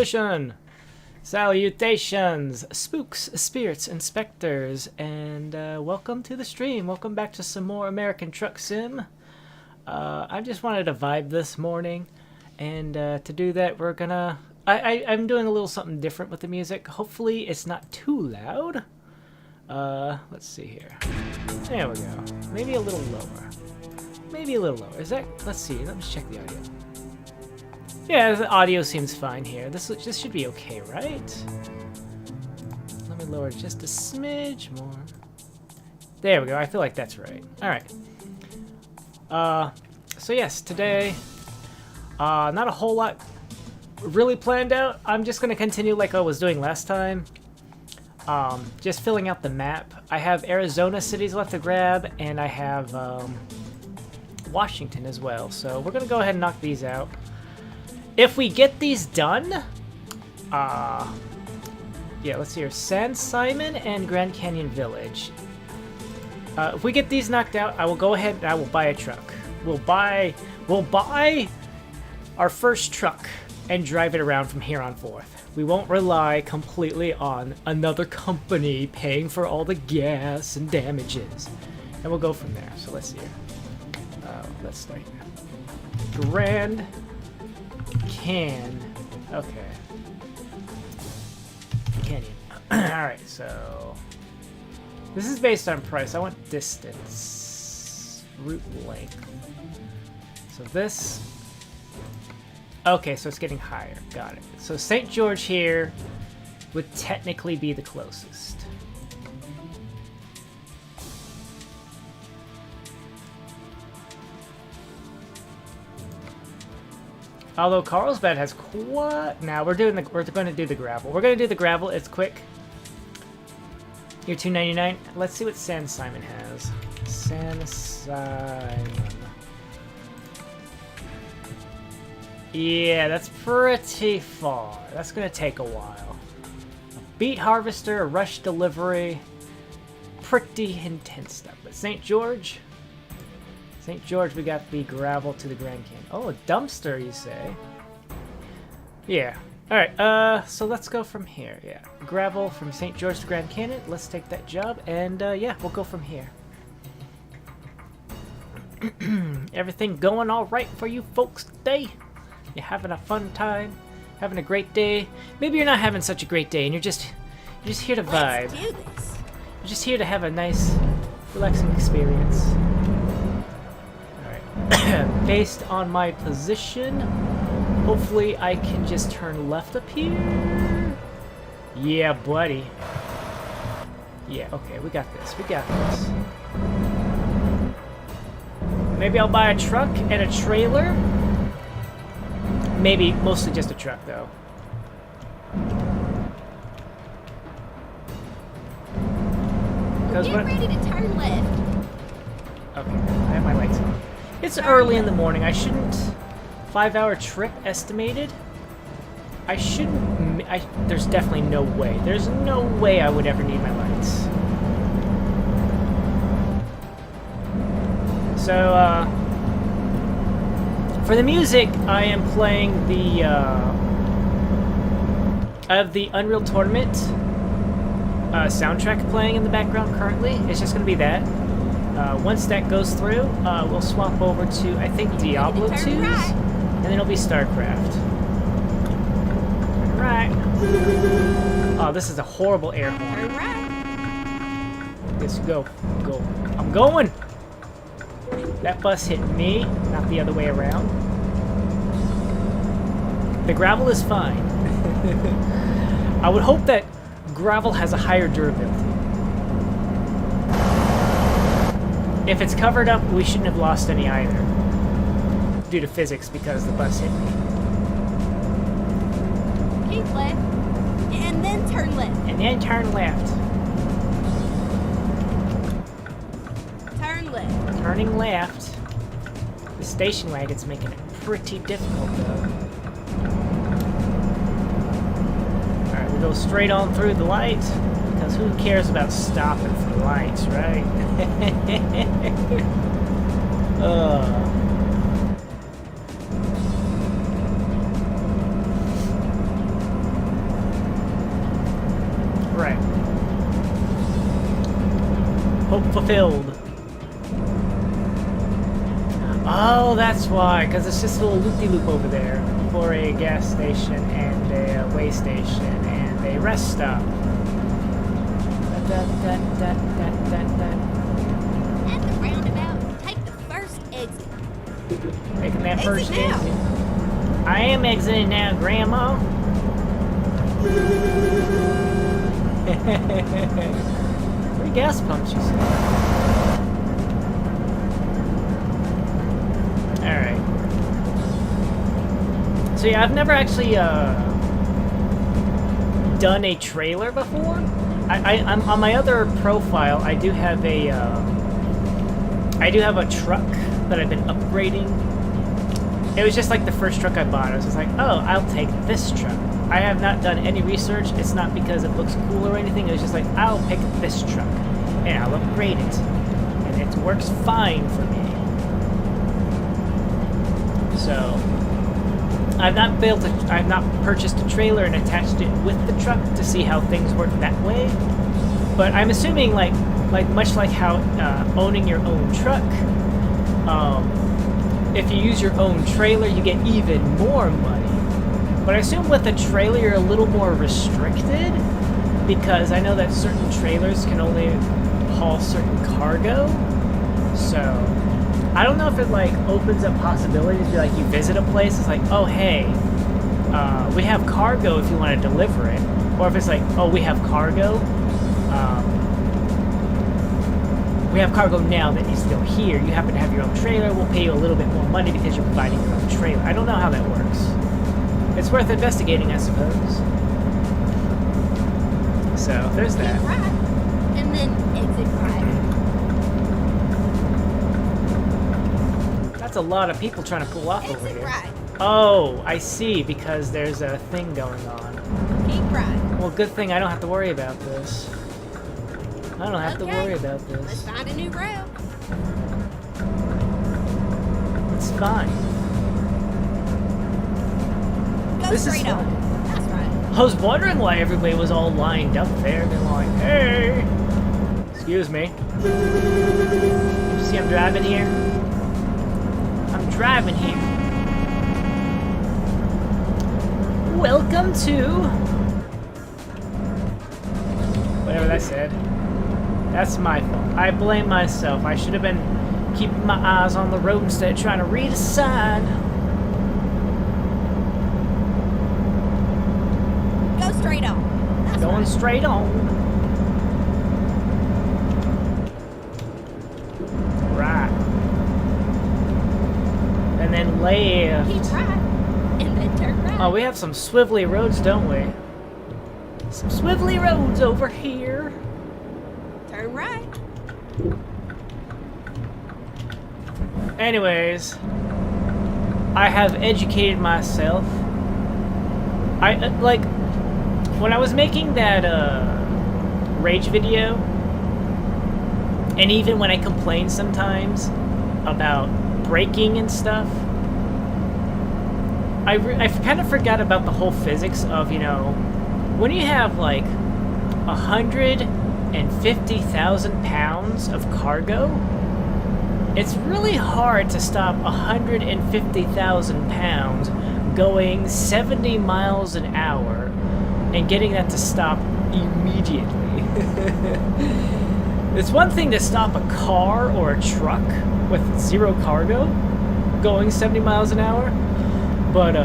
Intermission! Salutations, spooks, spirits, and specters, and welcome to the stream. Welcome back to some more American Truck Sim. I just wanted to vibe this morning, and to do that we're gonna... I'm doing a little something different with the music. Hopefully it's not too loud. Let's see here. There we go. Maybe a little lower. Maybe a little lower. Is that... Let's see. Let me check the audio. Yeah, the audio seems fine here. This should be okay, right? Let me lower it just a smidge more. There we go. I feel like that's right. All right. So yes, today, not a whole lot really planned out. I'm just gonna continue like I was doing last time. Just filling out the map. I have Arizona cities left to grab, and I have Washington as well. So we're gonna go ahead and knock these out. If we get these done, yeah, let's see here. San Simon and Grand Canyon Village. If we get these knocked out, I will go ahead and I will buy a truck. We'll buy our first truck and drive it around from here on forth. We won't rely completely on another company paying for all the gas and damages. And we'll go from there. So let's see here. Let's start here. Grand Okay. Canyon. Alright, so... This is based on price. I want distance. Route length. So this... Okay, so it's getting higher. Got it. So St. George here would technically be the closest. Although Carlsbad has quite... Now we're going to do the gravel. We're going to do the gravel. It's quick. You're $2.99. Let's see what San Simon has. San Simon. Yeah, that's pretty far. That's going to take a while. A beet harvester, a rush delivery. Pretty intense stuff. But St. George, we got the gravel to the Grand Canyon. Oh, a dumpster, you say? Yeah. All right. So let's go from here. Yeah, gravel from St. George to Grand Canyon. Let's take that job, and yeah, we'll go from here. Everything going all right for you folks today? You having a fun time? Having a great day? Maybe you're not having such a great day, and you're just here to vibe. Let's do this. You're just here to have a nice, relaxing experience. Based on my position, hopefully I can just turn left up here. Yeah, buddy. Yeah, okay, we got this. We got this. Maybe I'll buy a truck and a trailer. Maybe mostly just a truck, though. Get ready to turn left. Okay, I have my lights on. It's early in the morning. I shouldn't... 5-hour trip estimated? I shouldn't... There's definitely no way. There's no way I would ever need my lights. So, for the music, I am playing the, I have the Unreal Tournament soundtrack playing in the background currently. It's just going to be that. Once that goes through, we'll swap over to, I think, Diablo 2's, and then it'll be StarCraft. Right. Oh, this is a horrible air horn. Let's go. Go. I'm going! That bus hit me, not the other way around. The gravel is fine. I would hope that gravel has a higher durability. If it's covered up, we shouldn't have lost any either. Due to physics, because the bus hit me. Keep left, and then turn left. And then turn left. Turn left. Turning left. The station wagon's making it pretty difficult, though. Alright, we go straight on through the light. Because who cares about stopping for lights, right? Alright. Hope fulfilled. Oh, that's why, because it's just a little loop-de-loop over there for a gas station and a way station and a rest stop. At the roundabout, take the first exit. Taking that first Exit now. exit. I am exiting now, Grandma. 3 gas pumps, you said. Alright. So yeah, I've never actually done a trailer before. I'm on my other profile. I do have a truck that I've been upgrading. It was just like the first truck I bought. I was just like, oh, I'll take this truck. I have not done any research. It's not because it looks cool or anything. It was just like, I'll pick this truck and I'll upgrade it, and it works fine for me. So I've not purchased a trailer and attached it with the truck to see how things work that way. But I'm assuming like much like how owning your own truck, if you use your own trailer, you get even more money. But I assume with a trailer, you're a little more restricted, because I know that certain trailers can only haul certain cargo. So I don't know if it like opens up possibilities. Be like, you visit a place, it's like, oh hey, we have cargo if you want to deliver it, or if it's like, oh, we have cargo. We have cargo now that needs to go here. You happen to have your own trailer. We'll pay you a little bit more money because you're providing your own trailer. I don't know how that works. It's worth investigating, I suppose. So, there's that. Keep right, and then exit right. That's a lot of people trying to pull off over Exit here. right. Oh, I see, because there's a thing going on. Keep right. Well, good thing I don't have to worry about this. I don't have to worry about Let's this. find a new route. It's fine. Go This is straight on. fine. That's right. I was wondering why everybody was all lined up there. They're like, hey! Excuse me. You see I'm driving here? I'm driving here. Welcome to... whatever that said. That's my fault. I blame myself. I should have been keeping my eyes on the road instead of trying to read a sign. Go straight on. That's Going right. straight on. Right. And then left. Keep right, and then turn right. Oh, we have some swivelly roads, don't we? Some swivelly roads over here. Turn right. Anyways, I have educated myself. I like when I was making that rage video, and even when I complain sometimes about braking and stuff, I kind of forgot about the whole physics of, you know, when you have like 150,000 pounds of cargo, it's really hard to stop 150,000 pounds going 70 miles an hour and getting that to stop immediately. It's one thing to stop a car or a truck with zero cargo going 70 miles an hour, but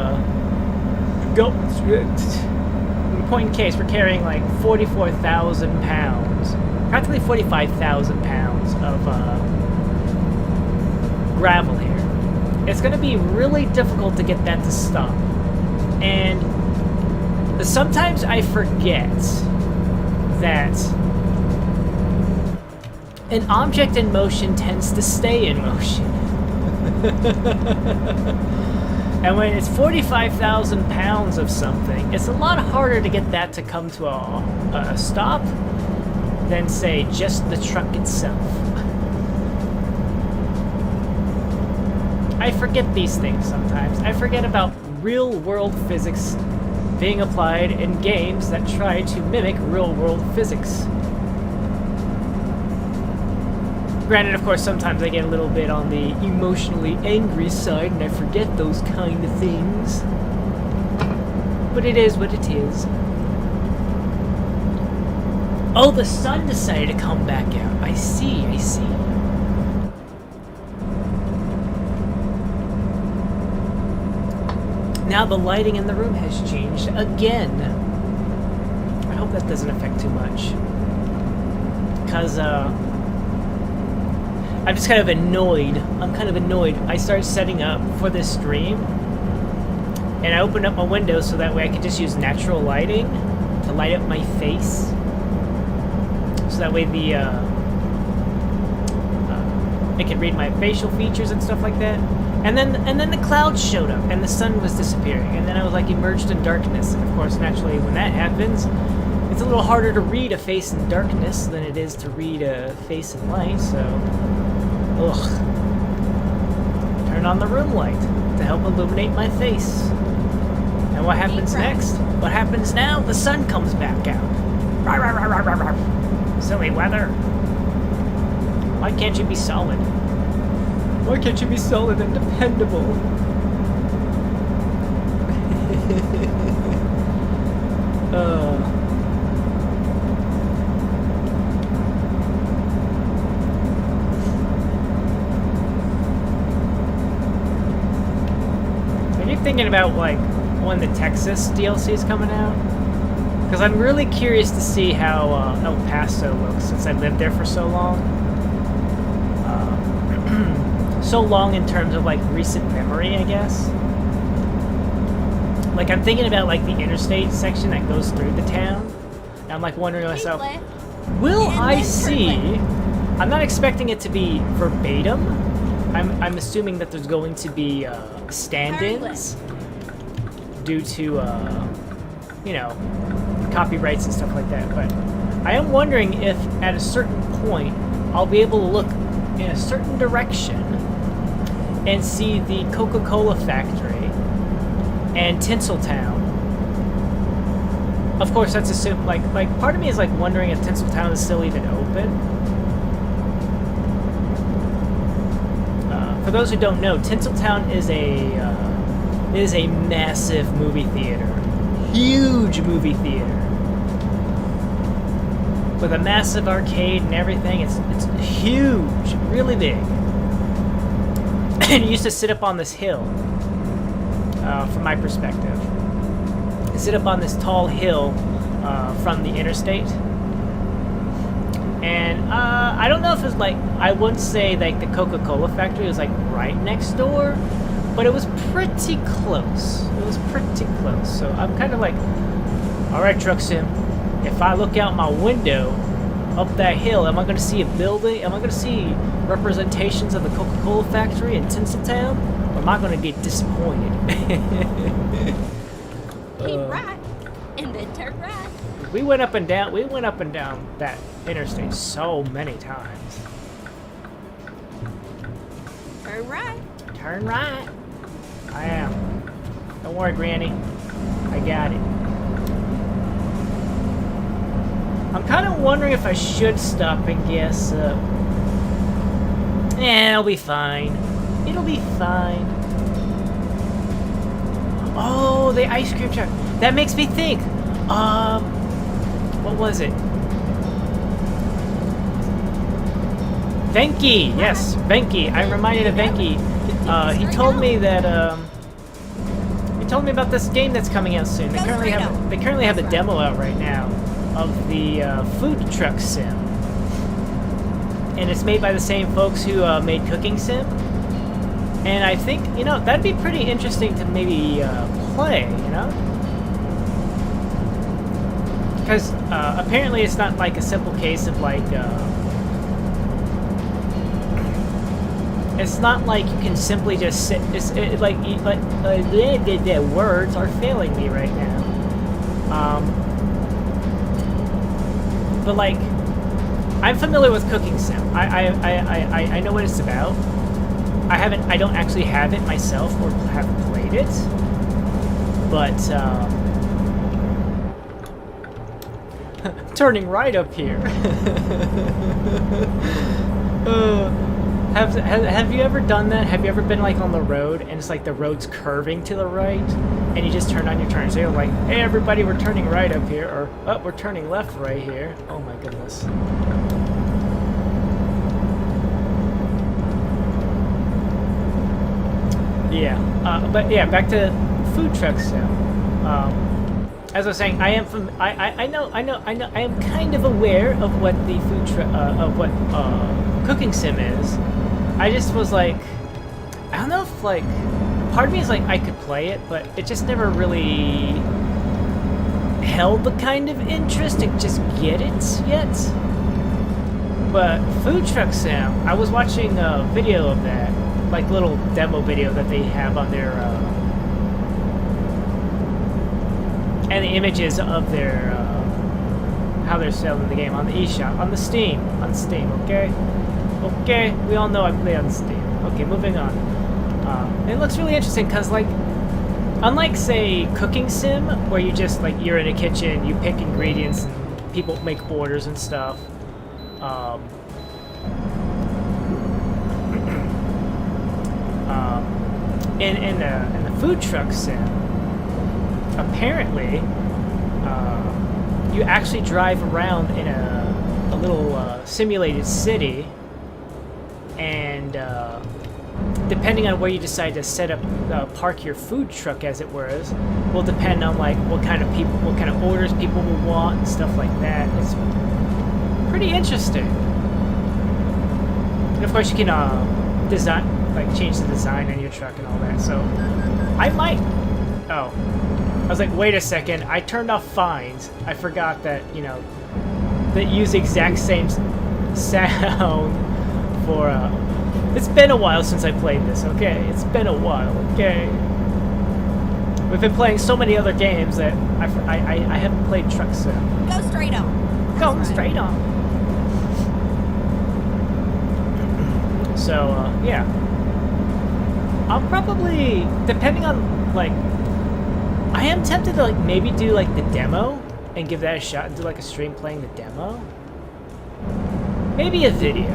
in point in case, we're carrying like 44,000 pounds, practically 45,000 pounds of gravel here. It's going to be really difficult to get that to stop. And sometimes I forget that an object in motion tends to stay in motion. And when it's 45,000 pounds of something, it's a lot harder to get that to come to a stop than, say, just the truck itself. I forget these things sometimes. I forget about real-world physics being applied in games that try to mimic real-world physics. Granted, of course, sometimes I get a little bit on the emotionally angry side and I forget those kind of things. But it is what it is. Oh, the sun decided to come back out. I see, I see. Now the lighting in the room has changed again. I hope that doesn't affect too much. Because, I'm just kind of annoyed. I'm kind of annoyed. I started setting up for this stream, and I opened up my window so that way I could just use natural lighting to light up my face. So that way the, it could read my facial features and stuff like that. And then the clouds showed up, and the sun was disappearing, and then I was like immersed in darkness. And of course, naturally, when that happens, it's a little harder to read a face in darkness than it is to read a face in light, so... Ugh. Turn on the room light to help illuminate my face. And what happens next? What happens now? The sun comes back out. Rawr, rawr, rawr, rawr, rawr. Silly weather. Why can't you be solid? Why can't you be solid and dependable? Are you thinking about, like, when the Texas DLC is coming out? Because I'm really curious to see how El Paso looks since I lived there for so long. So long in terms of, like, recent memory, I guess. Like, I'm thinking about, like, the interstate section that goes through the town. And I'm, like, wondering to myself, will I see... I'm not expecting it to be verbatim. I'm assuming that there's going to be stand-ins due to, you know, copyrights and stuff like that. But I am wondering if, at a certain point, I'll be able to look in a certain direction and see the Coca-Cola factory and Tinseltown. Of course, that's assumed, like part of me is like wondering if Tinseltown is still even open. For those who don't know, Tinseltown is a massive movie theater, huge movie theater with a massive arcade and everything. It's huge, really big. And it used to sit up on this hill, from my perspective. It sit up on this tall hill from the interstate. And I don't know if it's like, I wouldn't say like the Coca-Cola factory was like right next door, but it was pretty close. It was pretty close. So I'm kind of like, alright, Truck Sim, if I look out my window up that hill, am I going to see a building? Am I going to see representations of the Coca-Cola factory in Tinseltown? Or am I going to get disappointed? Keep right, and then turn right. We went up and down that interstate so many times. Turn right. Turn right. I am. Don't worry, Granny. I got it. I'm kind of wondering if I should stop and gas up. It'll be fine. It'll be fine. Oh, the ice cream truck. That makes me think. What was it? Venky. Yes, Venky. I'm reminded of Venky. He told me that. He told me about this game that's coming out soon. They currently have a demo out right now of the food truck sim, and it's made by the same folks who made Cooking Sim. And I think, you know, that'd be pretty interesting to maybe play, you know? Because apparently it's not like a simple case of like, it's not like you can simply just sit, the words are failing me right now. But like, I'm familiar with Cooking Sim. I know what it's about. I don't actually have it myself or have played it, but turning right up here. Have you ever done that? Have you ever been like on the road and it's like the road's curving to the right and you just turn on your turn? So you're like, hey everybody, we're turning right up here, or oh, we're turning left right here. Oh my goodness. Yeah, but yeah, back to food trucks now. As I was saying, I am I am kind of aware of what the food truck of what cooking sim is. I just was like, I don't know if like, part of me is like I could play it, but it just never really held the kind of interest to just get it yet. But food truck sim, I was watching a video of that, like little demo video that they have on their and the images of their how they're selling the game on the eShop, on Steam, okay? Okay, we all know I play on Steam. Okay, moving on. It looks really interesting because, like, unlike, say, cooking sim, where you just, like, you're in a kitchen, you pick ingredients, and people make orders and stuff. In the food truck sim, apparently, you actually drive around in a little simulated city, and depending on where you decide to set up, park your food truck, as it were, will depend on like what kind of orders people will want and stuff like that. It's pretty interesting. And of course, you can change the design on your truck and all that. So I might. Oh. I was like, wait a second, I turned off fines. I forgot that, you know, that use the exact same sound for, it's been a while since I played this, okay? It's been a while, okay? We've been playing so many other games that I haven't played Truck Sim. Go straight on. Go straight on. So, yeah. I'll probably, depending on, like, I am tempted to like maybe do like the demo and give that a shot and do like a stream playing the demo. Maybe a video.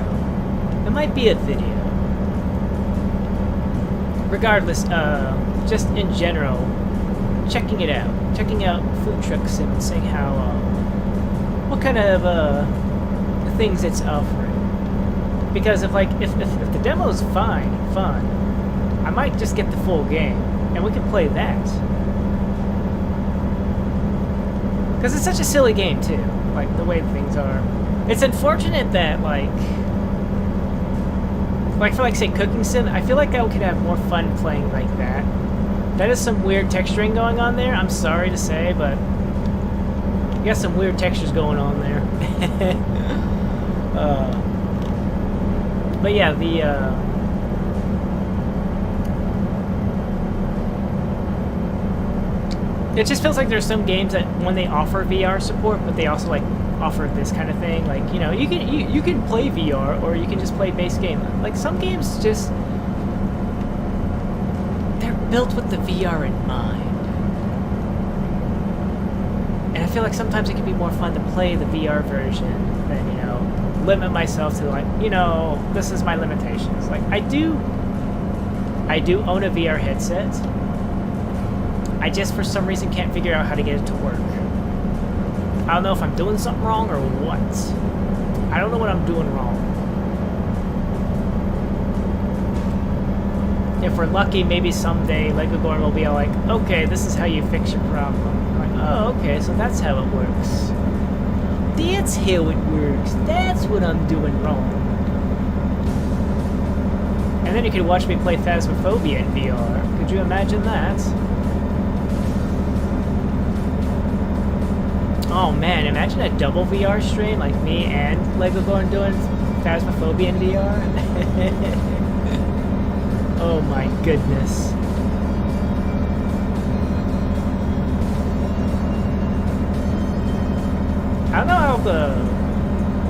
It might be a video. Regardless, just in general, checking it out. Checking out Food Truck Sim and seeing how, what kind of things it's offering. Because if the demo's fun, I might just get the full game and we can play that. Because it's such a silly game, too. Like, the way things are. It's unfortunate that, like, for, like, say, cooking sim, I feel like I could have more fun playing like that. That is some weird texturing going on there. I'm sorry to say, but you got some weird textures going on there. But, yeah, it just feels like there's some games that when they offer VR support, but they also like offer this kind of thing. Like, you know, you can play VR or you can just play base game. Like some games just they're built with the VR in mind. And I feel like sometimes it can be more fun to play the VR version than, you know, limit myself to like, you know, this is my limitations. Like I do own a VR headset. I just, for some reason, can't figure out how to get it to work. I don't know if I'm doing something wrong or what. I don't know what I'm doing wrong. If we're lucky, maybe someday Lego Gorn will be all like, okay, this is how you fix your problem. I'm like, oh, okay, so that's how it works. That's how it works. That's what I'm doing wrong. And then you could watch me play Phasmophobia in VR. Could you imagine that? Oh man, imagine a double VR stream, like me and Lego Gorn doing Phasmophobia in VR. Oh my goodness. I don't know how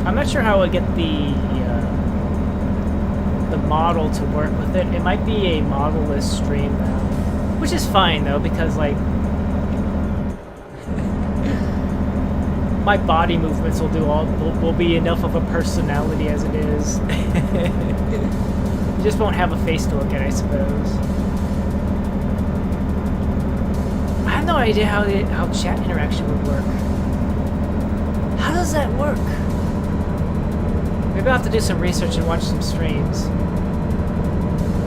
I'm not sure how I would get the model to work with it. It might be a model-less stream though. Which is fine though, because like my body movements will be enough of a personality as it is. You just won't have a face to look at, I suppose. I have no idea how chat interaction would work. How does that work? Maybe I'll have to do some research and watch some streams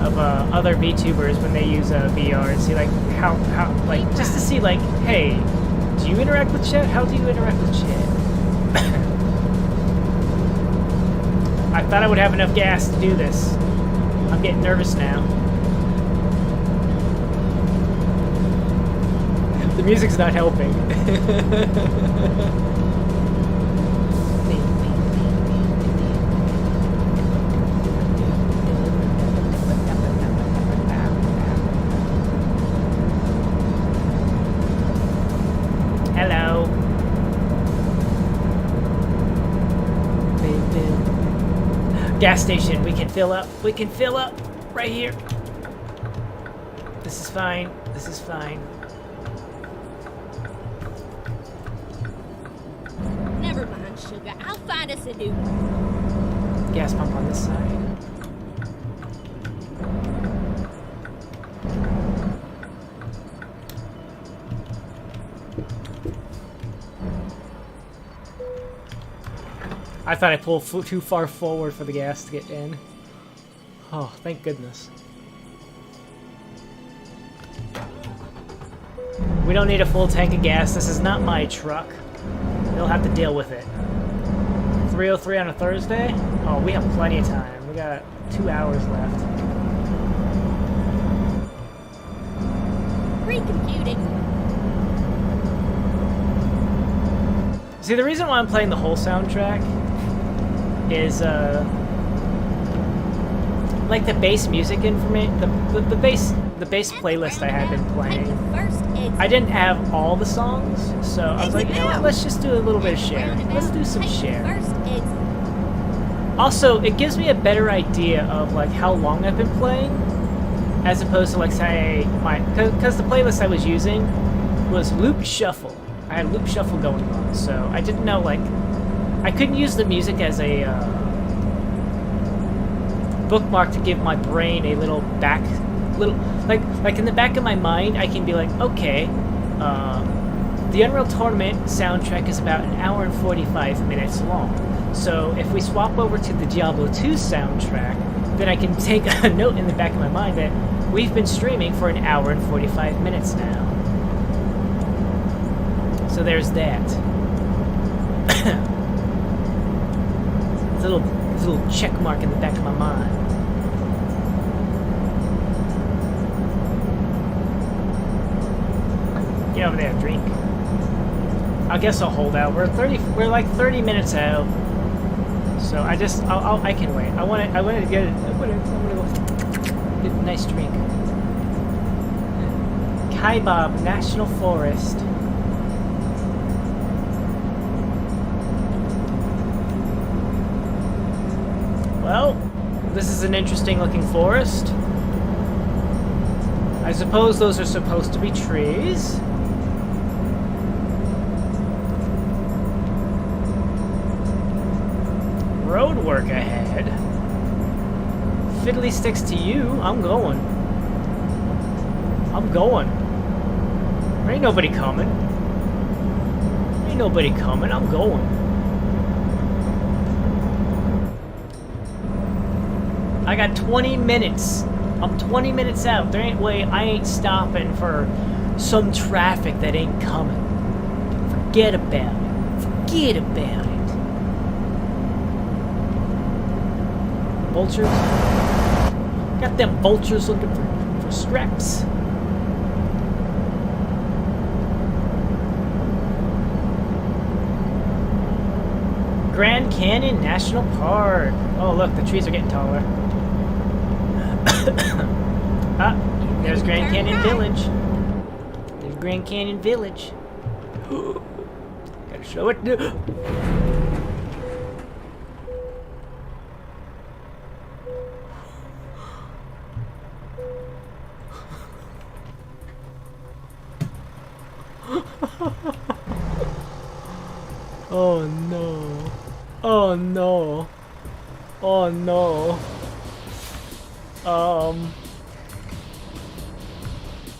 of other VTubers when they use VR and see like how like just to see like, hey, do you interact with chat? How do you interact with chat? I thought I would have enough gas to do this. I'm getting nervous now. The music's not helping. Hello. Gas station. We can fill up. We can fill up right here. This is fine. This is fine. Never mind, sugar. I'll find us a new one. Gas pump on this side. I thought I pulled too far forward for the gas to get in. Oh, thank goodness. We don't need a full tank of gas. This is not my truck. You'll have to deal with it. 3:03 on a Thursday? Oh, we have plenty of time. We got 2 hours left. Recomputing. See, the reason why I'm playing the whole soundtrack is like the bass music information, the bass playlist I had been playing. I didn't have all the songs, so I was like, you know what, let's just do a little bit of sharing. Let's do some sharing. Also, it gives me a better idea of like how long I've been playing, as opposed to like say because the playlist I was using was loop shuffle. I had loop shuffle going on, so I didn't know like I couldn't use the music as a bookmark to give my brain a little like in the back of my mind I can be like, okay, the Unreal Tournament soundtrack is about 1 hour and 45 minutes long, so if we swap over to the Diablo 2 soundtrack, then I can take a note in the back of my mind that we've been streaming for 1 hour and 45 minutes now. So there's that. It's a little check mark in the back of my mind. Get over there, drink. I guess I'll hold out. We're like 30 minutes out. So I can wait. I want to get it. I'm gonna go get a nice drink. Kaibab National Forest. Well, this is an interesting looking forest. I suppose those are supposed to be trees. Road work ahead. Fiddly sticks to you. I'm going. I'm going. There ain't nobody coming. Ain't nobody coming. I'm going. I got 20 minutes. I'm 20 minutes out. There ain't way. I ain't stopping for some traffic that ain't coming. Forget about it. Forget about it. Vultures. Got them vultures looking for scraps. Grand Canyon National Park. Oh look, the trees are getting taller. Ah, there's Grand Canyon Village. There's Grand Canyon Village. Gotta show it. Oh no. Oh no.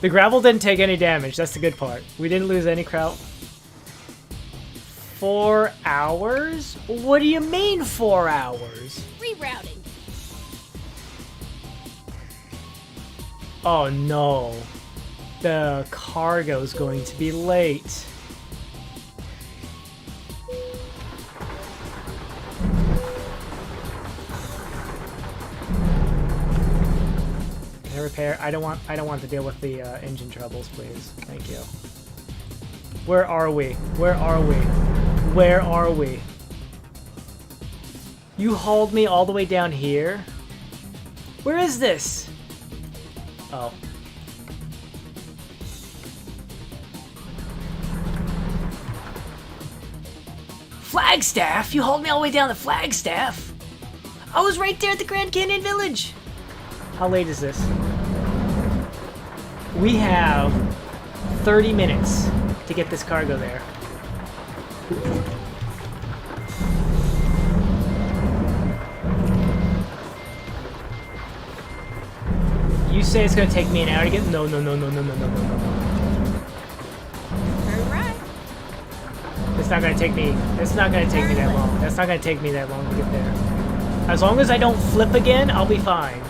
The gravel didn't take any damage. That's the good part. We didn't lose any kraut. 4 hours? What do you mean 4 hours? Rerouting. Oh no. The cargo's going to be late. Can I repair? I don't want to deal with the engine troubles, please. Thank you. Where are we? Where are we? Where are we? You hauled me all the way down here? Where is this? Oh. Flagstaff? You hauled me all the way down to Flagstaff? I was right there at the Grand Canyon Village. How late is this? We have 30 minutes to get this cargo there. You say it's gonna take me an hour to get? No. Alright. It's not gonna take me. It's not gonna take me that long. That's not gonna take me that long to get there. As long as I don't flip again, I'll be fine.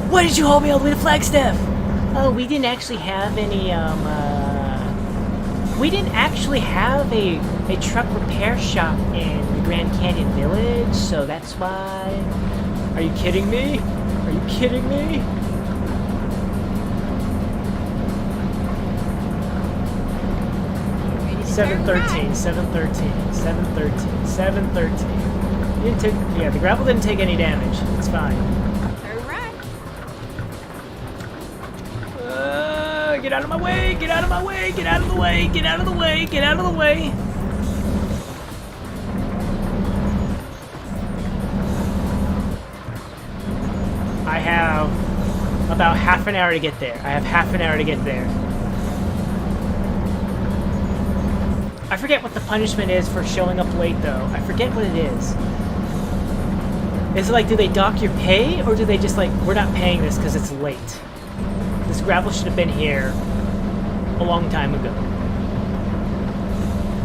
Why did you haul me all the way to Flagstaff? Oh, we didn't actually have any, we didn't actually have a truck repair shop in the Grand Canyon Village, so that's why. Are you kidding me? Are you kidding me? Ready to 713, 713, 713, 713. You didn't take, yeah, the gravel didn't take any damage. It's fine. Get out of my way! Get out of my way! Get out of the way! Get out of the way! Get out of the way! I have about half an hour to get there. I have half an hour to get there. I forget what the punishment is for showing up late, though. I forget what it is. Is it like, do they dock your pay, or do they just like, we're not paying this because it's late? This gravel should have been here a long time ago.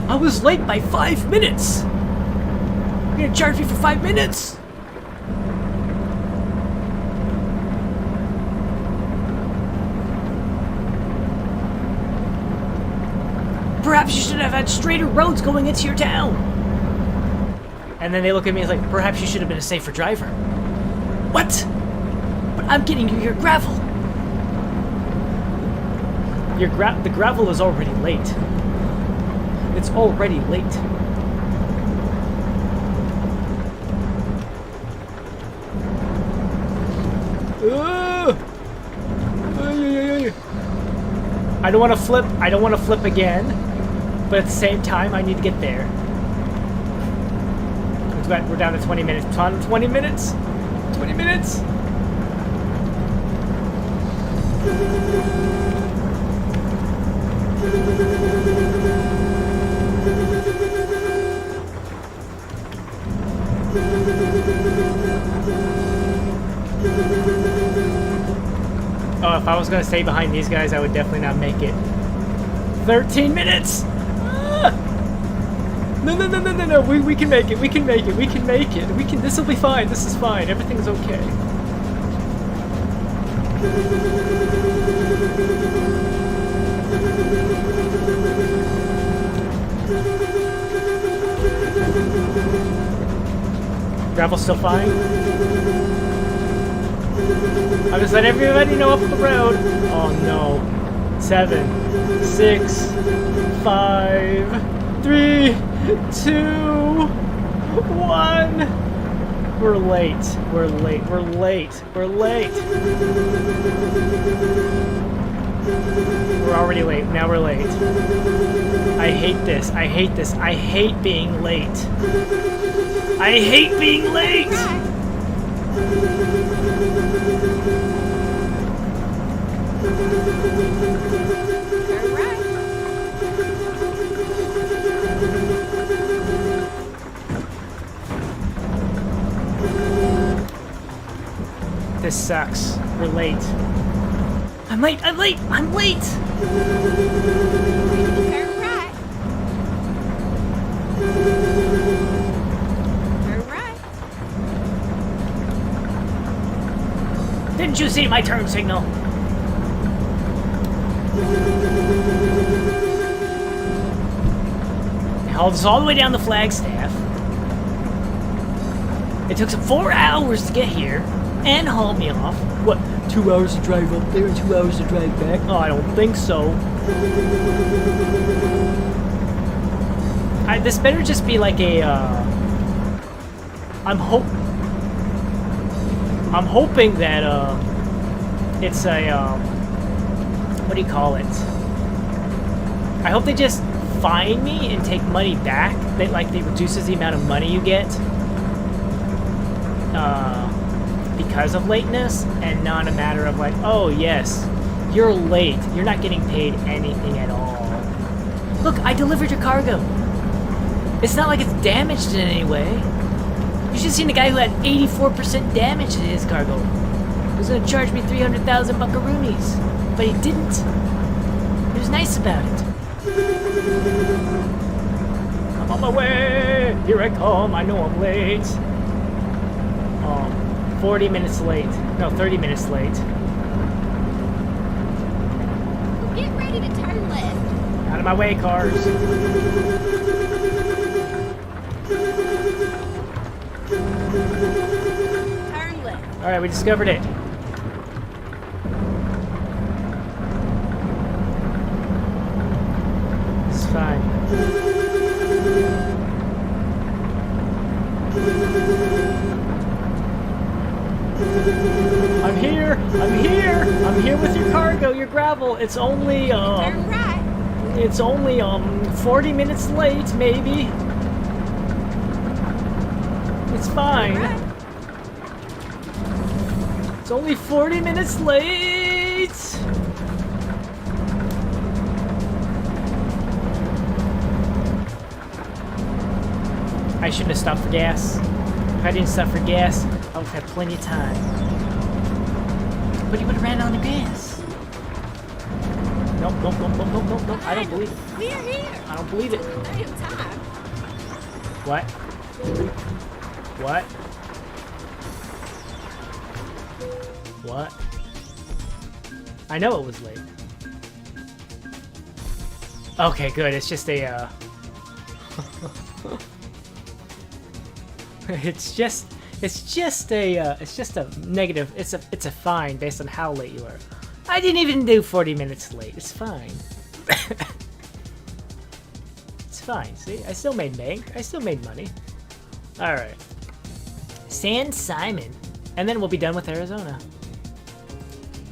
I was late by 5 minutes! You're gonna charge me for 5 minutes? Perhaps you should have had straighter roads going into your town. And then they look at me and like, perhaps you should have been a safer driver. What? But I'm getting you your gravel. The gravel is already late. It's already late. I don't want to flip. I don't want to flip again. But at the same time, I need to get there. We're down to 20 minutes. 20 minutes? 20 minutes? Oh, if I was going to stay behind these guys, I would definitely not make it. 13 minutes! Ah! No. We can make it. We can make it. We can make it. This will be fine. This is fine. Everything's okay. Gravel's still fine. I'm just letting everybody know up the road. Oh no. 7, 6, 5, 3, 2, 1. We're late. We're late. We're late. We're late. We're already late. Now we're late. I hate this. I hate this. I hate being late. I hate being late! This sucks. We're late. I'm late! I'm late! I'm late! Turn right. Turn right. Didn't you see my turn signal? They hauled us all the way down the Flagstaff. It took them 4 hours to get here and haul me off. What, 2 hours to drive up there and 2 hours to drive back? Oh, I don't think so. This better just be like a, I'm hoping that, it's a, what do you call it? I hope they just fine me and take money back. That, like, they reduces the amount of money you get, because of lateness, and not a matter of like, oh yes, you're late, you're not getting paid anything at all. Look, I delivered your cargo. It's not like it's damaged in any way. You should have seen the guy who had 84% damage in his cargo. He was gonna charge me 300,000 buckaroonies, but he didn't. He was nice about it. I'm on my way. Here I come. I know I'm late. 40 minutes late. No, 30 minutes late. Get ready to turn left. Out of my way, cars. Turn left. Alright, we discovered it. It's fine. I'm here! I'm here! I'm here with your cargo, your gravel. It's only, Turn right. it's only, 40 minutes late, maybe. It's fine. Turn right. It's only 40 minutes late! I shouldn't have stopped for gas. If I didn't stop for gas, I would have had plenty of time. But he would have ran out of gas. Nope, nope, nope, nope, nope, nope, nope. I don't believe it. We're here. I don't believe it. Plenty of time. What? What? What? I know it was late. Okay, good. It's just a, it's just a negative. It's a fine based on how late you are. I didn't even do 40 minutes late. It's fine. It's fine. See, I still made bank. I still made money. All right. San Simon, and then we'll be done with Arizona.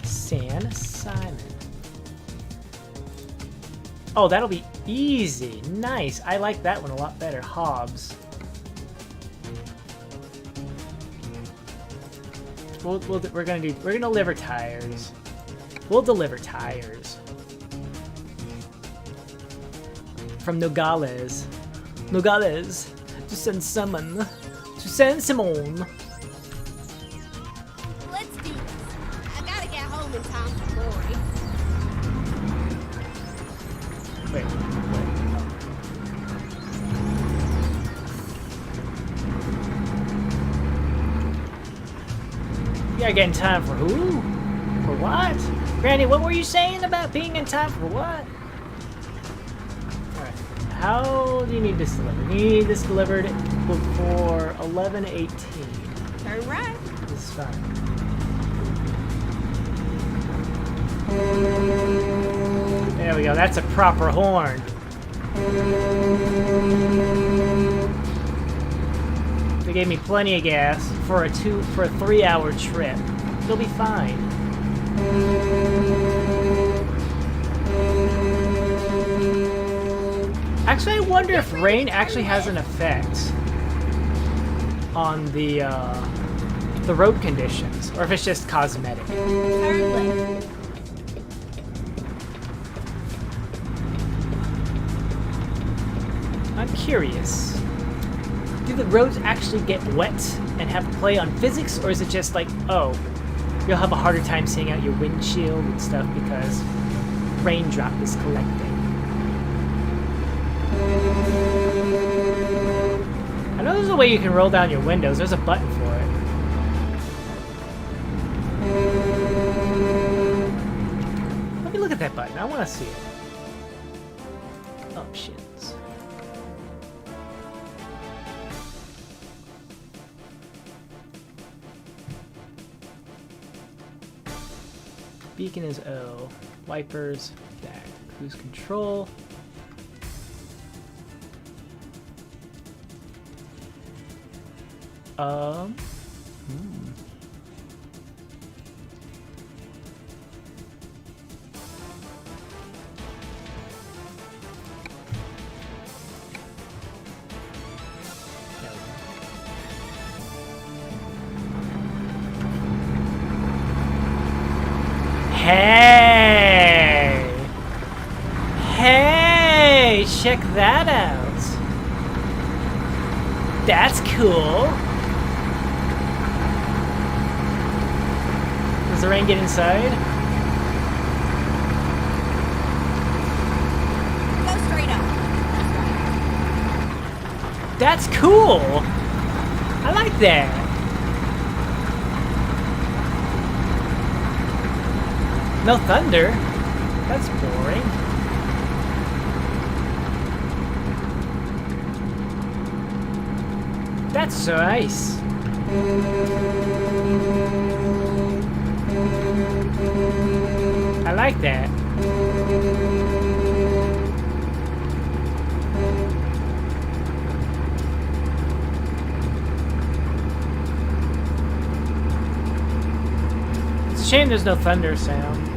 San Simon. Oh, that'll be easy. Nice. I like that one a lot better. Hobbs. We're gonna deliver tires. We'll deliver tires from Nogales. Nogales to San Simon. To San Simon. Let's do this. I gotta get home in time for Lori. Wait. You gotta get in time for who? For what? Granny, what were you saying about being in time for what? Alright. How do you need this delivered? You need this delivered before 11:18. Turn right. This is fine. There we go. That's a proper horn. They gave me plenty of gas for a 3-hour trip. It'll be fine. Actually, I wonder if rain actually has an effect on the road conditions, or if it's just cosmetic. Turn left. I'm curious. Do the roads actually get wet and have to play on physics, or is it just like, oh, you'll have a harder time seeing out your windshield and stuff because raindrop is collecting. I know there's a way you can roll down your windows. There's a button for it. Let me look at that button. I want to see it. Options. Beacon is O. Wipers, back. Cruise control. Hey! Hey! Check that out. That's cool. Does the rain get inside? Go straight up. That's cool. I like that. No thunder. That's boring. That's so nice. I like that. It's a shame there's no thunder sound.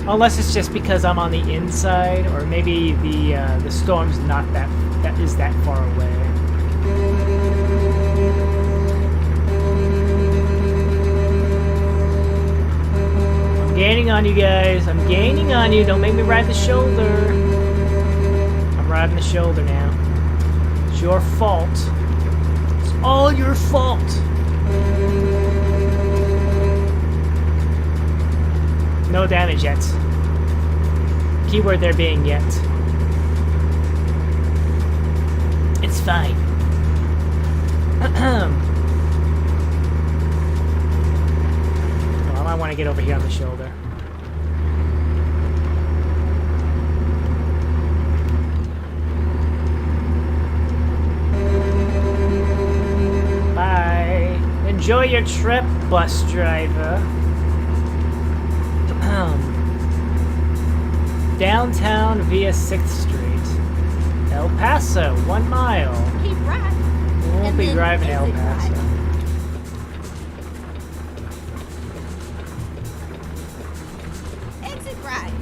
Unless it's just because I'm on the inside, or maybe the storm's not that far away. I'm gaining on you guys. I'm gaining on you. Don't make me ride the shoulder. I'm riding the shoulder now. It's your fault. It's all your fault. No damage yet. Keyword there being yet. It's fine. Well, I want to get over here on the shoulder. Bye. Enjoy your trip, bus driver. Downtown via 6th Street. El Paso, 1 mile. Keep right. We'll And be then driving El exit Paso. right. Exit right.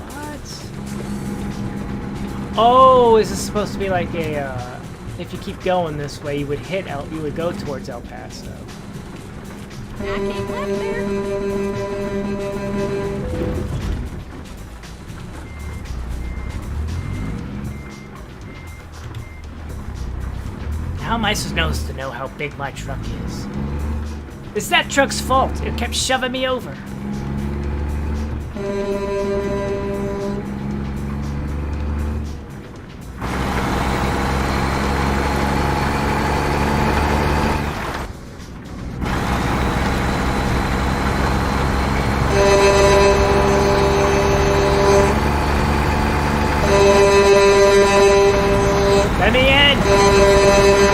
What? Oh, is this supposed to be like a, if you keep going this way, you would go towards El Paso. I can't left there. How am I supposed to know how big my truck is? It's that truck's fault. It kept shoving me over. Let me in!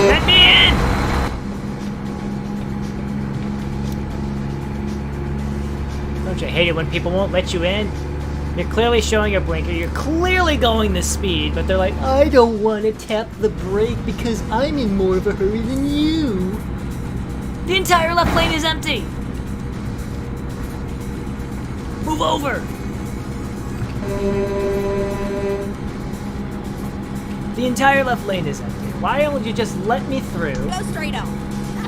Let me in! Don't you hate it when people won't let you in? You're clearly showing your blinker, you're clearly going this speed, but they're like, I don't want to tap the brake because I'm in more of a hurry than you. The entire left lane is empty! Move over! The entire left lane is empty. Why don't you just let me through? Go straight up.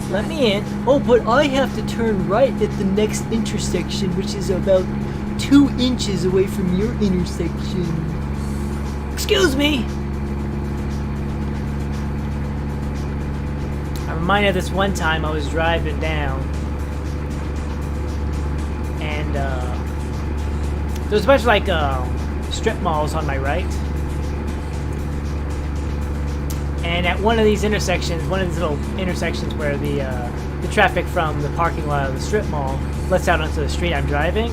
Let me in. Oh, but I have to turn right at the next intersection, which is about 2 inches away from your intersection. Excuse me! I'm reminded of this one time I was driving down and there's a bunch of like strip malls on my right. And at one of these intersections, one of these little intersections where the traffic from the parking lot of the strip mall lets out onto the street I'm driving,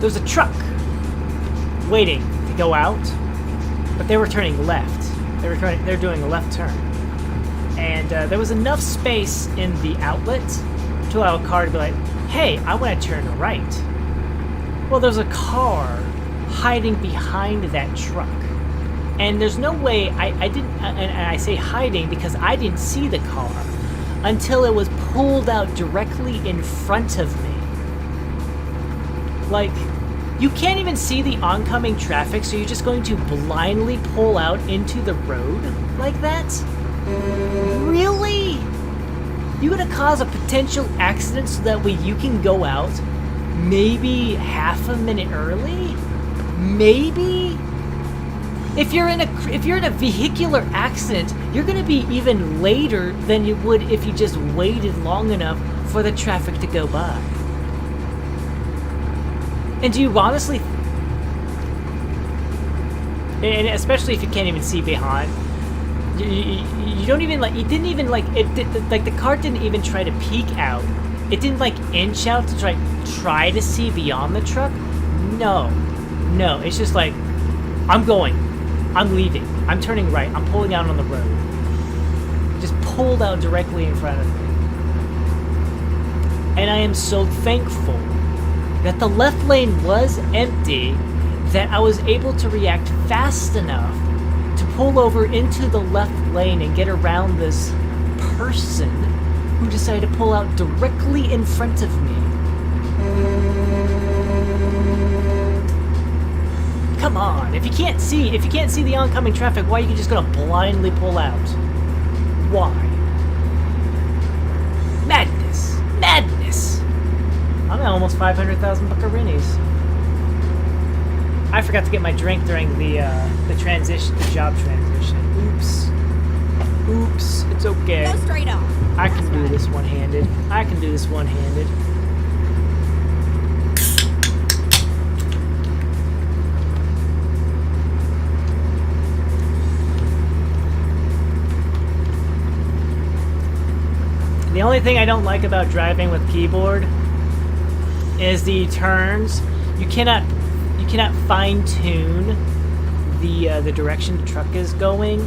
there's a truck waiting to go out, but they were turning left. They were doing a left turn, and there was enough space in the outlet to allow a car to be like, "Hey, I want to turn right." Well, there's a car hiding behind that truck. And there's no way, I didn't, and I say hiding because I didn't see the car until it was pulled out directly in front of me. Like, you can't even see the oncoming traffic, so you're just going to blindly pull out into the road like that? Really? You're gonna cause a potential accident so that way you can go out maybe half a minute early? Maybe? If you're in a vehicular accident, you're going to be even later than you would if you just waited long enough for the traffic to go by. And do you honestly, and especially if you can't even see behind, you don't even like, you didn't even like, like the car didn't even try to peek out. It didn't like inch out to try to see beyond the truck. No, it's just like, I'm going. I'm leaving. I'm turning right. I'm pulling out on the road. Just pulled out directly in front of me. And I am so thankful that the left lane was empty, that I was able to react fast enough to pull over into the left lane and get around this person who decided to pull out directly in front of me. Come on, if you can't see the oncoming traffic, why are you just gonna blindly pull out? Why? Madness! I'm at almost 500,000 buckaroonies. I forgot to get my drink during the job transition. Oops, it's okay. Go straight on. I can do this one-handed. The only thing I don't like about driving with keyboard is the turns. You cannot fine-tune the direction the truck is going.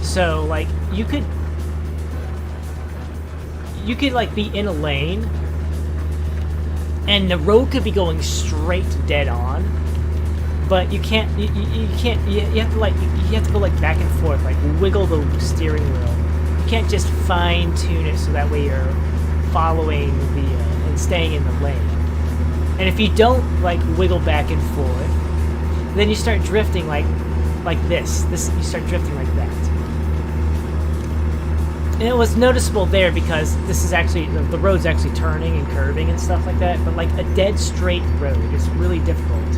So like you could like be in a lane and the road could be going straight dead on, but you can't. You have to go like back and forth, like wiggle the steering wheel. You can't just fine tune it so that way you're following and staying in the lane. And if you don't like wiggle back and forth, then you start drifting like this. You start drifting like that. And it was noticeable there because this is actually the road's actually turning and curving and stuff like that. But like a dead straight road is really difficult.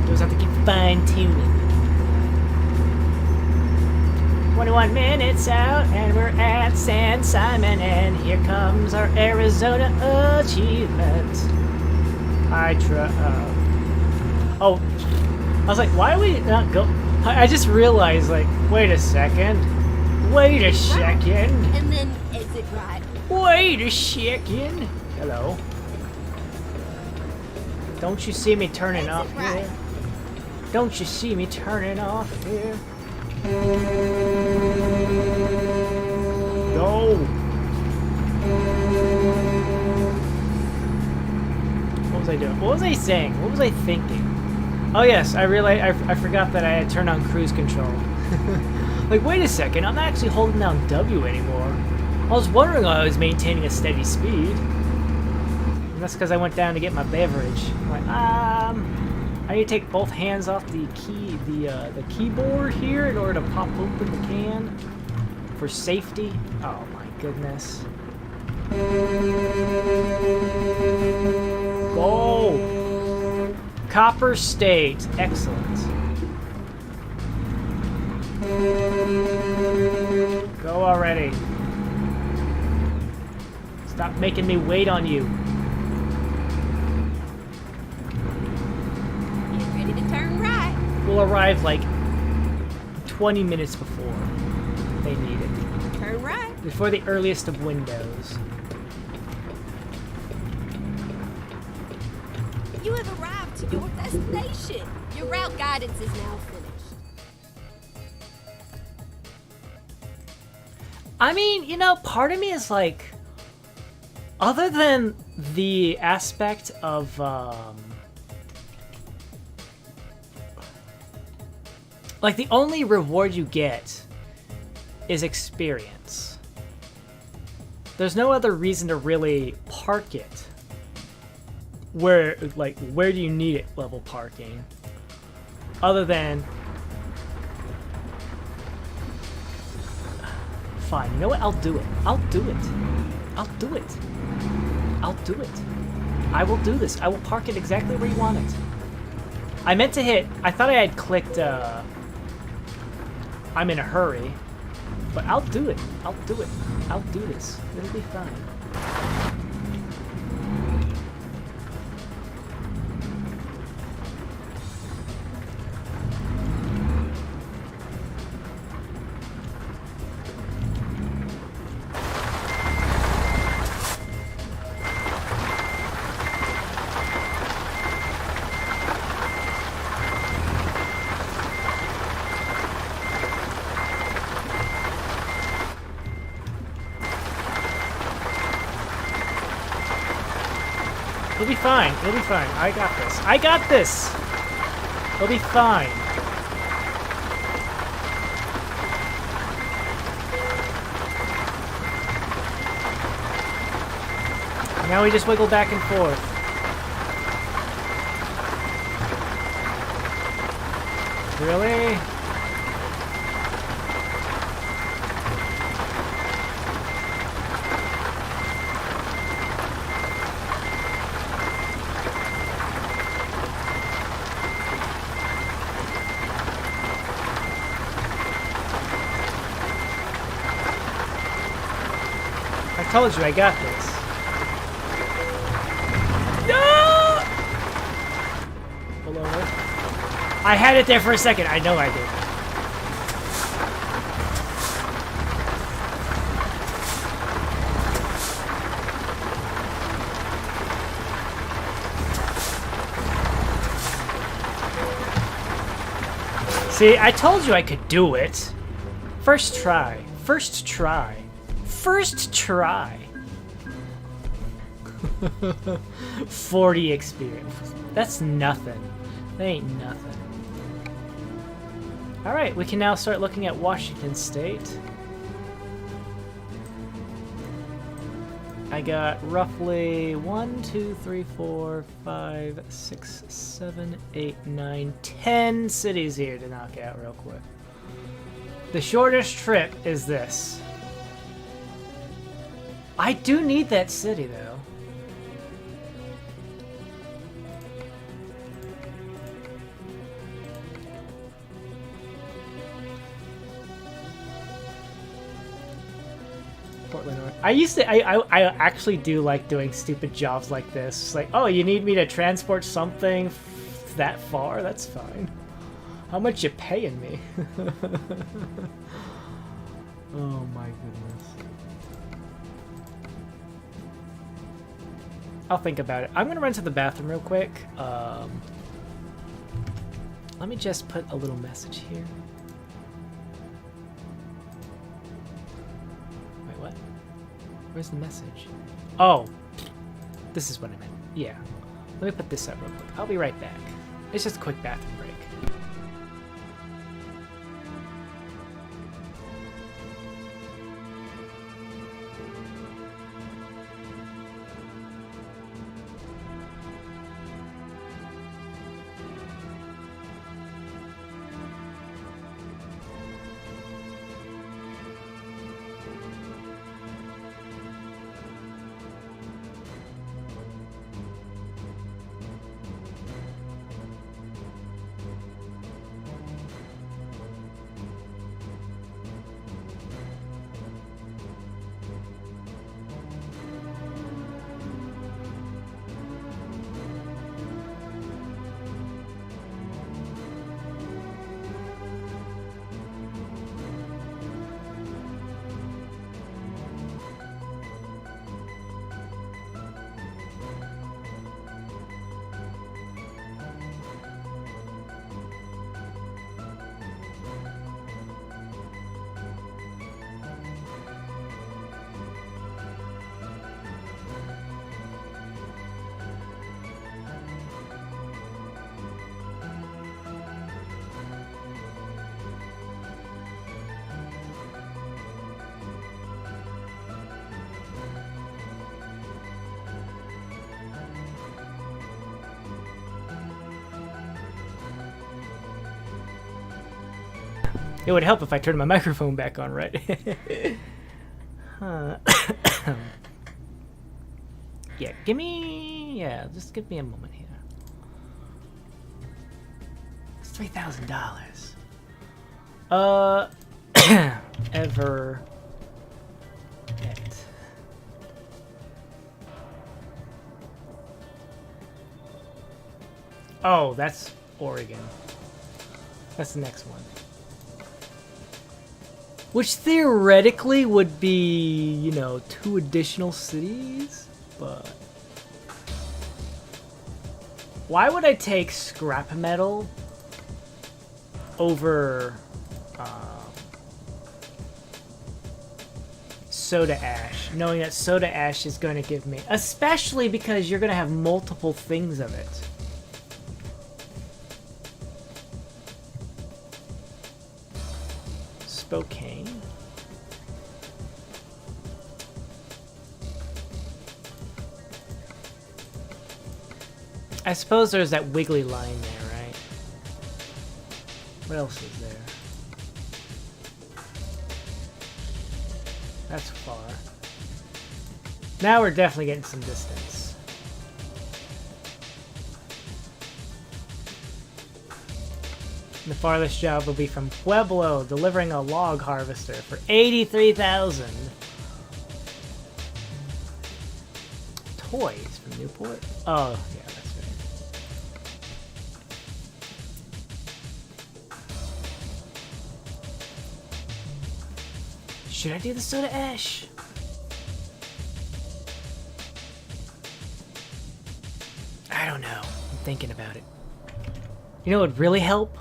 You just have to keep fine tuning. 21 minutes out, and we're at San Simon, and here comes our Arizona achievement. I was like, why are we not go? I just realized, like, wait a second. And then exit right. Wait a second. Hello. Don't you see me turning Exit off right. here? Don't you see me turning off here? Go. What was I doing? What was I saying? What was I thinking? Oh yes, I realized I forgot that I had turned on cruise control. Like, wait a second, I'm not actually holding down W anymore. I was wondering why I was maintaining a steady speed. And that's because I went down to get my beverage. I'm like, I need to take both hands off the keyboard here in order to pop open the can for safety. Oh my goodness. Go! Copper State. Excellent. Go already. Stop making me wait on you. Get ready to turn right. We'll arrive like 20 minutes before they need it. Turn right. Before the earliest of windows. You have arrived to your destination. Your route guidance is now finished. I mean, you know, part of me is like, other than the aspect of, like, the only reward you get is experience. There's no other reason to really park it. Where do you need it level parking? Other than... Fine, you know what? I'll do it. I'll do it. I'll do it. I'll do it. I will do this. I will park it exactly where you want it. I meant to hit... I thought I had clicked, I'm in a hurry. But I'll do it. I'll do it. I'll do this. It'll be fine. It'll be fine. It'll be fine. I got this. I got this! It'll be fine. Now we just wiggle back and forth. Really? I told you I got this. No! Pull over. I had it there for a second. I know I did. See, I told you I could do it. First try. First try. First try. 40 experience. That's nothing. That ain't nothing. Alright, we can now start looking at Washington State. I got roughly 1, 2, 3, 4, 5, 6, 7, 8, 9, 10 cities here to knock out real quick. The shortest trip is this. I do need that city, though. Portland, North. I actually do like doing stupid jobs like this. It's like, oh, you need me to transport something that far? That's fine. How much you paying me? Oh my goodness. I'll think about it. I'm gonna run to the bathroom real quick. Let me just put a little message here. Wait, what? Where's the message? Oh, this is what I meant. Yeah. Let me put this up real quick. I'll be right back. It's just a quick bathroom break. It would help if I turned my microphone back on, right? Yeah, just give me a moment here. It's $3,000. Everett. Oh, that's Oregon. That's the next one. Which theoretically would be, you know, 2 additional cities, but why would I take scrap metal over soda ash, knowing that soda ash is going to give me, especially because you're going to have multiple things of it. Spokane. I suppose there's that wiggly line there, right? What else is there? That's far. Now we're definitely getting some distance. The farthest job will be from Pueblo, delivering a log harvester for $83,000. Toys from Newport? Oh, yeah, that's right. Should I do the soda ash? I don't know. I'm thinking about it. You know what would really help?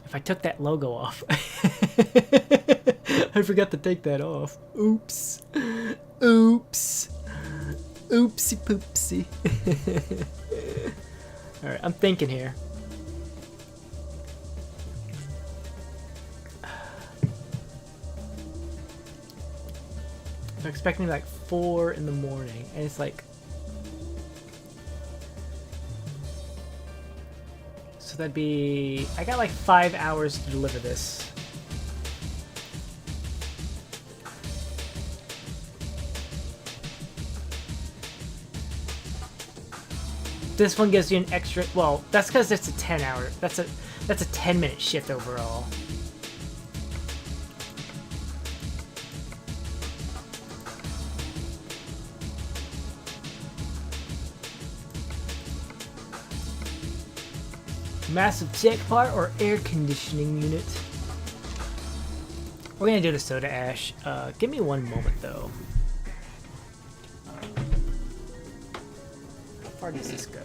If I took that logo off. I forgot to take that off. Oops. Oops. Oopsie poopsie. Alright, I'm thinking here. They're expecting me like 4 in the morning, and it's like, so that'd be, I got like 5 hours to deliver this. This one gives you an extra, well, that's because it's a 10-hour, that's a 10-minute shift overall. Massive tech part or air conditioning unit? We're gonna do the soda ash. Give me one moment though. How far does this go?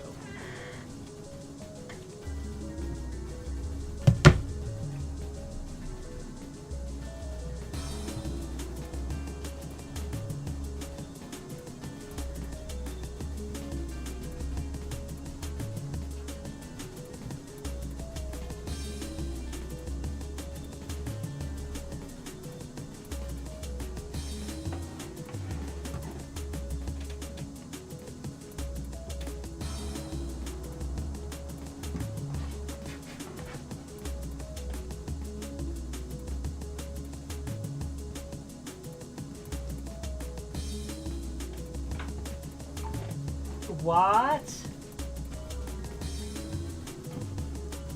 What?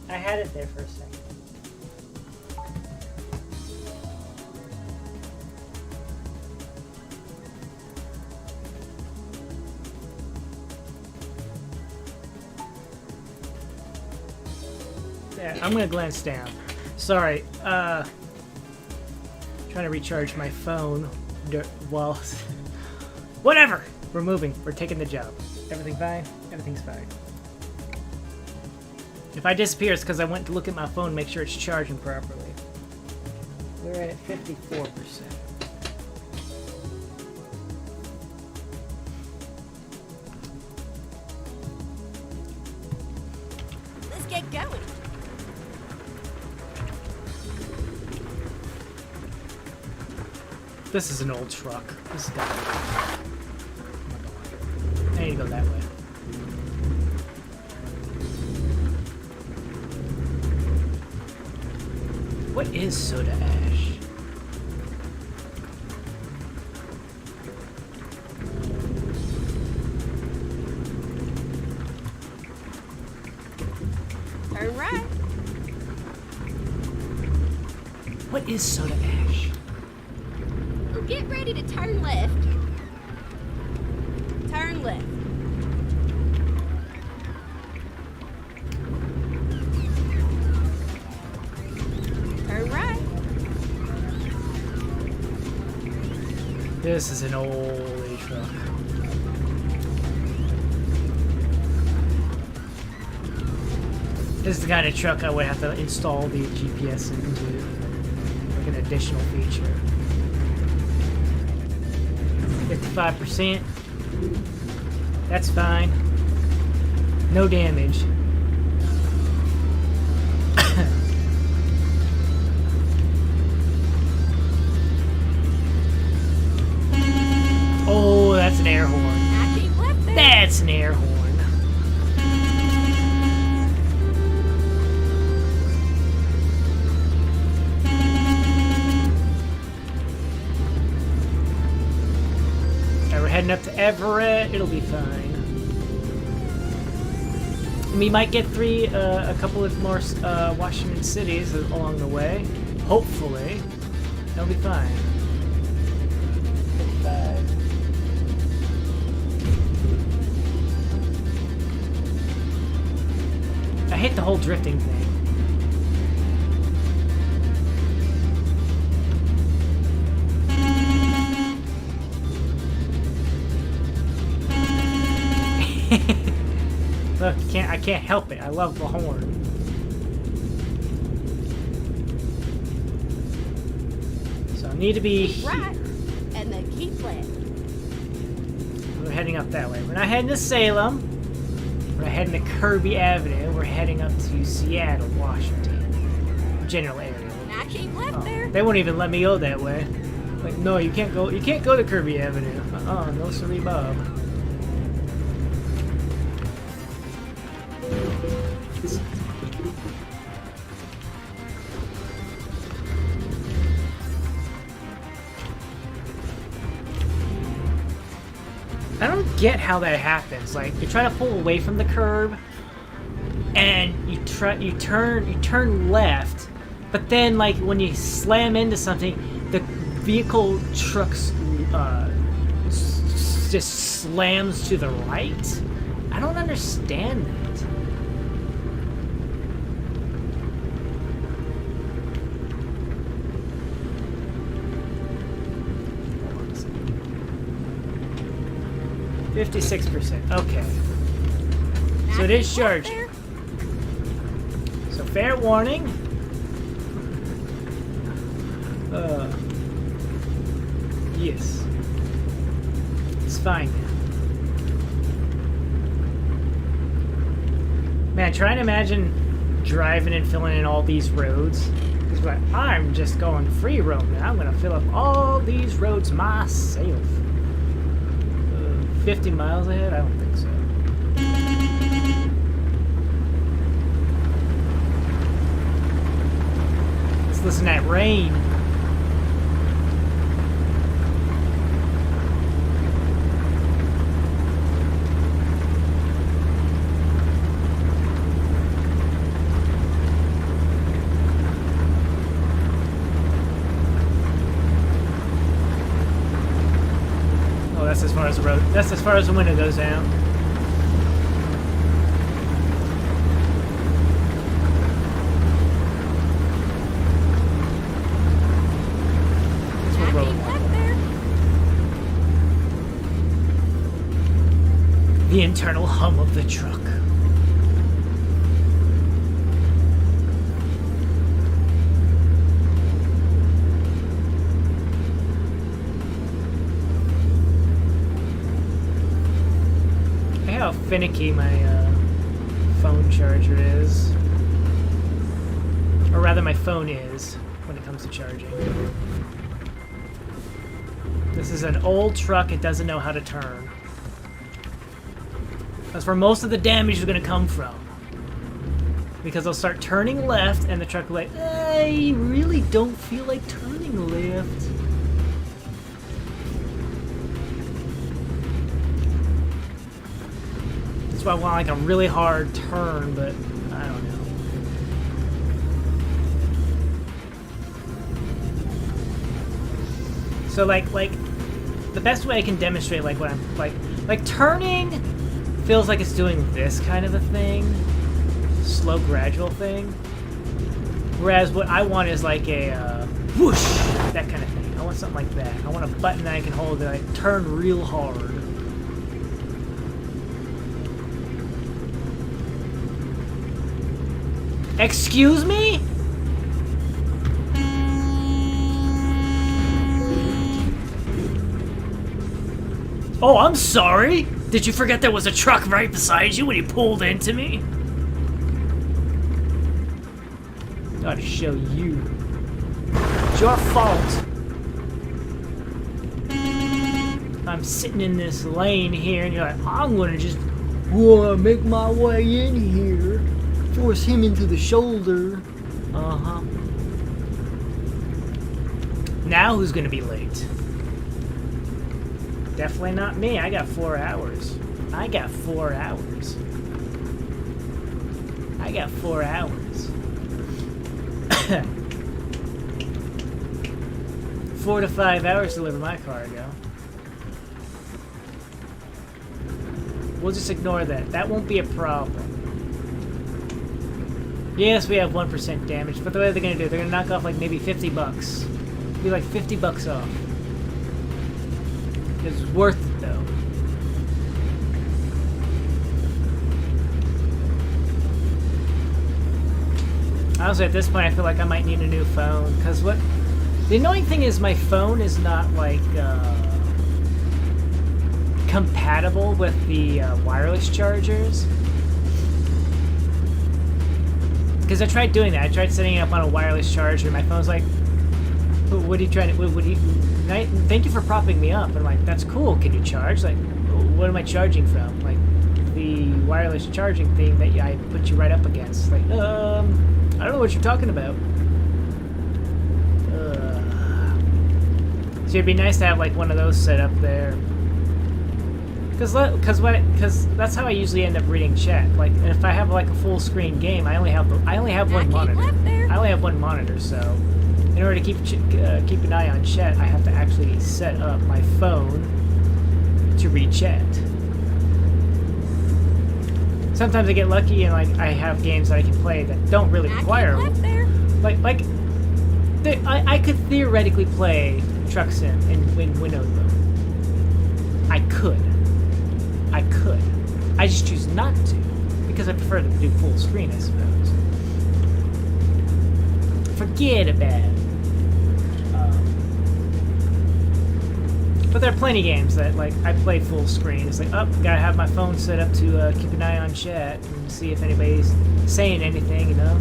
I had it there for a second. Yeah, I'm gonna glance down. Sorry, trying to recharge my phone while... Whatever! We're moving. We're taking the job. Everything fine? Everything's fine. If I disappear, it's because I went to look at my phone, make sure it's charging properly. We're at 54%. Let's get going. This is an old truck. This is gotta be... I need to go that way. What is soda ash? Turn right. What is soda ash? Well, get ready to turn left. Turn left. Turn right. This is an old truck. This is the kind of truck I would have to install the GPS into, like an additional feature. 55%. That's fine. No damage. Oh, that's an air horn. I keep left there. That's an air horn. We're heading up to Everett. It'll be fine. We might get a couple of more Washington cities along the way. Hopefully. That'll be fine. 55. I hate the whole drifting thing. Look, I can't help it. I love the horn. So I need to be Keep right, and then keep left. We're heading up that way. We're not heading to Salem. We're not heading to Kirby Avenue. We're heading up to Seattle, Washington. General area. I keep left there. They won't even let me go that way. Like, no, you can't go. You can't go to Kirby Avenue. No, sorry, Bob. I don't get how that happens. Like, you try to pull away from the curb, and you turn left, but then, like, when you slam into something, the vehicle just slams to the right. I don't understand that. 56%. Okay. So it is charging. So fair warning. Yes. It's fine now. Man, trying to imagine driving and filling in all these roads. Because what, I'm just going free roam now. I'm going to fill up all these roads myself. 50 miles ahead? I don't think so. Let's listen to that rain. That's as far as the road. That's as far as the window goes down. The internal hum of the truck. How finicky my phone charger is, or rather my phone is when it comes to charging. This is an old truck, it doesn't know how to turn. That's where most of the damage is going to come from. Because they'll start turning left, and the truck will be like, I really don't feel like turning left. That's why I want like a really hard turn, but I don't know. So like the best way I can demonstrate like what I'm like turning feels like it's doing this kind of a thing. Slow gradual thing. Whereas what I want is like a whoosh, that kind of thing. I want something like that. I want a button that I can hold that I turn real hard. Excuse me? Oh, I'm sorry. Did you forget there was a truck right beside you when you pulled into me? Gotta show you. It's your fault. I'm sitting in this lane here and you're like, I'm gonna just make my way in here. Force him into the shoulder. Uh-huh. Now who's gonna be late? Definitely not me. I got 4 hours. I got 4 hours. I got 4 hours. 4 to 5 hours to deliver my cargo. We'll just ignore that. That won't be a problem. Yes, we have 1% damage, but the way they're gonna do it, they're gonna knock off like maybe 50 bucks. It'll be like 50 bucks off. It's worth it though. Honestly, at this point, I feel like I might need a new phone. Because what... The annoying thing is my phone is not, like, compatible with the wireless chargers. Because I tried doing that. I tried setting it up on a wireless charger. My phone's like, what are you trying to... What are you... Thank you for propping me up. And I'm like, that's cool. Can you charge? Like, what am I charging from? Like, the wireless charging thing that I put you right up against. Like, I don't know what you're talking about. So it'd be nice to have like one of those set up there. Cause that's how I usually end up reading chat. Like, and if I have like a full screen game, I only have one monitor. I only have one monitor, so in order to keep an eye on chat, I have to actually set up my phone to read chat. Sometimes I get lucky and like I have games that I can play that don't really require I could theoretically play Truck Sim in Windows mode. I could. I just choose not to because I prefer to do full screen, I suppose. Forget about it. But there are plenty of games that, like, I play full screen. It's like, oh, gotta have my phone set up to keep an eye on chat and see if anybody's saying anything, you know?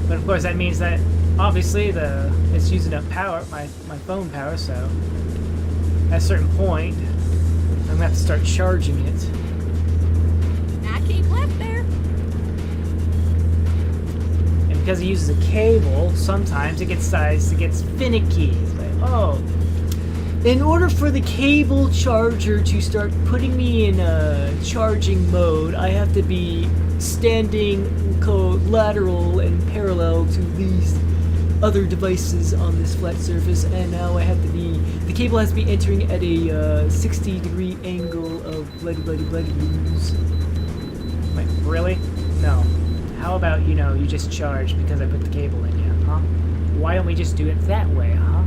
But of course, that means that, obviously, it's using up power, my phone power, so at a certain point, I'm gonna have to start charging it. I keep left there. And because it uses a cable, sometimes it gets finicky. It's like, oh... In order for the cable charger to start putting me in a charging mode, I have to be standing lateral and parallel to these other devices on this flat surface, and now I have to be... The cable has to be entering at a 60-degree angle of bloody blues. Wait, really? No. How about, you know, you just charge because I put the cable in you, huh? Why don't we just do it that way, huh?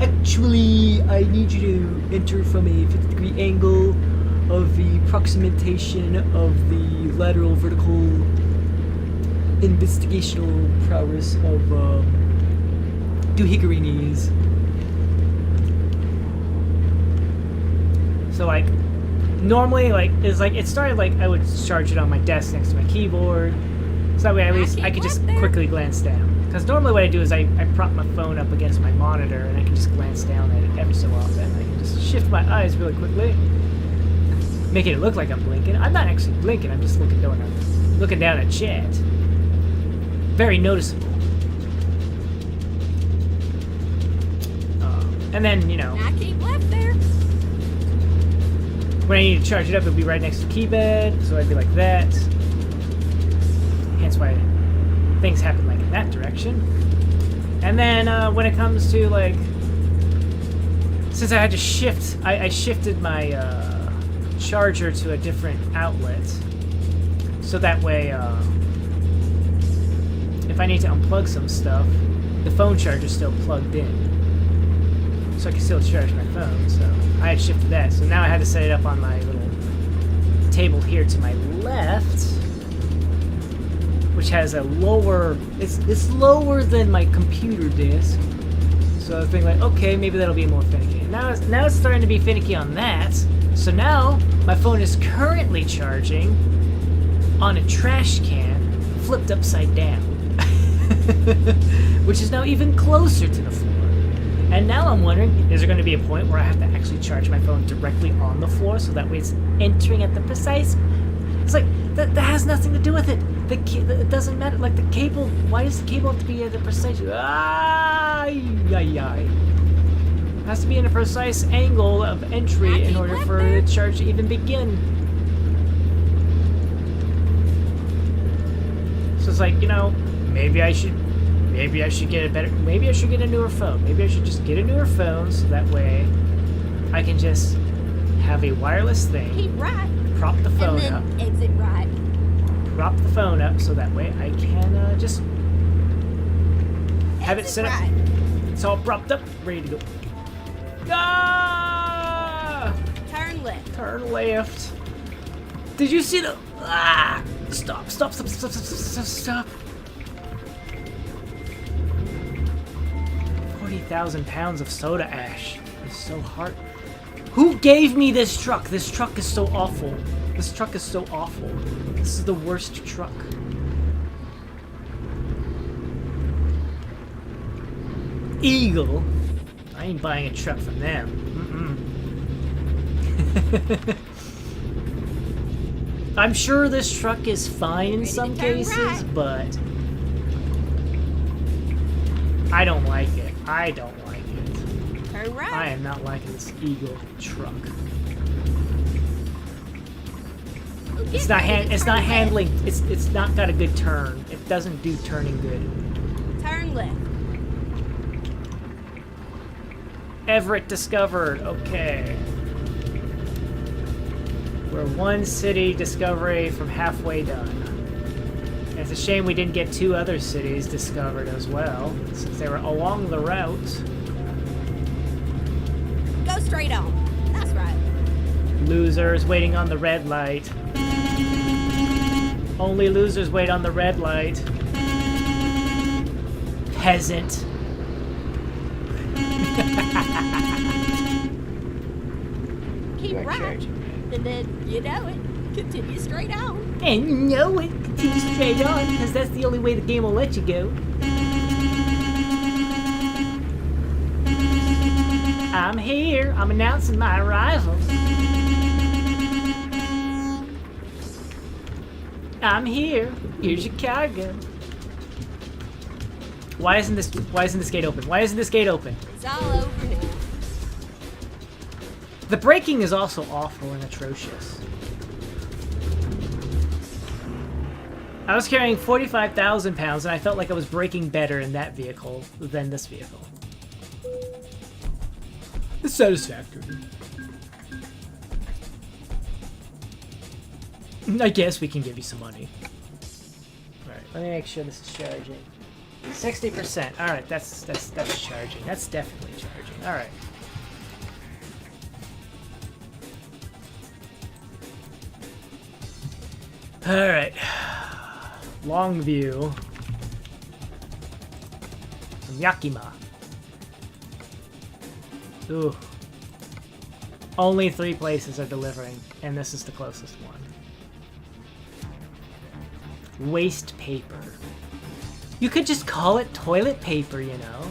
Actually, I need you to enter from a 50-degree angle of the approximation of the lateral vertical investigational prowess of, Duhigarinis. So, like, normally, like, it started, like, I would charge it on my desk next to my keyboard, so that way at least I could just quickly glance down. Because normally what I do is I prop my phone up against my monitor and I can just glance down at it every so often. I can just shift my eyes really quickly. making it look like I'm blinking. I'm not actually blinking. I'm just looking down at chat. Very noticeable. And then, you know, I keep left there. when I need to charge it up, it'll be right next to the key bed, so I'd be like that. Hence why things happen like in that direction. And then when it comes to like, since I had to shift, I shifted my charger to a different outlet, so that way if I need to unplug some stuff, the phone charger's still plugged in. So I can still charge my phone, so I had shifted that. So now I had to set it up on my little table here to my left, which has a lower, it's lower than my computer desk. So I was thinking like, okay, maybe that'll be more finicky. And now it's starting to be finicky on that. So now my phone is currently charging on a trash can flipped upside down, which is now even closer to the floor. And now I'm wondering, is there going to be a point where I have to actually charge my phone directly on the floor so that way it's entering at the precise... It's like, that has nothing to do with it. It doesn't matter. Like the cable, why does the cable have to be at the precise... It has to be in a precise angle of entry in order for the charge to even begin. So it's like, you know, maybe I should get a newer phone. Maybe I should just get a newer phone so that way I can just have a wireless thing. Keep right. Prop the phone and then up. Exit right. Prop the phone up so that way I can just have it set up. Right. It's all propped up, ready to go. Ah! Turn left. Turn left. Did you see the... Ah! Stop. 40,000 pounds of soda ash. It's so hard. Who gave me this truck? This truck is so awful. This is the worst truck. Eagle? I ain't buying a truck from them. I'm sure this truck is fine in some cases, but I don't like it. Turn right. I am not liking this Eagle truck. It's not handling. It's not got a good turn. It doesn't do turning good. Turn left. Everett discovered. Okay. We're one city discovery from halfway done. And it's a shame we didn't get 2 other cities discovered as well, since they were along the route. Go straight on. That's right. Losers waiting on the red light. Only losers wait on the red light. Peasant. Keep right. And then, you know it, continue straight on. And you know it, continue straight on, because that's the only way the game will let you go. I'm here. I'm announcing my arrival. I'm here. Here's your cargo. Why isn't this gate open? Why isn't this gate open? It's all over now. The braking is also awful and atrocious. I was carrying 45,000 pounds and I felt like I was braking better in that vehicle than this vehicle. It's satisfactory. I guess we can give you some money. Alright, let me make sure this is charging. 60%. Alright, that's charging. That's definitely charging. Alright. Alright. Longview. From Yakima. Ooh. Only 3 places are delivering, and this is the closest one. Waste paper. You could just call it toilet paper, you know?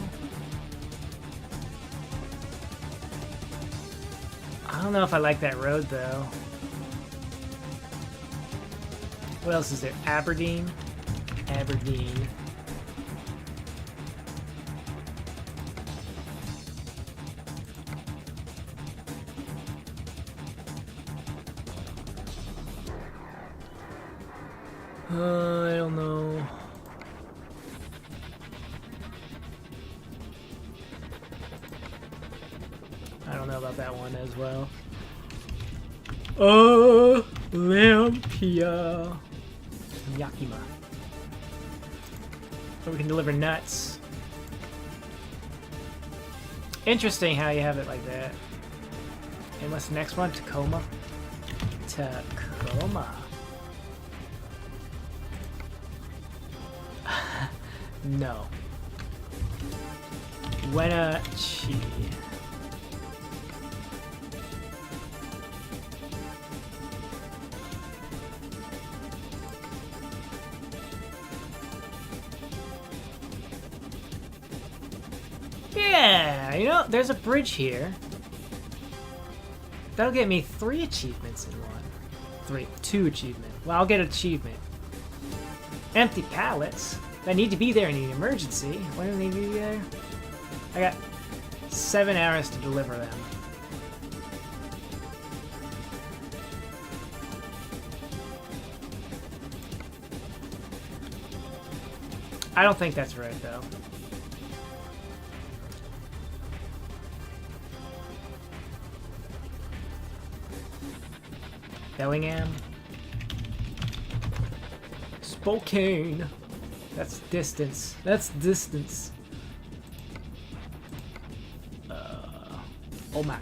I don't know if I like that road, though. What else is there? Aberdeen. Aberdeen. I don't know. I don't know about that one as well. Olympia. Yakima. So we can deliver nuts. Interesting how you have it like that. And what's the next one? Tacoma. Tacoma. No. Wenatchee. Yeah, you know, there's a bridge here. That'll get me 3 achievements in one. 2 achievements. Well, I'll get an achievement. Empty pallets that need to be there in an emergency. When do they need to be there? I got 7 hours to deliver them. I don't think that's right, though. Bellingham. Spokane. That's distance. That's distance. Omac.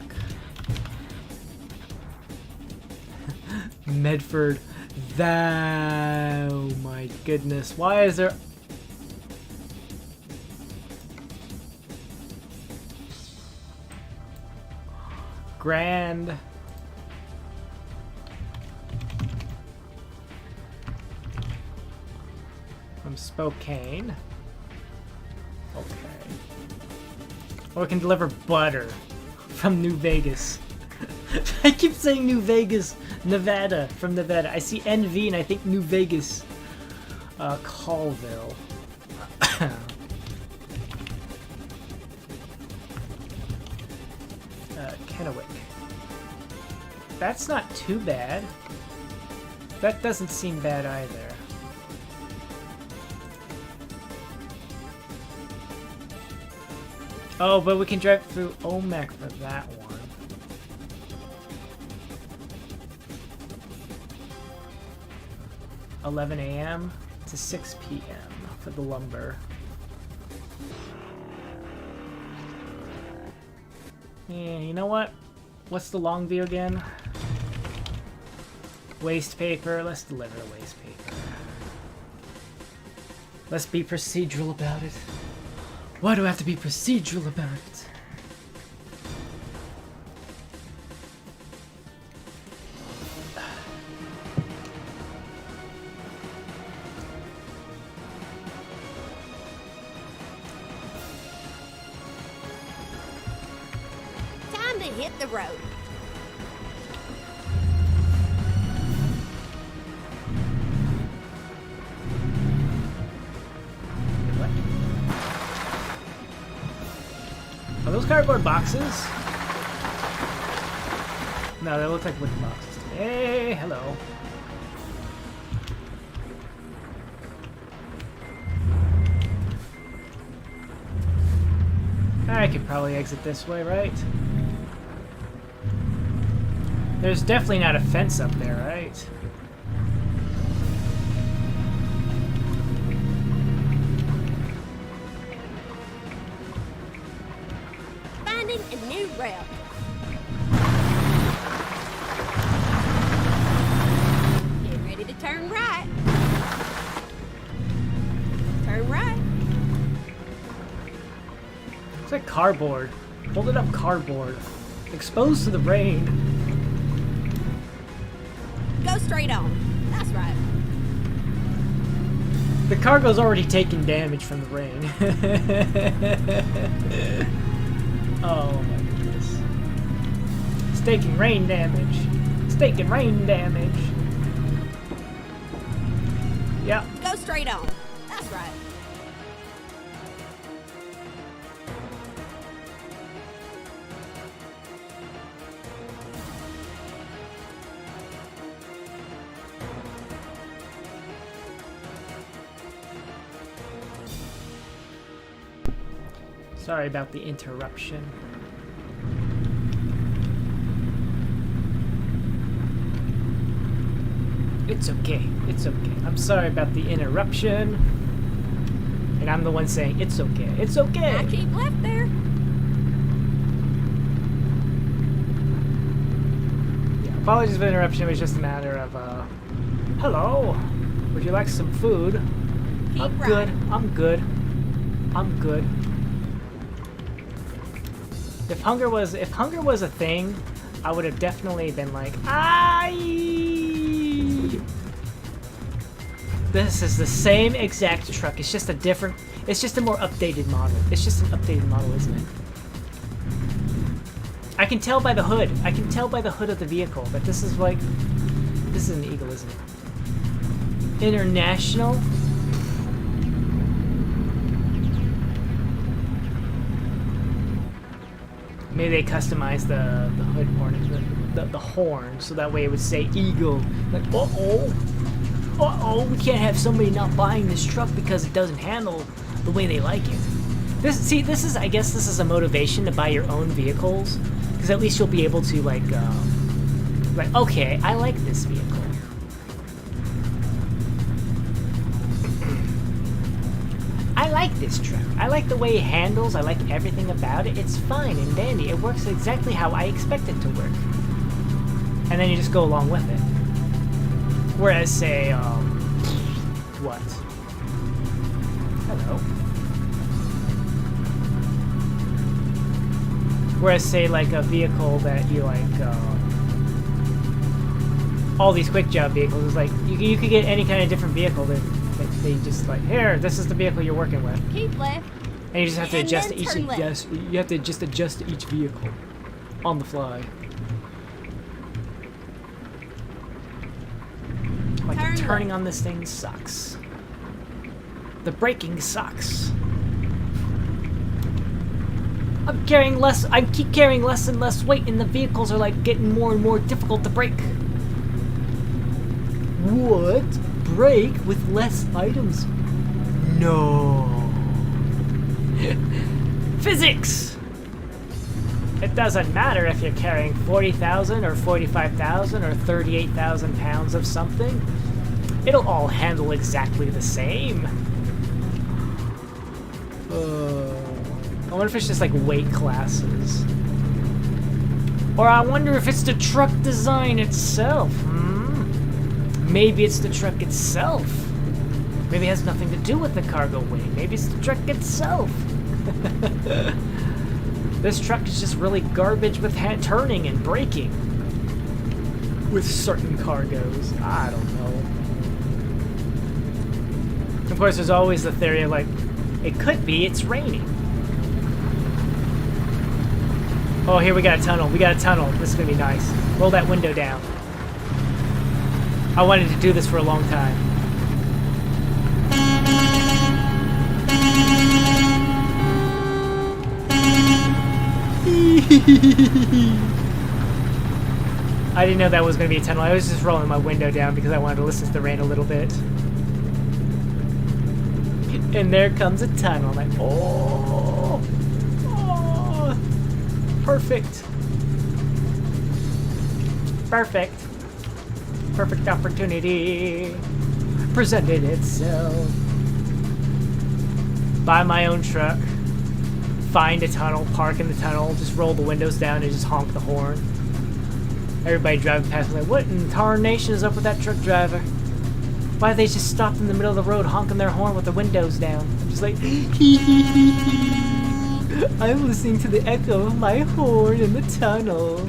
Medford. Oh my goodness. Why is there... Grand. From Spokane. Okay. Or we can deliver butter from New Vegas. I keep saying New Vegas, Nevada, from Nevada. I see NV and I think New Vegas. Colville. Kennewick. That's not too bad. That doesn't seem bad either. Oh, but we can drive through Omac for that one. $11 a.m. to 6 p.m. for the lumber. Yeah, you know what? What's the Longview again? Waste paper. Let's deliver the waste paper. Let's be procedural about it. Why do I have to be procedural about it? Time to hit the road. Are those cardboard boxes? No, they look like wooden boxes. Hey, hello. I could probably exit this way, right? There's definitely not a fence up there, right? Finding a new route. Get ready to turn right. Turn right. It's like cardboard. Folded up cardboard. Exposed to the rain. Go straight on. That's right. The cargo's already taking damage from the rain. Oh my goodness. It's taking rain damage. It's taking rain damage. straight on. That's right. Sorry about the interruption. It's okay. It's okay. I'm sorry about the interruption. And I'm the one saying, it's okay. It's okay. I keep left there. Yeah, apologies for the interruption. It was just a matter of, hello. Would you like some food? Keep I'm right. good. I'm good. I'm good. If hunger was a thing, I would have definitely been like, this is the same exact truck. It's just a different. It's just a more updated model. It's just an updated model, isn't it? I can tell by the hood. I can tell by the hood of the vehicle that this is like. This is an Eagle, isn't it? International. Maybe they customized the hood ornament, the horn, so that way it would say Eagle. Like, uh-oh, we can't have somebody not buying this truck because it doesn't handle the way they like it. I guess this is a motivation to buy your own vehicles, because at least you'll be able to like, okay, I like this vehicle. I like this truck. I like the way it handles. I like everything about it. It's fine and dandy. It works exactly how I expect it to work. And then you just go along with it. Whereas, say, what? Hello. Whereas, say, like a vehicle that you like, all these quick job vehicles is like you could get any kind of different vehicle that they just like, here, this is the vehicle you're working with. Keep left. And you just have to adjust each left. you have to just adjust each vehicle on the fly. Like Turn the turning left. on this thing sucks. The braking sucks. I keep carrying less and less weight, and the vehicles are like getting more and more difficult to brake. What? Brake with less items? No. Physics! It doesn't matter if you're carrying 40,000 or 45,000 or 38,000 pounds of something. It'll all handle exactly the same. I wonder if it's just like weight classes. Or I wonder if it's the truck design itself. Maybe it's the truck itself. Maybe it has nothing to do with the cargo weight. Maybe it's the truck itself. This truck is just really garbage with turning and braking. With certain cargoes. I don't know. Of course, there's always the theory of like, it could be it's raining. Oh, here we got a tunnel. We got a tunnel. This is gonna be nice. Roll that window down. I wanted to do this for a long time. I didn't know that was going to be a tunnel. I was just rolling my window down because I wanted to listen to the rain a little bit. And there comes a tunnel. I'm like, oh, perfect. Perfect. Perfect opportunity presented itself. Buy my own truck, find a tunnel, park in the tunnel, just roll the windows down and just honk the horn. Everybody driving past me like, what in tarnation is up with that truck driver? Why did they just stop in the middle of the road honking their horn with the windows down? I'm just like, I'm listening to the echo of my horn in the tunnel.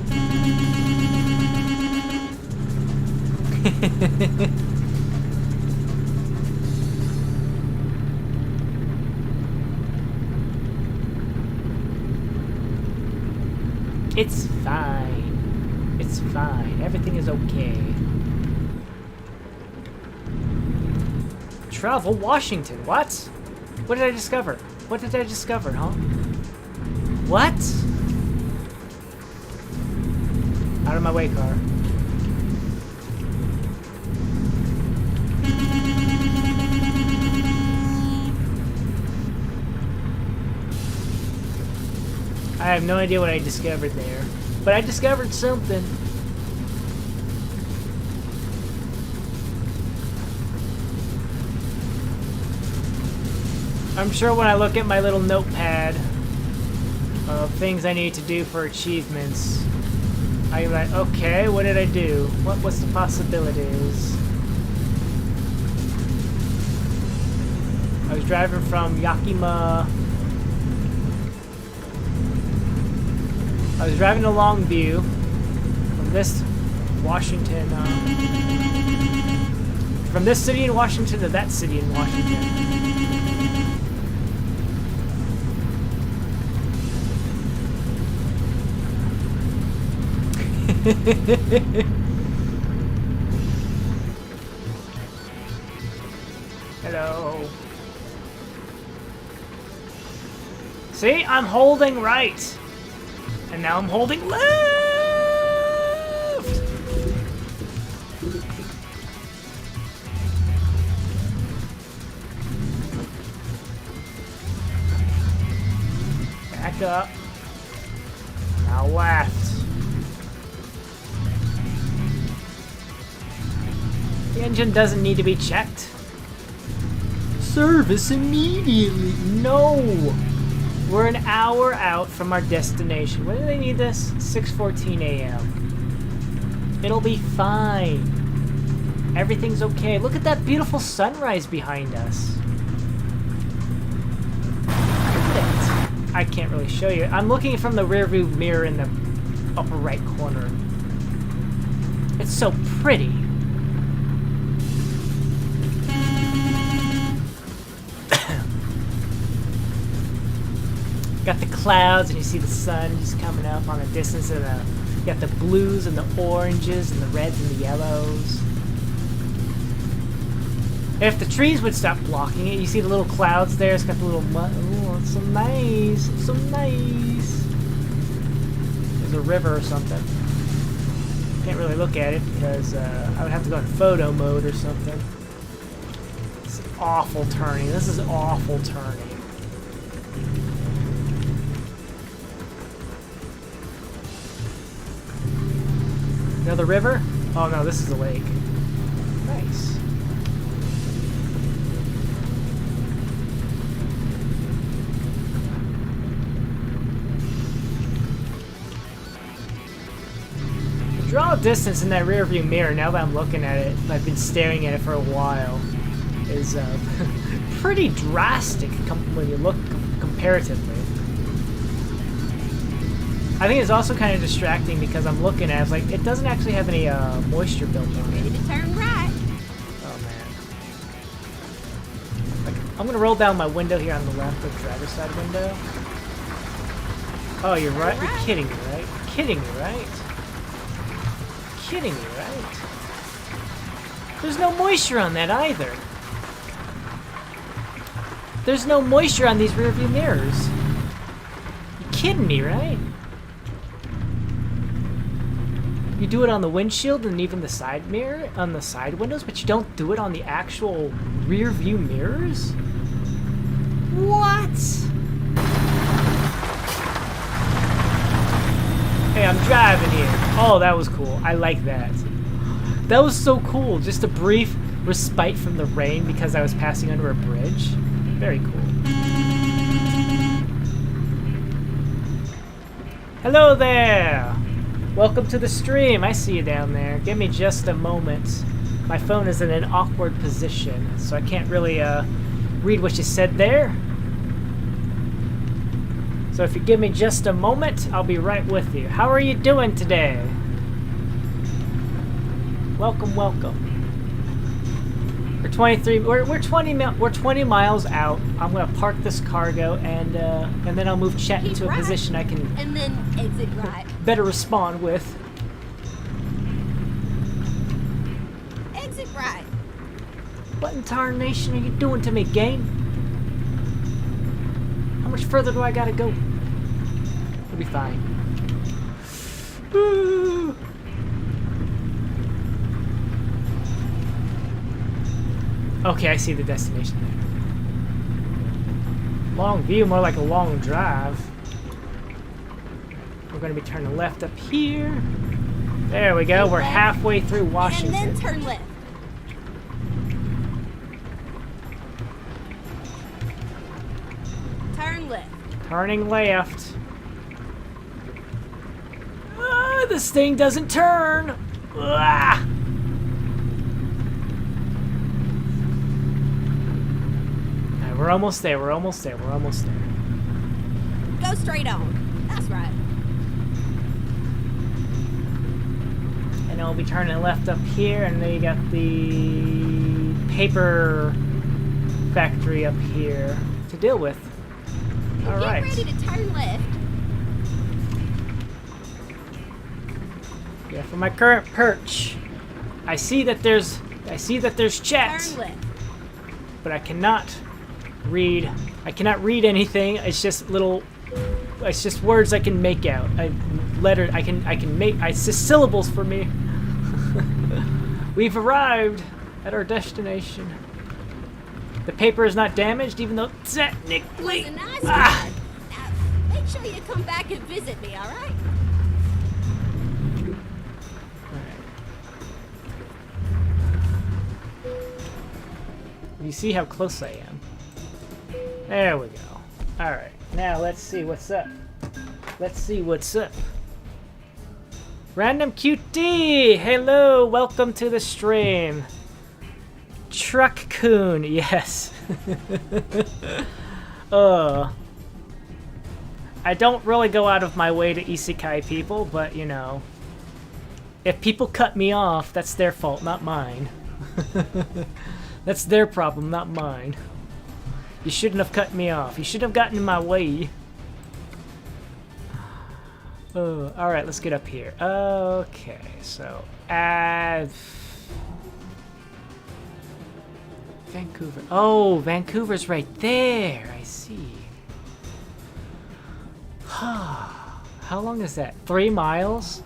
It's fine. It's fine. Everything is okay. travel Washington. What? What did I discover? What did I discover, huh? What? Out of my way, car. I have no idea what I discovered there, but I discovered something. I'm sure when I look at my little notepad of things I need to do for achievements, I'm like, okay, what did I do? What's the possibilities? I was driving from Yakima. I was driving to Longview from this Washington, from this city in Washington to that city in Washington. Hello. See, I'm holding right. And now I'm holding left! Back up. Now left. The engine doesn't need to be checked. Service immediately. No! We're an hour out from our destination. When do they need this? 6:14 a.m. It'll be fine. Everything's okay. Look at that beautiful sunrise behind us. Look at it. I can't really show you. I'm looking from the rearview mirror in the upper right corner. It's so pretty. Got the clouds and you see the sun just coming up on the distance, and you got the blues and the oranges and the reds and the yellows. If the trees would stop blocking it, you see the little clouds there. It's got the little mud. Oh, it's so nice. It's so nice. There's a river or something. Can't really look at it because I would have to go in photo mode or something. It's awful turning. This is awful turning. Another river? Oh no, this is a lake. Nice. The draw distance in that rear view mirror, now that I'm looking at it, I've been staring at it for a while, is pretty drastic when you look comparatively. I think it's also kind of distracting because I'm looking at it, it's like, it doesn't actually have any moisture built on it. Ready to turn right. Oh man. Like, I'm gonna roll down my window here on the left, the driver's side window. Oh, you're right. You're kidding me, right? You're kidding me, right? You're kidding me, right? There's no moisture on that either. There's no moisture on these rear view mirrors. You're kidding me, right? You do it on the windshield and even the side mirror, on the side windows, but you don't do it on the actual rear view mirrors? What? Hey, I'm driving here. Oh, that was cool. I like that. That was so cool. Just a brief respite from the rain because I was passing under a bridge. Very cool. Hello there! Welcome to the stream. I see you down there. Give me just a moment. My phone is in an awkward position, so I can't really read what you said there. So if you give me just a moment, I'll be right with you. How are you doing today? Welcome, welcome. We're 20 miles out. I'm gonna park this cargo and then I'll move Chet into a position I can and then exit right. better respond with. Exit right. What in tarnation are you doing to me, game? How much further do I gotta go? We'll be fine. Woo! Okay, I see the destination there. Longview, more like a long drive. We're going to be turning left up here. There we go. We're halfway through Washington. And then turn left. Turn left. Turning left. Ah, this thing doesn't turn. Ah! Alright, we're almost there. We're almost there. We're almost there. Go straight on. That's right. And then we'll be turning left up here, and then you got the paper factory up here to deal with. All right. Get ready to turn left. Yeah, for my current perch, I see that there's chat, Turn left. but I cannot read anything. It's just words I can make out. It's just syllables for me. We've arrived at our destination. The paper is not damaged, even though technically. It was a nice ride. Now, make sure you come back and visit me, all right? You see how close I am. There we go. All right. Now let's see what's up. Let's see what's up. Random QT! Hello, welcome to the stream. Truck Coon, yes. I don't really go out of my way to isekai people, but you know, if people cut me off, that's their fault, not mine. That's their problem, not mine. You shouldn't have cut me off. You shouldn't have gotten in my way. Oh, alright, let's get up here. Okay, so Vancouver. Oh, Vancouver's right there. I see. How long is that? 3 miles?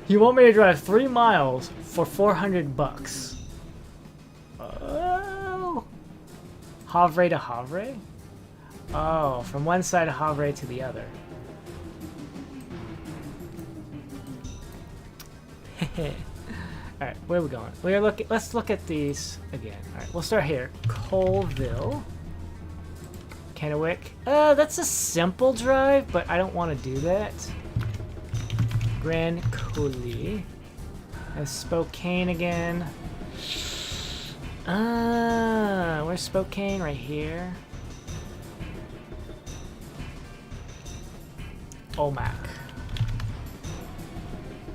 You want me to drive 3 miles for $400? Oh. Havre to Havre? Oh, from one side of Havre to the other. Alright, where are we going? Let's look at these again. Alright, we'll start here. Colville. Kennewick. That's a simple drive, but I don't want to do that. Grand Coulee. And Spokane again. Where's Spokane? Right here. Omak.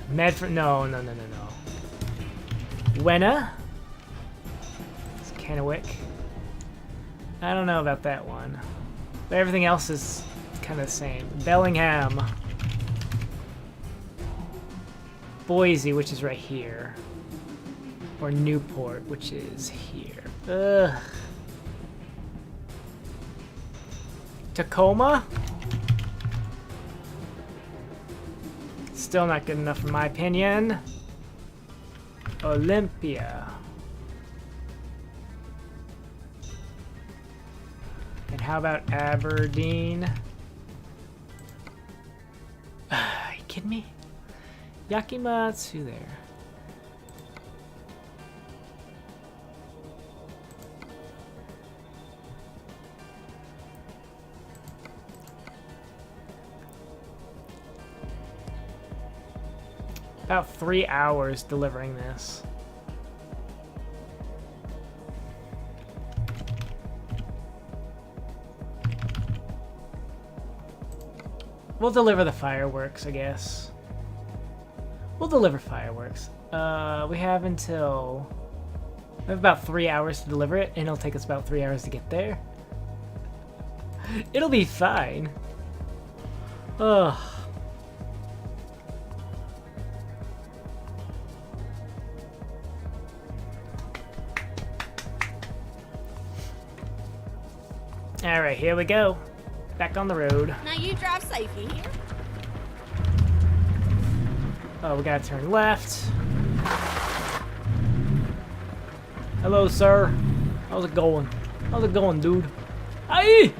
Medford. No. Wena. It's Kennewick. I don't know about that one. But everything else is kind of the same. Bellingham. Boise, which is right here. Or Newport, which is here. Ugh. Tacoma? Still not good enough in my opinion. Olympia. And how about Aberdeen? Are you kidding me? Yakima to there. About 3 hours delivering this. We'll deliver the fireworks, I guess. We'll deliver fireworks. We have about 3 hours to deliver it, and it'll take us about 3 hours to get there. It'll be fine. Ugh. All right, here we go. Back on the road. Now you drive safe, you hear? Oh, we gotta turn left. Hello, sir. How's it going? How's it going, dude? Aye!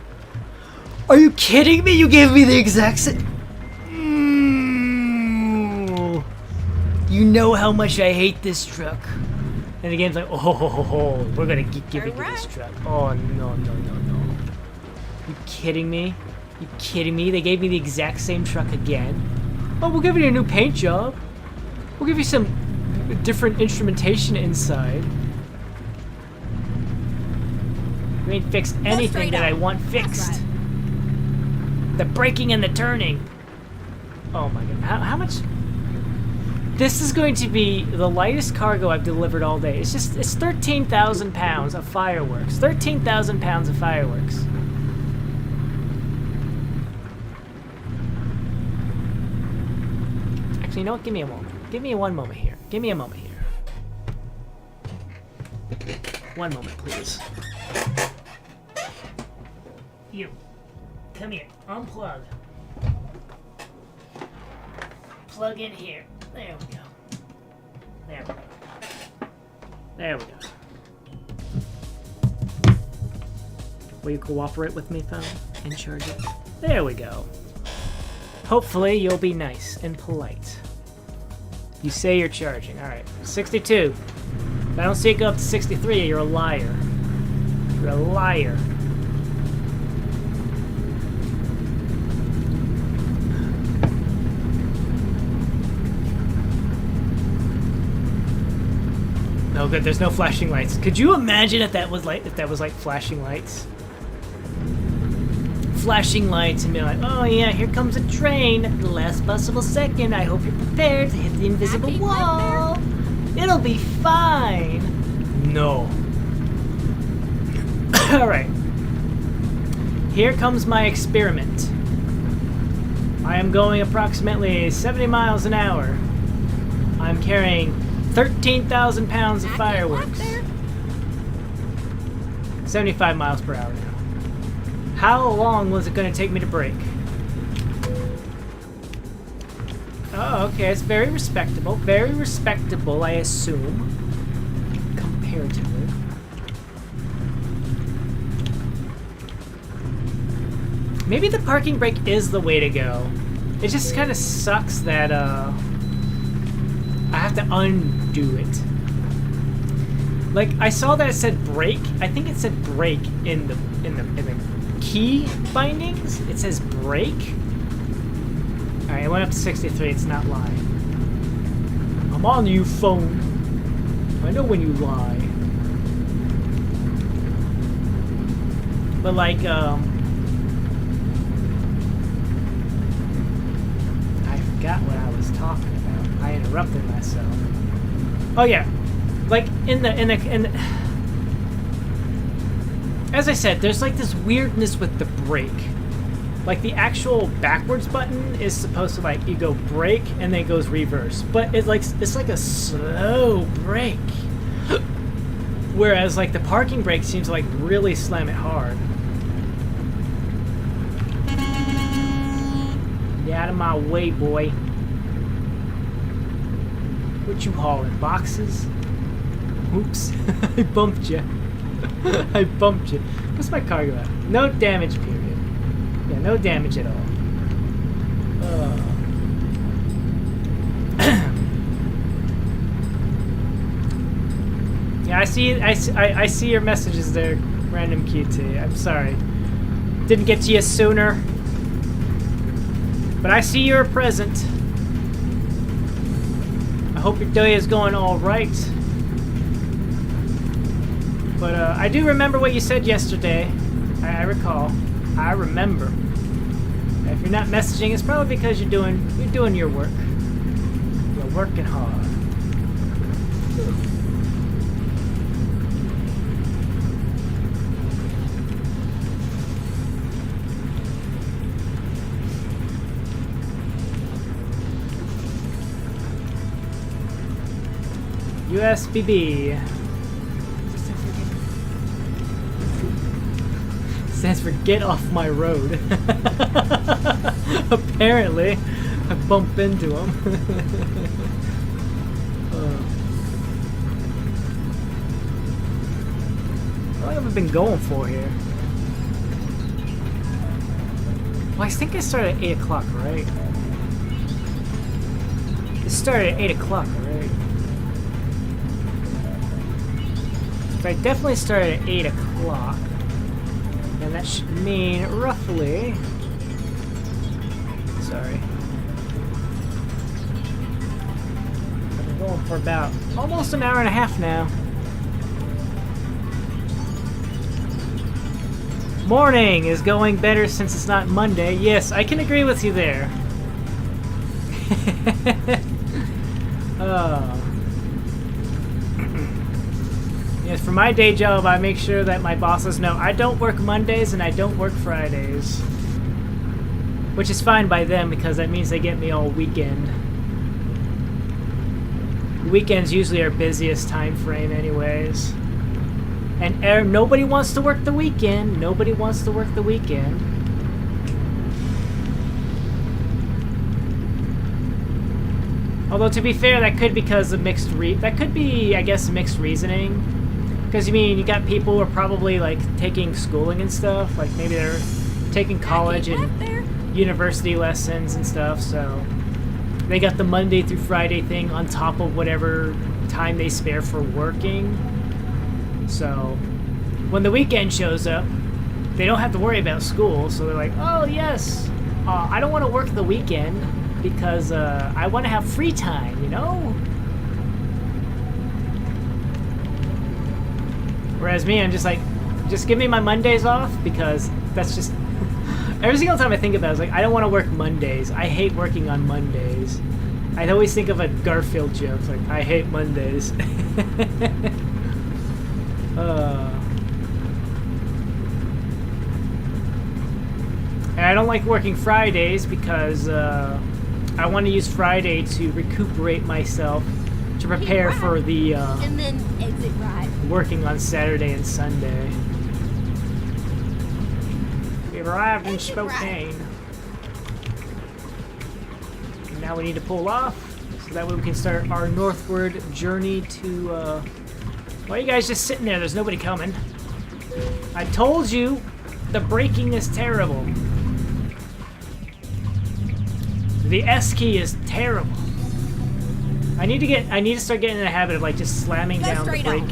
Are you kidding me? You gave me the exact same... You know how much I hate this truck. And the game's like, oh, we're gonna give it to this truck. Oh, no. You kidding me? You kidding me? They gave me the exact same truck again. Oh, we'll give you a new paint job. We'll give you some different instrumentation inside. You ain't fixed anything that I want fixed. Right. The braking and the turning. Oh my god. How much? This is going to be the lightest cargo I've delivered all day. It's 13,000 pounds of fireworks. 13,000 pounds of fireworks. Actually, you know what? Give me a moment. Give me one moment here. Give me a moment here. One moment, please. You. Come here. Unplug. Plug in here. There we go. There we go. There we go. Will you cooperate with me, phone? And charge it? There we go. Hopefully you'll be nice and polite. You say you're charging. Alright. 62. If I don't see it go up to 63, you're a liar. You're a liar. Oh good, there's no flashing lights. Could you imagine if that was like flashing lights? Flashing lights and be like, oh yeah, here comes a train at the last possible second. I hope you're prepared to hit the invisible wall. It'll be fine. No. Alright. Here comes my experiment. I am going approximately 70 miles an hour. I'm carrying 13,000 pounds of fireworks. 75 miles per hour now. How long was it going to take me to brake? Oh, okay, it's very respectable. Very respectable, I assume. Comparatively. Maybe the parking brake is the way to go. It just kind of sucks that, I have to undo it. Like I saw that it said brake. I think it said brake in the key bindings. It says brake. All right, it went up to 63. It's not lying. I'm on you, phone. I know when you lie. But like I forgot what I was talking about. I interrupted myself. Oh yeah, like in the as I said, there's like this weirdness with the brake. Like the actual backwards button is supposed to like you go brake and then it goes reverse, but it's like a slow brake. Whereas like the parking brake seems to like really slam it hard. Get out of my way, boy. What you hauling? Boxes? Oops. I bumped you. I bumped you. What's my cargo at? No damage, period. Yeah, no damage at all. Yeah, I see your messages there, Random QT. I'm sorry. Didn't get to you sooner. But I see you're present. I hope your day is going all right. But I do remember what you said yesterday. I recall. I remember. If you're not messaging, it's probably because you're doing your work. You're working hard. USBB. Stands for get off my road. Apparently, I bump into him. How long have I been going for here? Well, I think I started at 8 o'clock, right? It started at 8 o'clock, right? So I definitely started at 8 o'clock. And that should mean roughly... Sorry. I've been going for about almost an hour and a half now. Morning is going better since it's not Monday. Yes, I can agree with you there. Yes, for my day job, I make sure that my bosses know I don't work Mondays and I don't work Fridays. Which is fine by them because that means they get me all weekend. Weekends usually are busiest time frame anyways. And nobody wants to work the weekend. Nobody wants to work the weekend. Although to be fair, that could be because of that could be, I guess, mixed reasoning. Because you mean you got people who are probably like taking schooling and stuff. Like maybe they're taking college and university lessons and stuff. So they got the Monday through Friday thing on top of whatever time they spare for working. So, when the weekend shows up, they don't have to worry about school, so they're like, oh yes, I don't want to work the weekend because I want to have free time, you know? Whereas me, I'm just like, just give me my Mondays off because that's just... Every single time I think about it, it's like, I don't want to work Mondays. I hate working on Mondays. I always think of a Garfield joke, it's like, I hate Mondays. And I don't like working Fridays because I want to use Friday to recuperate myself to prepare for the and then exit right. Working on Saturday and Sunday. We've arrived in Spokane. And now we need to pull off so that way we can start our northward journey to why are you guys just sitting there? There's nobody coming. I told you the braking is terrible. The S key is terrible. I need to start getting in the habit of like just slamming down the brake,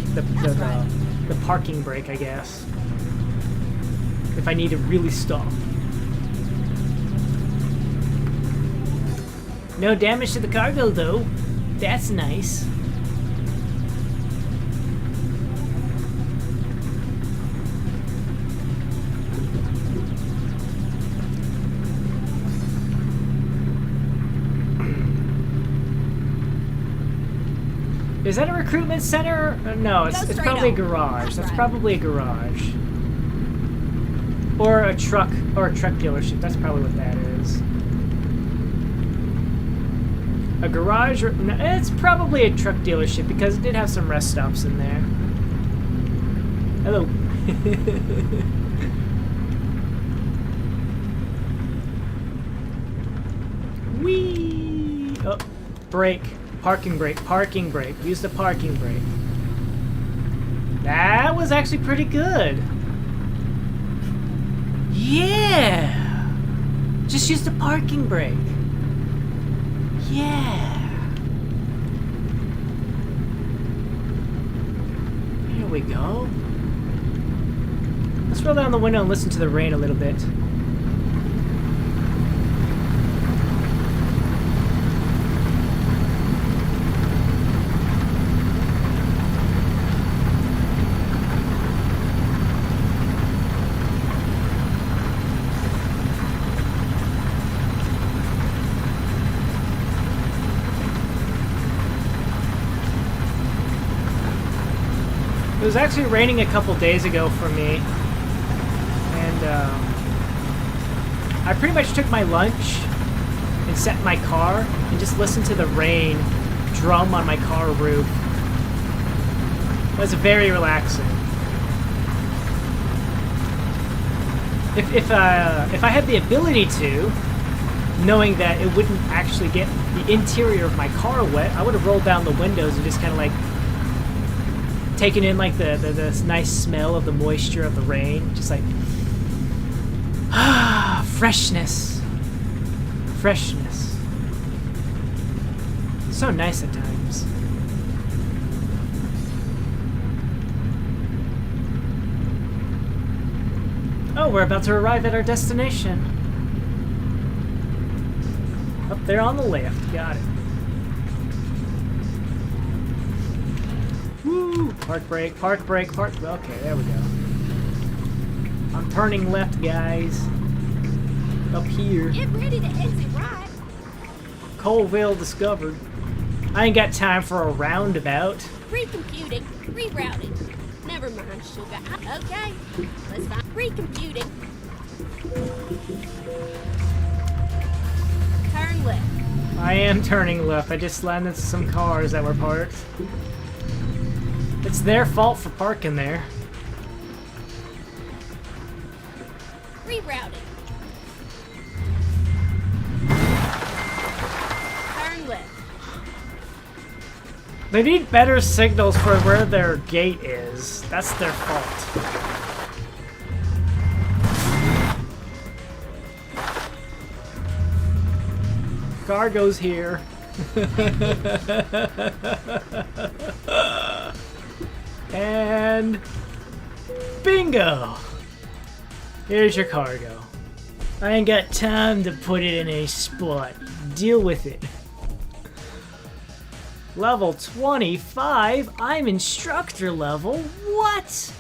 the parking brake, I guess. If I need to really stop. No damage to the cargo though. That's nice. Is that a recruitment center? No, it's probably a garage. That's probably a garage. Or a truck dealership. That's probably what that is. A garage or no, it's probably a truck dealership because it did have some rest stops in there. Hello. Whee! Oh, brake. Parking brake. Use the parking brake. That was actually pretty good. Yeah! Just use the parking brake. Yeah! Here we go. Let's roll down the window and listen to the rain a little bit. It was actually raining a couple days ago for me, and I pretty much took my lunch and sat in my car and just listened to the rain drum on my car roof. It was very relaxing. if I had the ability to, knowing that it wouldn't actually get the interior of my car wet, I would have rolled down the windows and just kind of like taken in like the nice smell of the moisture of the rain, just like freshness. It's so nice at times. Oh, we're about to arrive at our destination. Up there on the left. Got it. Woo! Park brake, park brake, park... Okay, there we go. I'm turning left, guys. Up here. Get ready to exit right. Colville discovered. I ain't got time for a roundabout. Recomputing. Rerouting. Never mind, sugar. Okay. Let's find... Recomputing. Turn left. I am turning left. I just landed some cars that were parked. It's their fault for parking there. Rerouting. Turn left. They need better signals for where their gate is. That's their fault. Cargo's here. And bingo! Here's your cargo. I ain't got time to put it in a spot. Deal with it. Level 25? I'm instructor level? What?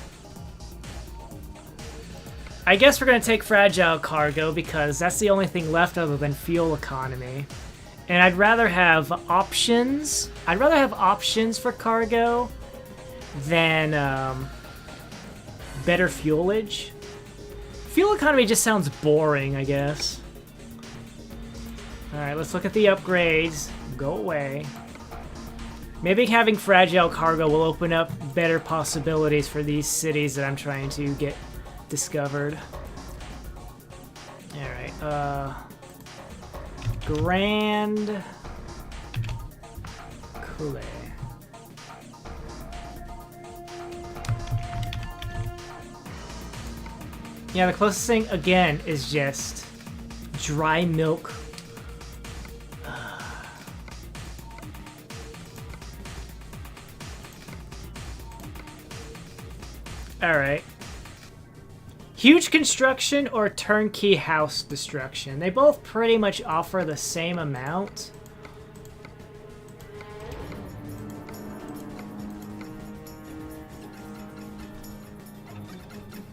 I guess we're gonna take fragile cargo because that's the only thing left other than fuel economy. And I'd rather have options. I'd rather have options for cargo than better fuelage. Fuel economy just sounds boring, I guess. Alright, let's look at the upgrades. Go away. Maybe having fragile cargo will open up better possibilities for these cities that I'm trying to get discovered. Alright, Grand Coulee. Yeah, the closest thing, again, is just dry milk. Alright. Huge construction or turnkey house destruction. They both pretty much offer the same amount.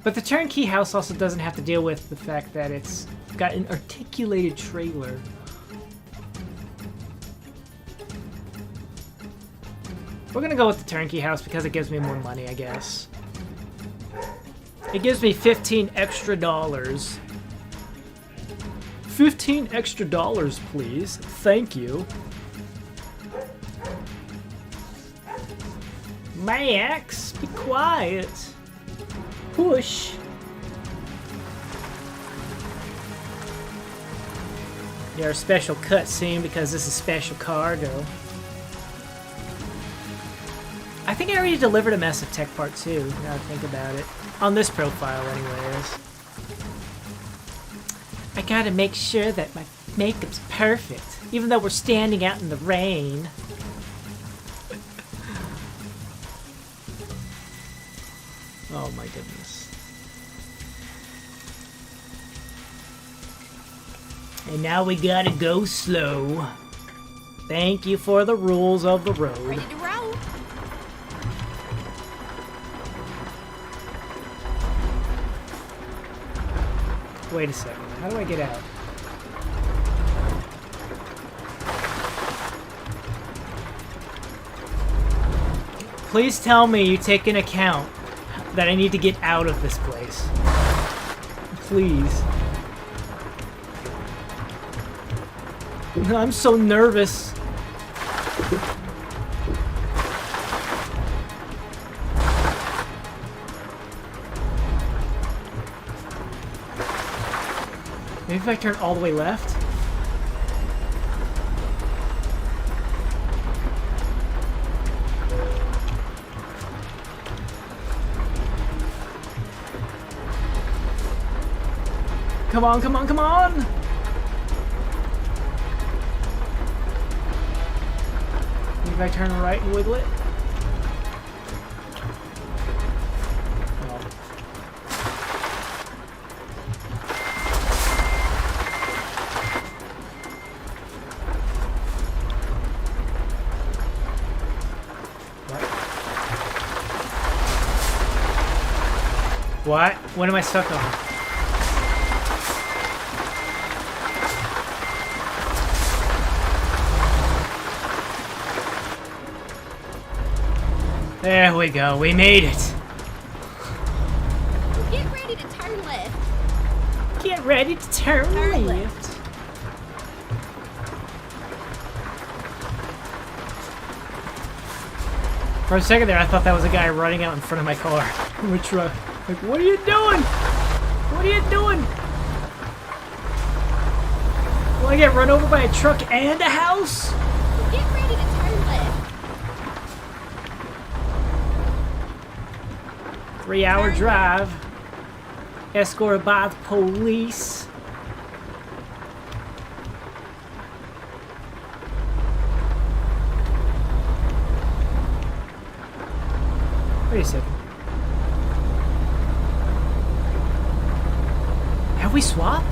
But the turnkey house also doesn't have to deal with the fact that it's got an articulated trailer. We're gonna go with the turnkey house because it gives me more money, I guess. It gives me $15 extra. $15 extra, please. Thank you. Max, be quiet. Push. Yeah, our special cutscene because this is special cargo. I think I already delivered a massive tech part too, now I think about it. On this profile, anyways. I gotta make sure that my makeup's perfect, even though we're standing out in the rain. Oh my goodness. And now we gotta go slow. Thank you for the rules of the road. Ready to roll. Wait a second. How do I get out? Please tell me you take into account that I need to get out of this place. Please. I'm so nervous. Maybe if I turn all the way left? Come on, come on, come on! Maybe if I turn right and wiggle it? What? What am I stuck on? There we go. We made it. Get ready to turn left. Get ready to turn left. For a second there, I thought that was a guy running out in front of my car. My truck. Like, what are you doing? What are you doing? Will I get run over by a truck and a house? Get ready to turn left. 3-hour drive. Escorted by the police. Wait a second. Have we swapped?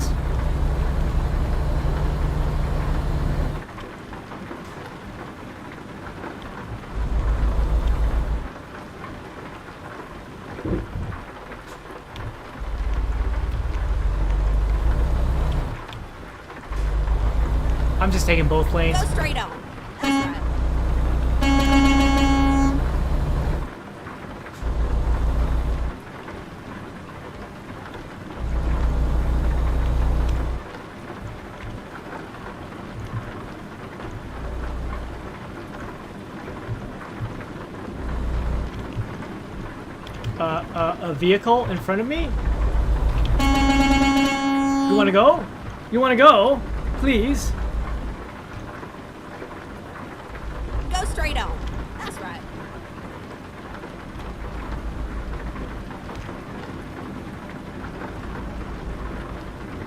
I'm just taking both lanes. Go straight on. That's right. A vehicle in front of me? You wanna go? You wanna go? Please? Go straight on. That's right.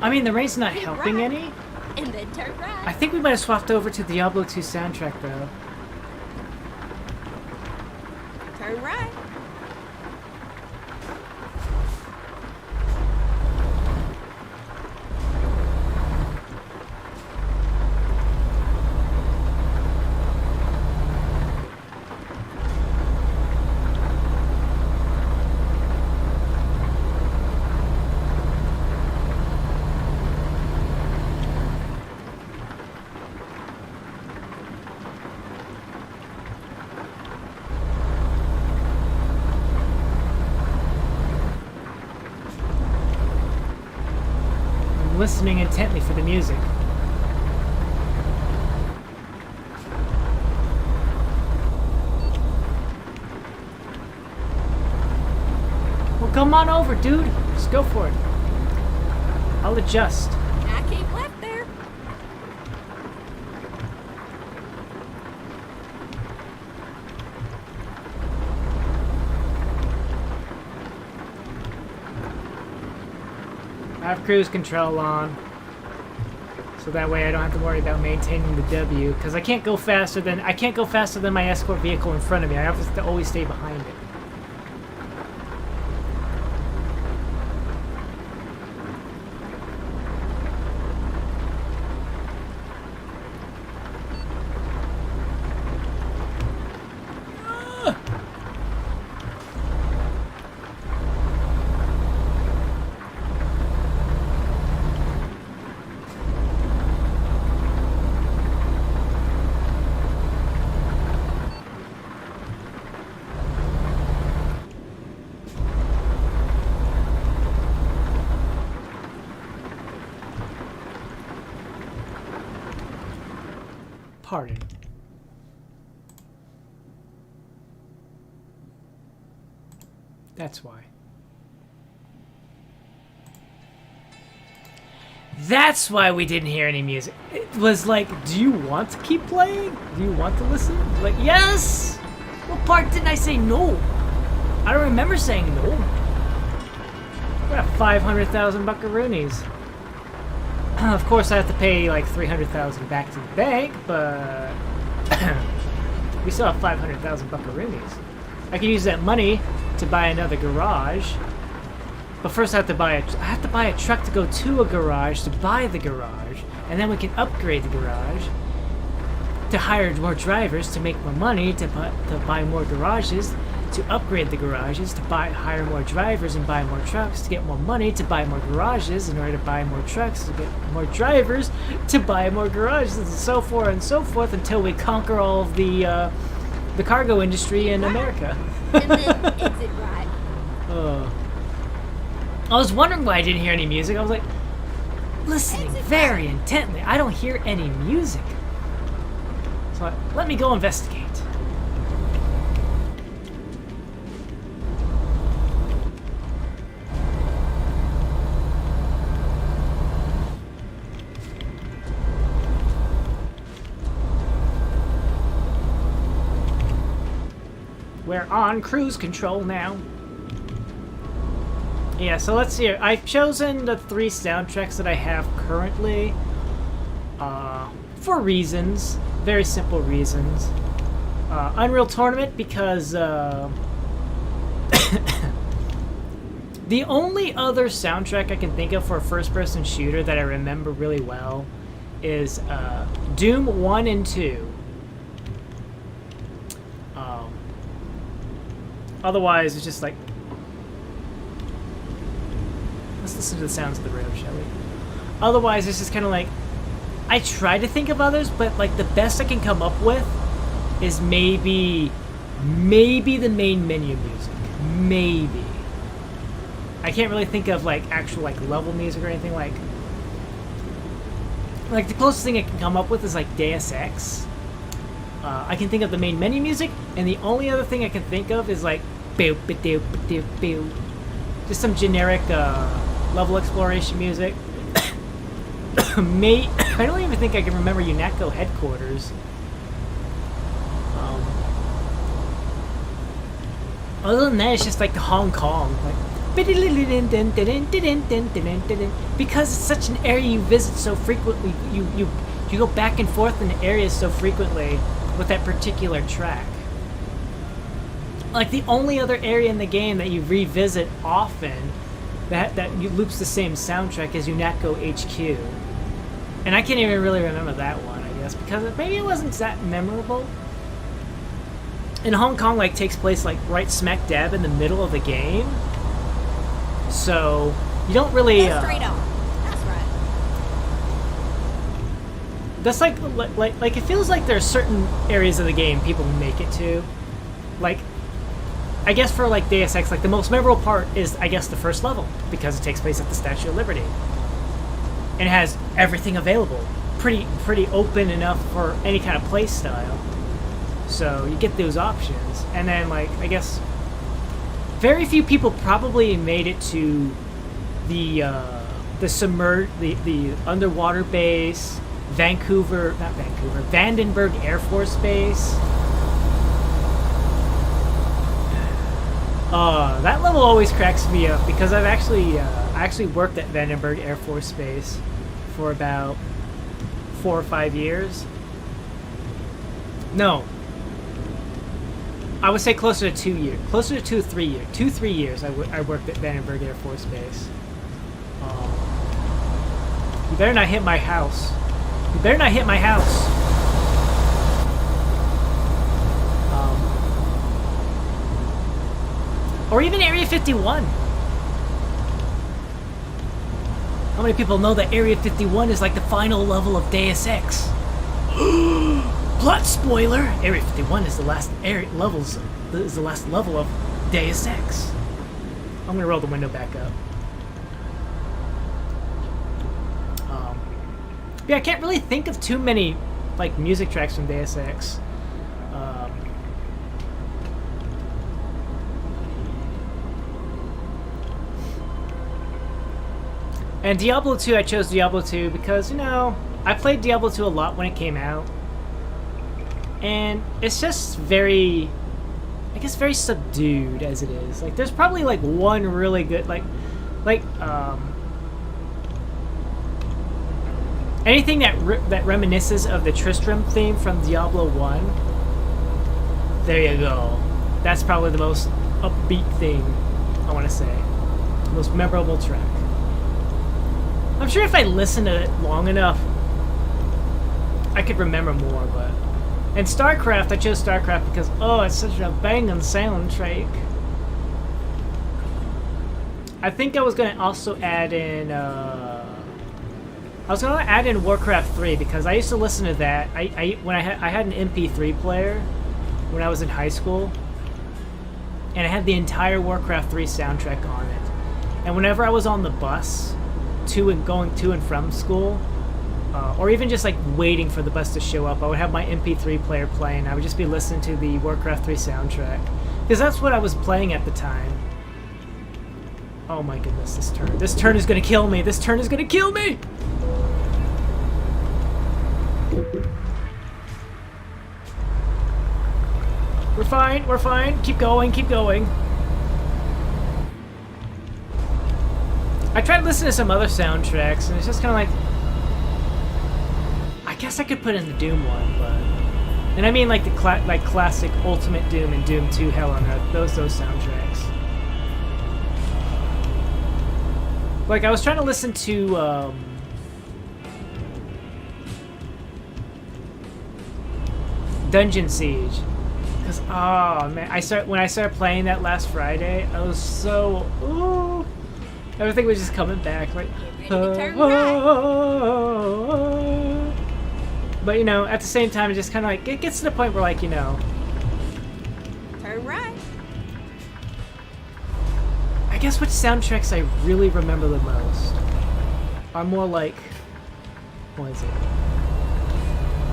I mean, the rain's not Keep helping right. any. And then turn right. I think we might have swapped over to Diablo 2 soundtrack, though. Turn right. Listening intently for the music. Well, come on over, dude. Just go for it. I'll adjust. I keep left there. I have cruise control on, so that way I don't have to worry about maintaining the W, because I can't go faster than my escort vehicle in front of me. I have to always stay behind it. Pardon. That's why. That's why we didn't hear any music. It was like, do you want to keep playing? Do you want to listen? Like, yes! What part didn't I say no? I don't remember saying no. We got 500,000 buckaroonies. Of course, I have to pay like 300,000 back to the bank, but we still have 500,000 buckaroonies. I can use that money to buy another garage. But first, I have to buy a truck to go to a garage to buy the garage, and then we can upgrade the garage to hire more drivers to make more money to buy more garages, to upgrade the garages to hire more drivers and buy more trucks to get more money to buy more garages in order to buy more trucks to get more drivers to buy more garages, and so forth until we conquer all of the cargo industry in America. And then exit right. Oh. I was wondering why I didn't hear any music. I was like, listening very intently. I don't hear any music. So let me go investigate. We're on cruise control now. Yeah, so let's see here. I've chosen the 3 soundtracks that I have currently for reasons. Very simple reasons. Unreal Tournament because the only other soundtrack I can think of for a first-person shooter that I remember really well is Doom 1 and 2. Otherwise, it's just like... Let's listen to the sounds of the road, shall we? Otherwise, it's just kind of like... I try to think of others, but like the best I can come up with is maybe the main menu music. Maybe. I can't really think of like actual like level music or anything like... Like the closest thing I can come up with is like Deus Ex. I can think of the main menu music, and the only other thing I can think of is like just some generic level exploration music. I don't even think I can remember UNATCO headquarters. Other than that, it's just like Hong Kong, like because it's such an area you visit so frequently. You go back and forth in the areas so frequently with that particular track. Like the only other area in the game that you revisit often that loops the same soundtrack is UNATCO HQ. And I can't even really remember that one, I guess, because maybe it wasn't that memorable. And Hong Kong like takes place like right smack dab in the middle of the game. So you don't really Go straight on. That's right. That's like it feels like there are certain areas of the game people make it to. Like, I guess for like Deus Ex, like the most memorable part is I guess the first level because it takes place at the Statue of Liberty. And it has everything available. Pretty open enough for any kind of play style. So you get those options. And then like I guess very few people probably made it to the underwater base, Vandenberg Air Force Base. That level always cracks me up because I actually worked at Vandenberg Air Force Base for about 4 or 5 years. No, I would say closer to 2 years, closer to 3 years. 2-3 years I worked at Vandenberg Air Force Base. You better not hit my house. You better not hit my house. Or even Area 51. How many people know that Area 51 is like the final level of Deus Ex? Plot spoiler! Area 51 is the last level of Deus Ex. I'm gonna roll the window back up. Yeah, I can't really think of too many like music tracks from Deus Ex. And Diablo 2, I chose Diablo 2 because, you know, I played Diablo 2 a lot when it came out. And it's just very, I guess, very subdued as it is. Like, there's probably, like, one really good, anything that reminisces of the Tristram theme from Diablo 1. There you go. That's probably the most upbeat thing, I want to say. The most memorable track. I'm sure if I listened to it long enough, I could remember more, but... And StarCraft, I chose StarCraft because, oh, it's such a banging soundtrack. I think I was going to also add in, Warcraft 3 because I used to listen to that. I had an MP3 player when I was in high school, and I had the entire Warcraft 3 soundtrack on it. And whenever I was on the bus going to and from school, or even just like waiting for the bus to show up, I would have my MP3 player playing. I would just be listening to the Warcraft 3 soundtrack because that's what I was playing at the time. Oh my goodness, this turn is gonna kill me. This turn is gonna kill me. We're fine, we're fine. Keep going, keep going. I tried listening to some other soundtracks, and it's just kind of like... I guess I could put in the Doom one, but... And I mean like the classic Ultimate Doom and Doom 2 Hell on Earth, those soundtracks. Like, I was trying to listen to, Dungeon Siege. Because, oh man, when I started playing that last Friday, I was so... Ooh, everything was just coming back, like... But, you know, at the same time, it just kind of like... It gets to the point where, like, you know... Turn right. I guess which soundtracks I really remember the most are more like... What is it?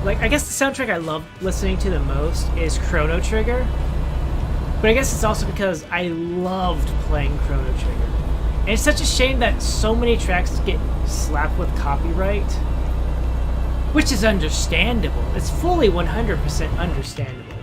Like, I guess the soundtrack I love listening to the most is Chrono Trigger. But I guess it's also because I loved playing Chrono Trigger. And it's such a shame that so many tracks get slapped with copyright. Which is understandable. It's fully 100% understandable.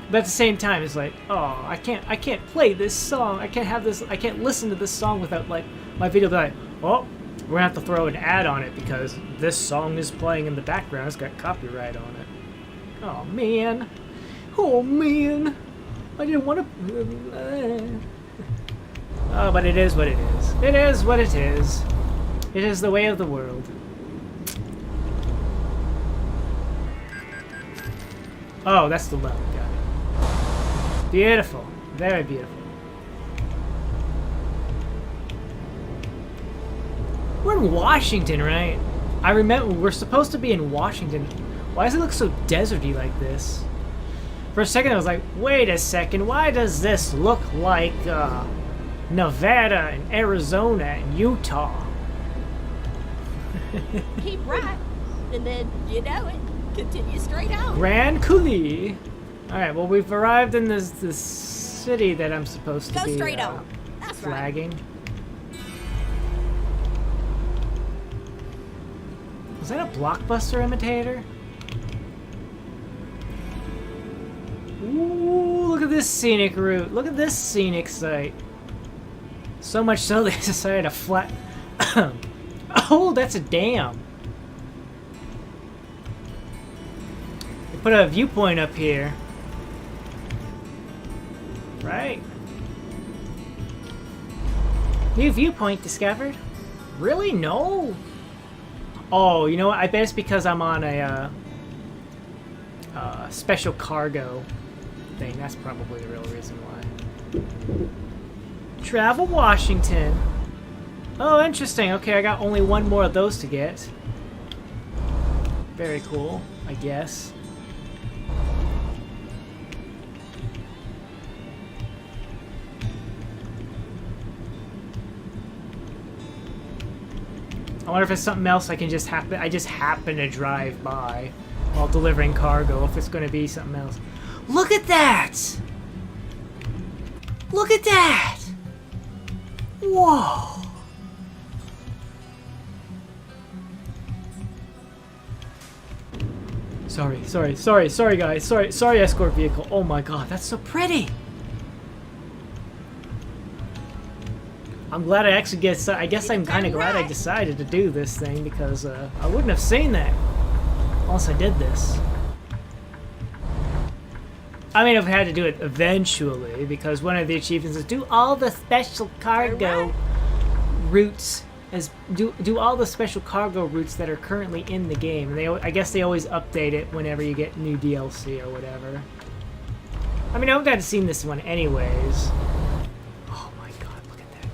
But at the same time, it's like, oh, I can't play this song. I can't listen to this song without, like, my video be like, oh, we're gonna have to throw an ad on it because this song is playing in the background. It's got copyright on it. Oh, man. Oh, man. I didn't want to... Oh, but it is what it is. It is what it is. It is the way of the world. Oh, that's the level. Got it. Beautiful. Very beautiful. We're in Washington, right? I remember we're supposed to be in Washington. Why does it look so deserty like this? For a second I was like, wait a second, why does this look like Nevada and Arizona and Utah? Keep right, and then, you know it, continue straight out. Grand Coulee. Alright, well, we've arrived in this city that I'm supposed to Go be straight on. That's flagging. Right. Was that a Blockbuster imitator? Ooh, look at this scenic route. Look at this scenic site. So much so they decided to flat... Oh, that's a dam. They put a viewpoint up here. Right. New viewpoint discovered? Really? No. Oh, you know what? I bet it's because I'm on a special cargo thing. That's probably the real reason why. Travel Washington. Oh, interesting. Okay, I got only one more of those to get. Very cool, I guess. I wonder if it's something else I just happen to drive by while delivering cargo, if it's going to be something else. Look at that! Look at that! Whoa! Sorry, guys. Sorry, escort vehicle. Oh my god, that's so pretty. I'm glad I actually get. I guess I'm kind of glad I decided to do this thing because I wouldn't have seen that unless I did this. I mean, I've had to do it eventually because one of the achievements is do all the special cargo routes. Do all the special cargo routes that are currently in the game. And I guess they always update it whenever you get new DLC or whatever. I mean, I would have seen this one anyways. Oh my god, look at that.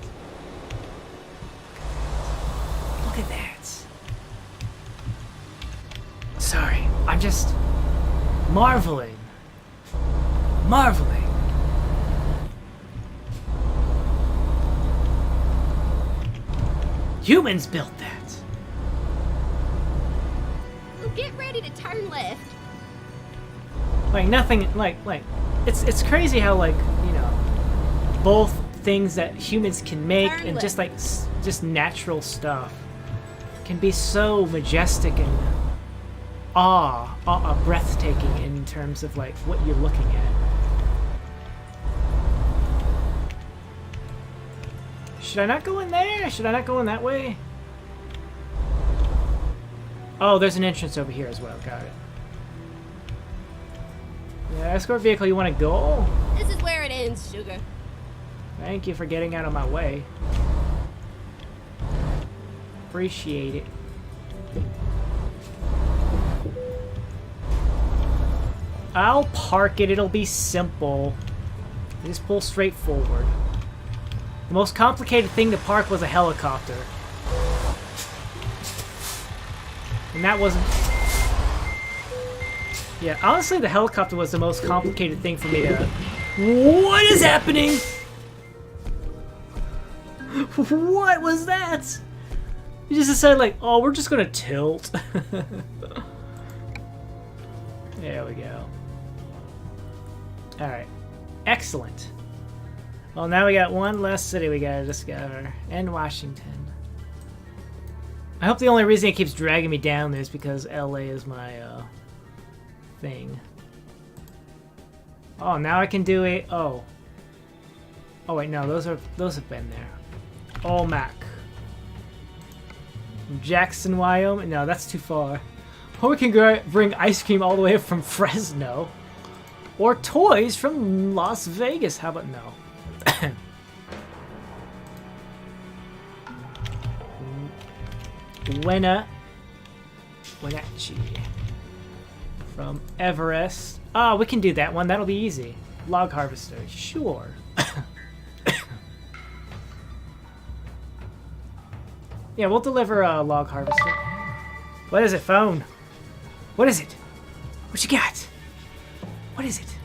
Look at that. Sorry, I'm just marveling. Marveling. Humans built that. Well, get ready to turn left. Like nothing. Like it's crazy how like you know both things that humans can make Turn and left. just like just natural stuff can be so majestic and breathtaking in terms of like what you're looking at. Should I not go in there? Should I not go in that way? Oh, there's an entrance over here as well. Got it. Yeah, escort vehicle, you want to go? This is where it ends, sugar. Thank you for getting out of my way. Appreciate it. I'll park it. It'll be simple. You just pull straight forward. The most complicated thing to park was a helicopter. And that wasn't... Yeah, honestly, the helicopter was the most complicated thing for me to... What is happening? What was that? You just decided, like, oh, we're just gonna tilt. There we go. Alright. Excellent. Well, now we got one less city we gotta discover. And Washington. I hope the only reason it keeps dragging me down there is because LA is my, thing. Oh, now I can do a... Oh. Oh, wait, no, those have been there. Olmec. Jackson, Wyoming? No, that's too far. Or we can bring ice cream all the way up from Fresno. Or toys from Las Vegas. How about no? Wenatchee. From Everett. Oh, we can do that one. That'll be easy. Log harvester. Sure. Yeah, we'll deliver a log harvester. What is it, phone? What is it? What you got? What is it?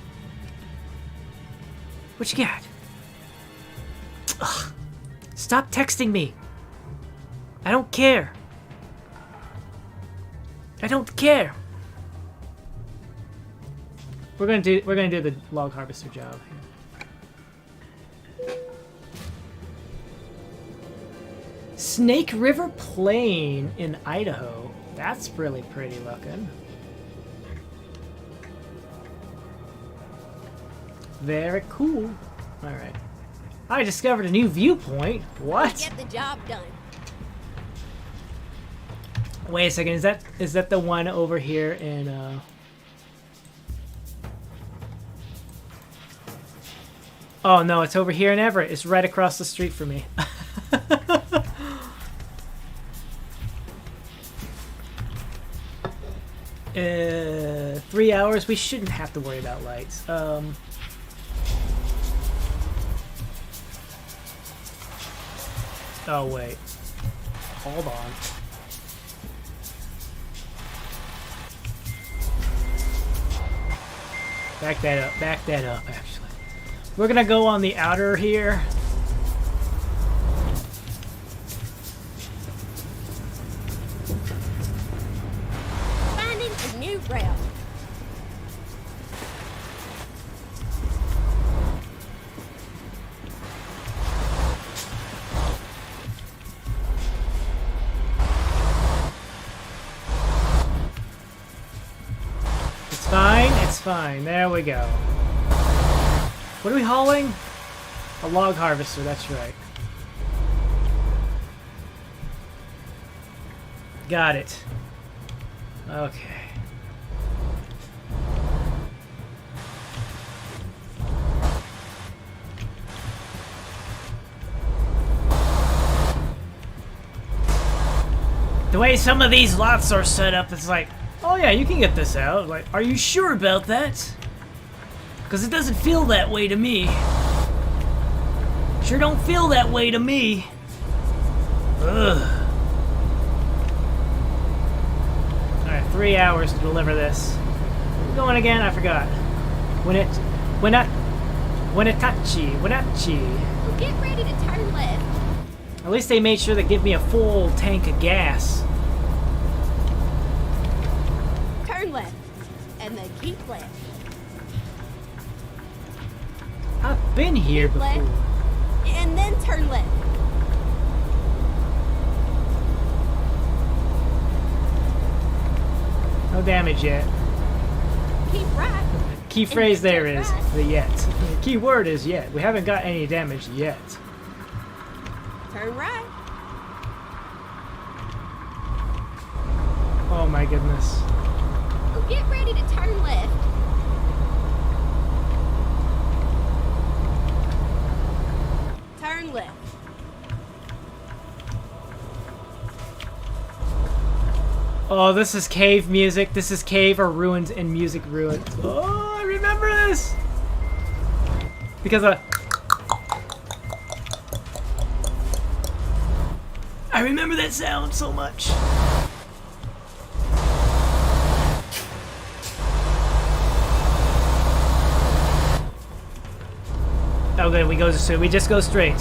What you got? Ugh. Stop texting me. I don't care. I don't care. We're gonna do the log harvester job here. Snake River Plain in Idaho. That's really pretty looking. Very cool. Alright. I discovered a new viewpoint. What? Get the job done. Wait a second, is that the one over here in Oh no, it's over here in Everett. It's right across the street from me. 3 hours. We shouldn't have to worry about lights. Oh wait. Hold on. Back that up, actually. We're gonna go on the outer here. Finding a new route. fine. It's fine. There we go. What are we hauling? A log harvester, that's right. Got it. Okay. The way some of these lots are set up, it's like, oh yeah, you can get this out. Like, are you sure about that? Because it doesn't feel that way to me. Sure don't feel that way to me. Ugh. Alright, 3 hours to deliver this. Where are we going again? I forgot. Wenatchee. Well, get ready to turn left. At least they made sure to give me a full tank of gas. Turn left. And then keep left. I've been here Keep before. left. And then turn left. No damage yet. Keep right. Key And phrase then there turn is right. the yet. The key word is yet. We haven't got any damage yet. Turn right. Oh my goodness. Well, get ready to turn left. Turn left. Oh, this is cave music. This is cave or ruins and music ruins. Oh, I remember this! Because I remember that sound so much. Oh good, we just go straight.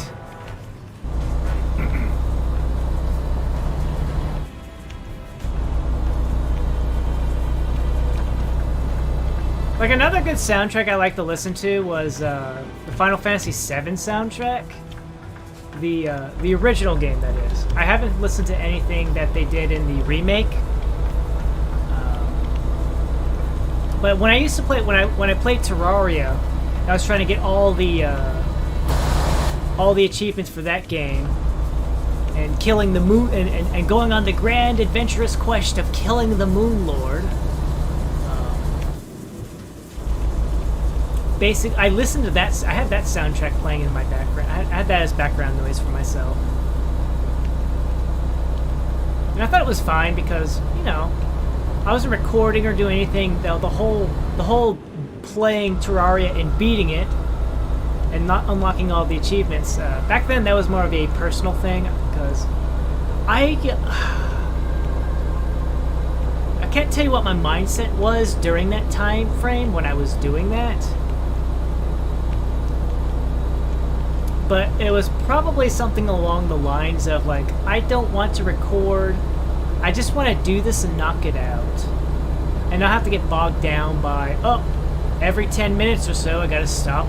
Like another good soundtrack I like to listen to was the Final Fantasy VII soundtrack, the original game that is. I haven't listened to anything that they did in the remake, but when I used to play when I played Terraria, I was trying to get all the achievements for that game, and killing the moon and going on the grand adventurous quest of killing the Moon Lord. I listened to that. I had that soundtrack playing in my background. I had that as background noise for myself, and I thought it was fine because, you know, I wasn't recording or doing anything. The whole playing Terraria and beating it and not unlocking all the achievements. Back then, that was more of a personal thing because I can't tell you what my mindset was during that time frame when I was doing that. But it was probably something along the lines of, like, I don't want to record. I just want to do this and knock it out. And not have to get bogged down by, oh, every 10 minutes or so I gotta stop.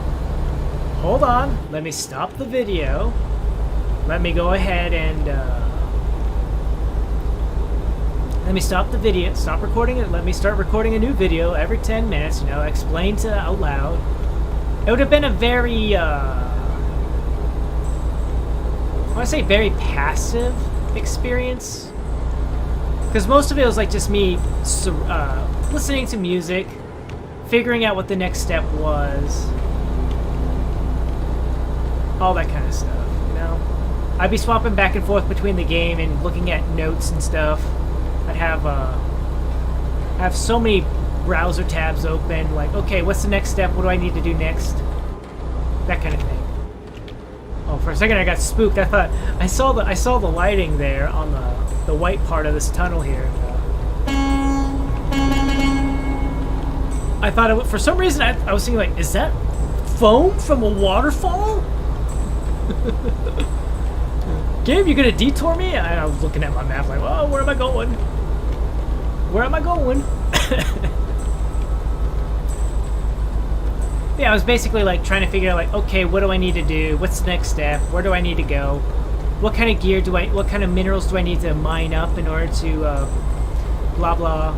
Hold on. Let me stop the video. Let me go ahead and, let me stop the video, stop recording it, let me start recording a new video every 10 minutes, you know, explain to out loud. It would have been a very, I want to say very passive experience, because most of it was like just me listening to music, figuring out what the next step was, all that kind of stuff, you know. I'd be swapping back and forth between the game and looking at notes and stuff. I'd have so many browser tabs open, like, okay, what's the next step, what do I need to do next, that kind of thing. Oh, for a second I got spooked. I thought I saw the lighting there on the white part of this tunnel here. I thought for some reason I was thinking, like, is that foam from a waterfall? Gabe, you gonna detour me? And I was looking at my map like, oh, where am I going? Where am I going? Yeah, I was basically like trying to figure out, like, okay, what do I need to do? What's the next step? Where do I need to go? What kind of gear what kind of minerals do I need to mine up in order to, blah blah,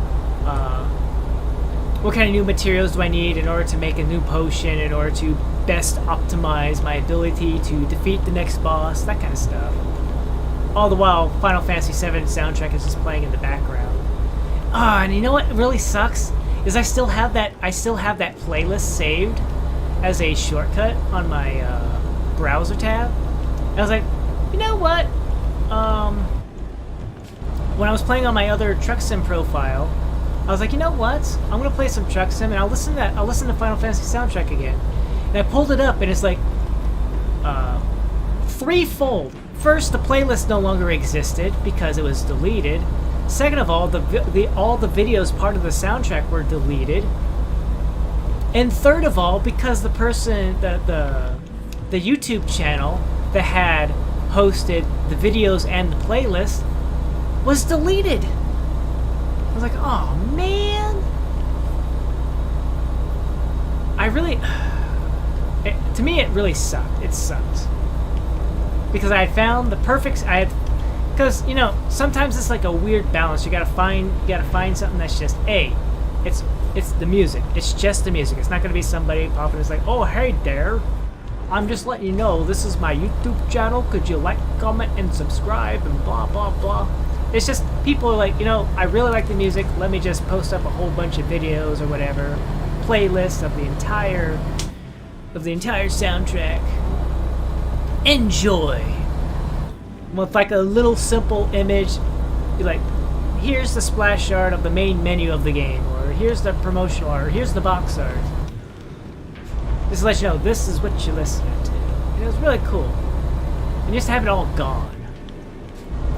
what kind of new materials do I need in order to make a new potion, in order to best optimize my ability to defeat the next boss, that kind of stuff. All the while, Final Fantasy VII soundtrack is just playing in the background. Ah, and you know what really sucks? Is I still have that playlist saved as a shortcut on my browser tab. I was like, you know what? When I was playing on my other Truck Sim profile, I was like, you know what? I'm gonna play some Truck Sim and I'll listen to Final Fantasy soundtrack again. And I pulled it up and it's like threefold. First, the playlist no longer existed because it was deleted. Second of all, all the videos part of the soundtrack were deleted. And third of all, because the person the YouTube channel that had hosted the videos and the playlist was deleted. I was like, oh man. To me it really sucked. It sucks. Because I had found the perfect, because, you know, sometimes it's like a weird balance. You gotta find something that's just, it's the music. It's just the music. It's not gonna be somebody popping. It's like, oh, hey there. I'm just letting you know this is my YouTube channel. Could you like, comment, and subscribe, and blah, blah, blah. It's just, people are like, you know, I really like the music. Let me just post up a whole bunch of videos or whatever. Playlist of the entire soundtrack. Enjoy. With like a little simple image, like, here's the splash art of the main menu of the game, or here's the promotional art, or here's the box art. Just to let you know, this is what you're listening to. And it was really cool. And just have it all gone.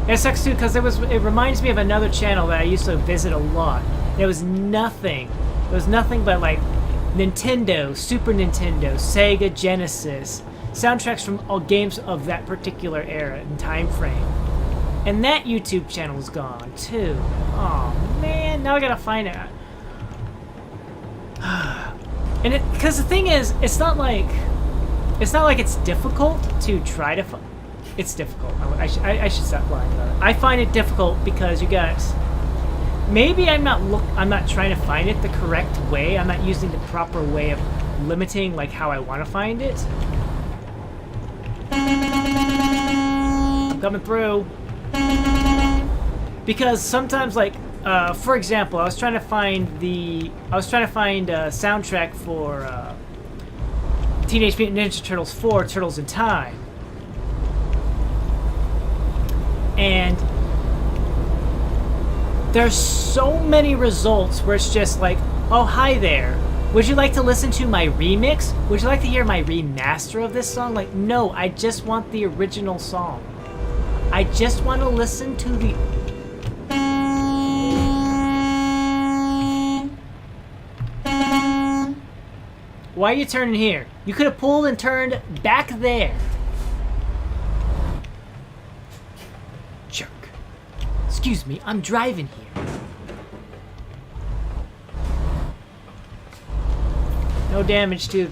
And it sucks too, because it reminds me of another channel that I used to visit a lot. And it was nothing but like Nintendo, Super Nintendo, Sega Genesis, soundtracks from all games of that particular era and time frame. And that YouTube channel is gone too. Oh man, now I gotta find it. And because the thing is, it's not like it's difficult to try to find. It's difficult. I should stop lying about it. I find it difficult because you guys, maybe I'm not trying to find it the correct way. I'm not using the proper way of limiting like how I want to find it. I'm coming through. Because sometimes, like, for example, I was trying to find a soundtrack for Teenage Mutant Ninja Turtles 4: Turtles in Time. And there's so many results where it's just like, oh, hi there. Would you like to listen to my remix? Would you like to hear my remaster of this song? Like, no, I just want the original song. I just want to listen to the... Why are you turning here? You could have pulled and turned back there. Jerk. Excuse me, I'm driving here. No damage to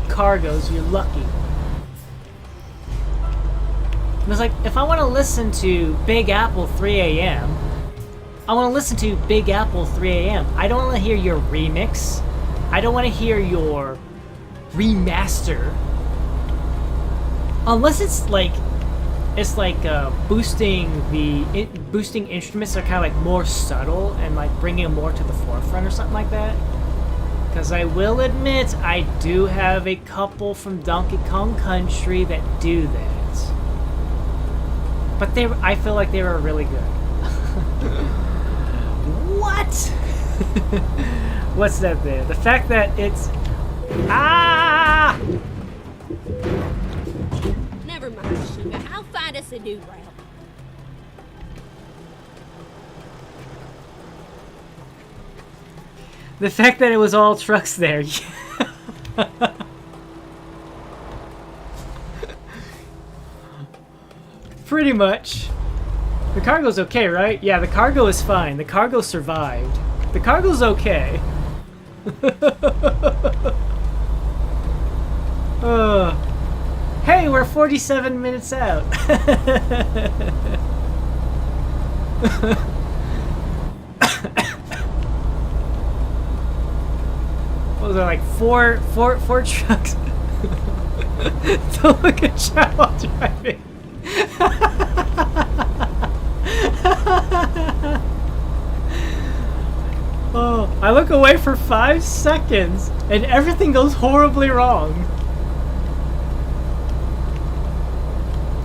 cargoes, you're lucky. It was like, if I want to listen to Big Apple 3 a.m., I want to listen to Big Apple 3 a.m. I don't want to hear your remix. I don't want to hear your remaster. Unless it's like boosting instruments are kind of like more subtle and like bringing them more to the forefront or something like that. Because I will admit, I do have a couple from Donkey Kong Country that do that. But I feel like they were really good. What? What's that there? The fact that it's... Ah! Never mind, sugar. I'll find us a new route. The fact that it was all trucks there. Pretty much. The cargo's okay, right? Yeah, the cargo is fine. The cargo survived. The cargo's okay. Hey, we're 47 minutes out. what was there, like four trucks? Don't look at Chad while driving. Oh, I look away for 5 seconds and everything goes horribly wrong.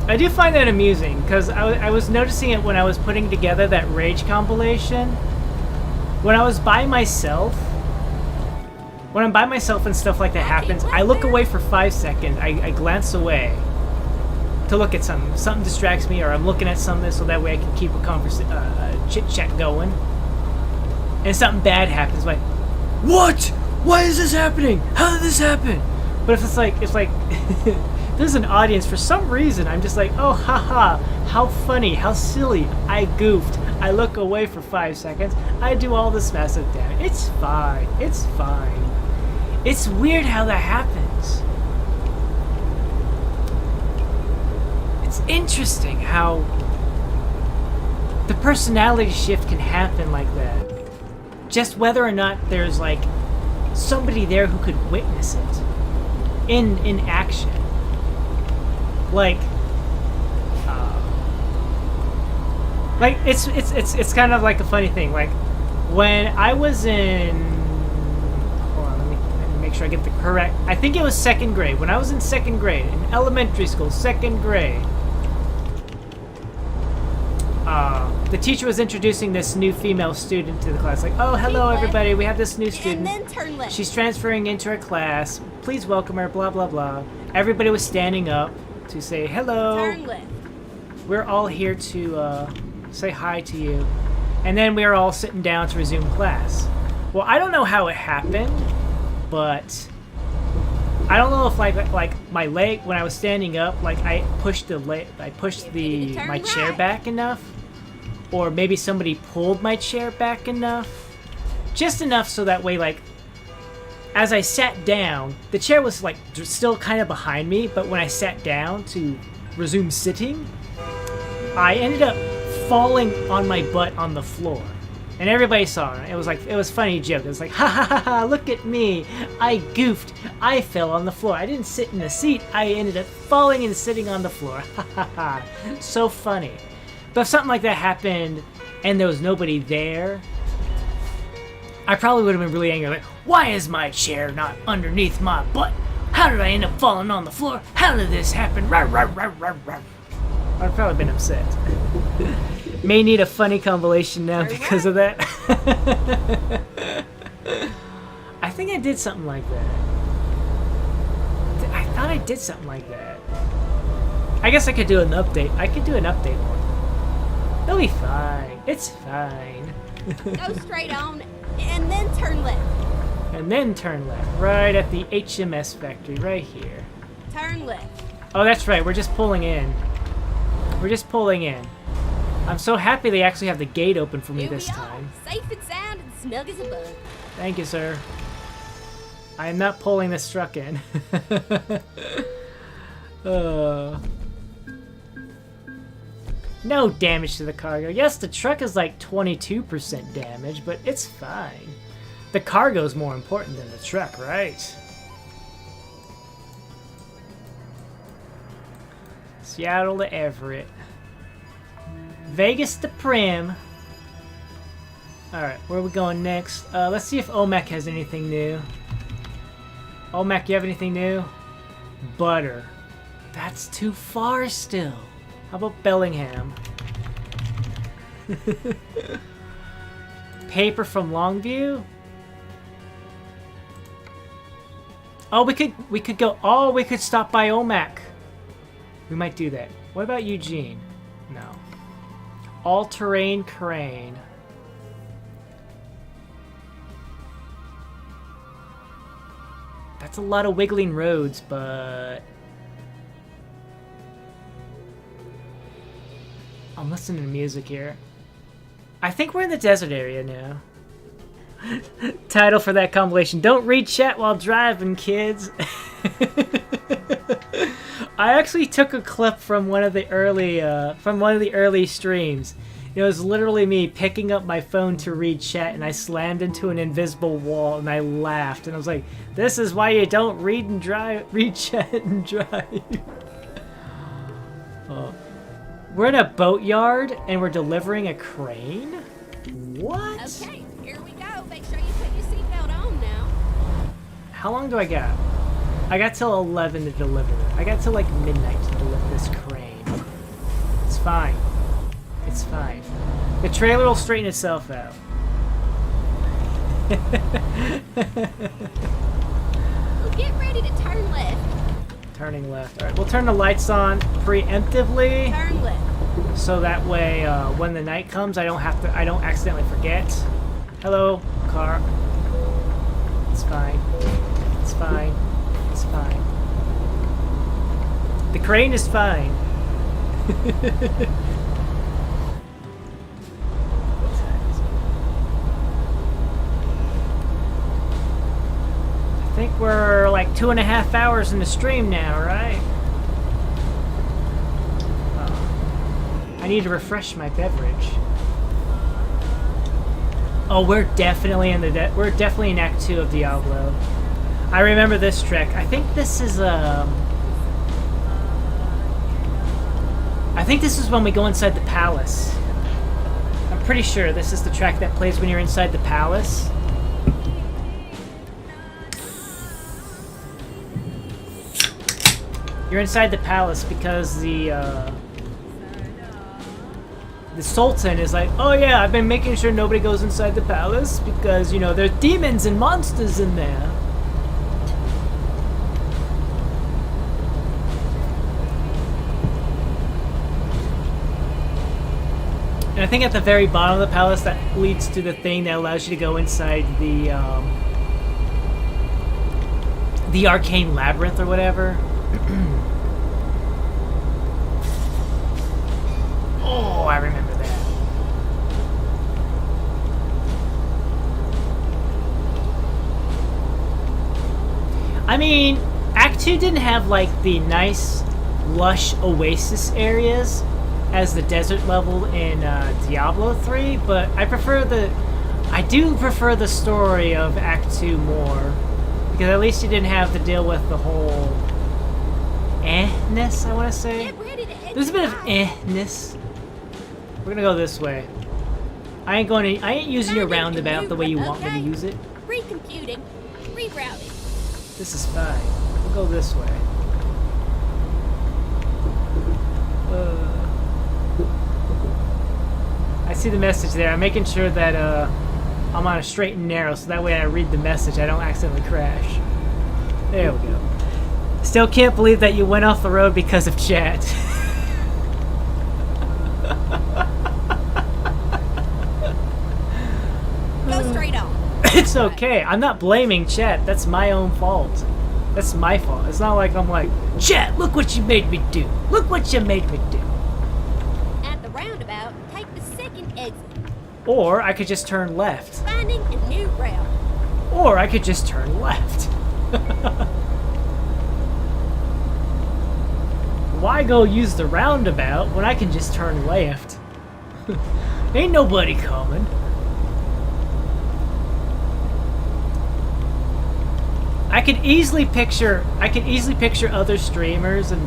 I do find that amusing because I was noticing it when I was putting together that Rage compilation. When I was by myself, when I'm by myself and stuff like that happens, I look away for 5 seconds. I glance away to look at something. Something distracts me, or I'm looking at something so that way I can keep a chit-chat going. And something bad happens, like, what? Why is this happening? How did this happen? But if it's like there's an audience, for some reason, I'm just like, oh, haha, how funny, how silly, I goofed. I look away for 5 seconds, I do all this massive damage. It's fine, it's fine. It's weird how that happens. It's interesting how the personality shift can happen like that. Just whether or not there's like somebody there who could witness it in action. Like it's kind of like a funny thing. Like when I was in, hold on, let me make sure I get the correct. I think it was 2nd grade. When I was in 2nd grade, in elementary school, 2nd grade. The teacher was introducing this new female student to the class. Like, oh, hello everybody, we have this new student. And then turn left. She's transferring into our class. Please welcome her, blah, blah, blah. Everybody was standing up to say hello. Turn left. We're all here to say hi to you. And then we were all sitting down to resume class. Well, I don't know how it happened, but I don't know if like my leg, when I was standing up, like I pushed my chair back enough. Or maybe somebody pulled my chair back enough. Just enough so that way, like, as I sat down, the chair was, like, still kind of behind me, but when I sat down to resume sitting, I ended up falling on my butt on the floor. And everybody saw it. It was like, it was a funny joke. It was like, ha ha ha ha, look at me. I goofed. I fell on the floor. I didn't sit in the seat. I ended up falling and sitting on the floor. Ha ha ha. So funny. But if something like that happened and there was nobody there, I probably would have been really angry. Like, why is my chair not underneath my butt? How did I end up falling on the floor? How did this happen? Rawr, rawr, rawr, rawr, rawr. I've probably been upset. May need a funny compilation now because of that. I think I did something like that. I thought I did something like that. I guess I could do an update. I could do an update one. It'll be fine. It's fine. Go straight on and then turn left. And then turn left. Right at the HMS factory, right here. Turn left. Oh, that's right. We're just pulling in. We're just pulling in. I'm so happy they actually have the gate open for me Here this we are, time. safe and sound and snug as a bug. Thank you, sir. I am not pulling this truck in. No damage to the cargo. Yes, the truck is like 22% damage, but it's fine. The cargo's more important than the truck, right? Seattle to Everett. Vegas to Prim. Alright, where are we going next? Let's see if OMAC has anything new. OMAC, you have anything new? Butter. That's too far still. How about Bellingham? Paper from Longview? Oh, we could go. Oh, we could stop by OMAC. We might do that. What about Eugene? No. All-terrain crane. That's a lot of wiggling roads, but I'm listening to music here. I think we're in the desert area now. Title for that compilation: Don't read chat while driving, kids. I actually took a clip from one of the early streams. It was literally me picking up my phone to read chat, and I slammed into an invisible wall, and I laughed, and I was like, "This is why you don't read and drive, read chat and drive." We're in a boatyard, and we're delivering a crane. What? Okay, here we go. Make sure you put your seatbelt on now. How long do I got? I got till 11 to deliver it. I got till like midnight to deliver this crane. It's fine. It's fine. The trailer will straighten itself out. Well, get ready to turn left. Turning left. All right, we'll turn the lights on preemptively, Turn left. so that way when the night comes, I don't accidentally forget. Hello, car. It's fine. It's fine. It's fine. The crane is fine. I think we're like 2.5 hours in the stream now, right? I need to refresh my beverage. Oh, we're definitely in we're definitely in Act 2 of Diablo. I remember this trek. I think this is I think this is when we go inside the palace. I'm pretty sure this is the track that plays when you're inside the palace. You're inside the palace because the Sultan is like, oh yeah, I've been making sure nobody goes inside the palace because, you know, there's demons and monsters in there. And I think at the very bottom of the palace that leads to the thing that allows you to go inside the arcane labyrinth or whatever. Oh, I remember that. I mean, Act 2 didn't have like the nice, lush oasis areas as the desert level in Diablo 3, but I do prefer the story of Act 2 more, because at least you didn't have to deal with the whole ness, I want to say. There's a bit of ness. We're gonna go this way. I ain't using your roundabout the way you want me to use it. Recomputing. Rerouting. This is fine. We'll go this way. I see the message there. I'm making sure that I'm on a straight and narrow, so that way I read the message, I don't accidentally crash. There we go. Still can't believe that you went off the road because of chat. Go straight on. It's okay. I'm not blaming chat. That's my own fault. That's my fault. It's not like I'm like, chat, look what you made me do. Look what you made me do. At the roundabout, take the second exit. Or I could just turn left. Finding a new route. Or I could just turn left. Why go use the roundabout when I can just turn left? Ain't nobody coming. I could easily picture other streamers and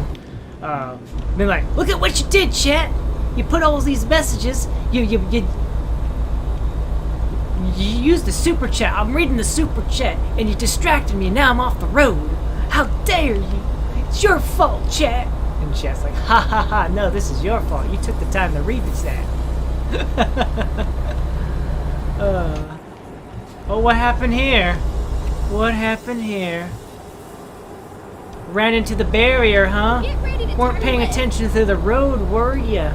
being like, look at what you did, chat. You put all these messages. You used the super chat. I'm reading the super chat, and you distracted me. And now I'm off the road. How dare you? It's your fault, chat. And chat's like, ha ha ha. No, this is your fault. You took the time to read the chat. Oh, what happened here? What happened here? Ran into the barrier, huh? Weren't paying attention to the road, were ya?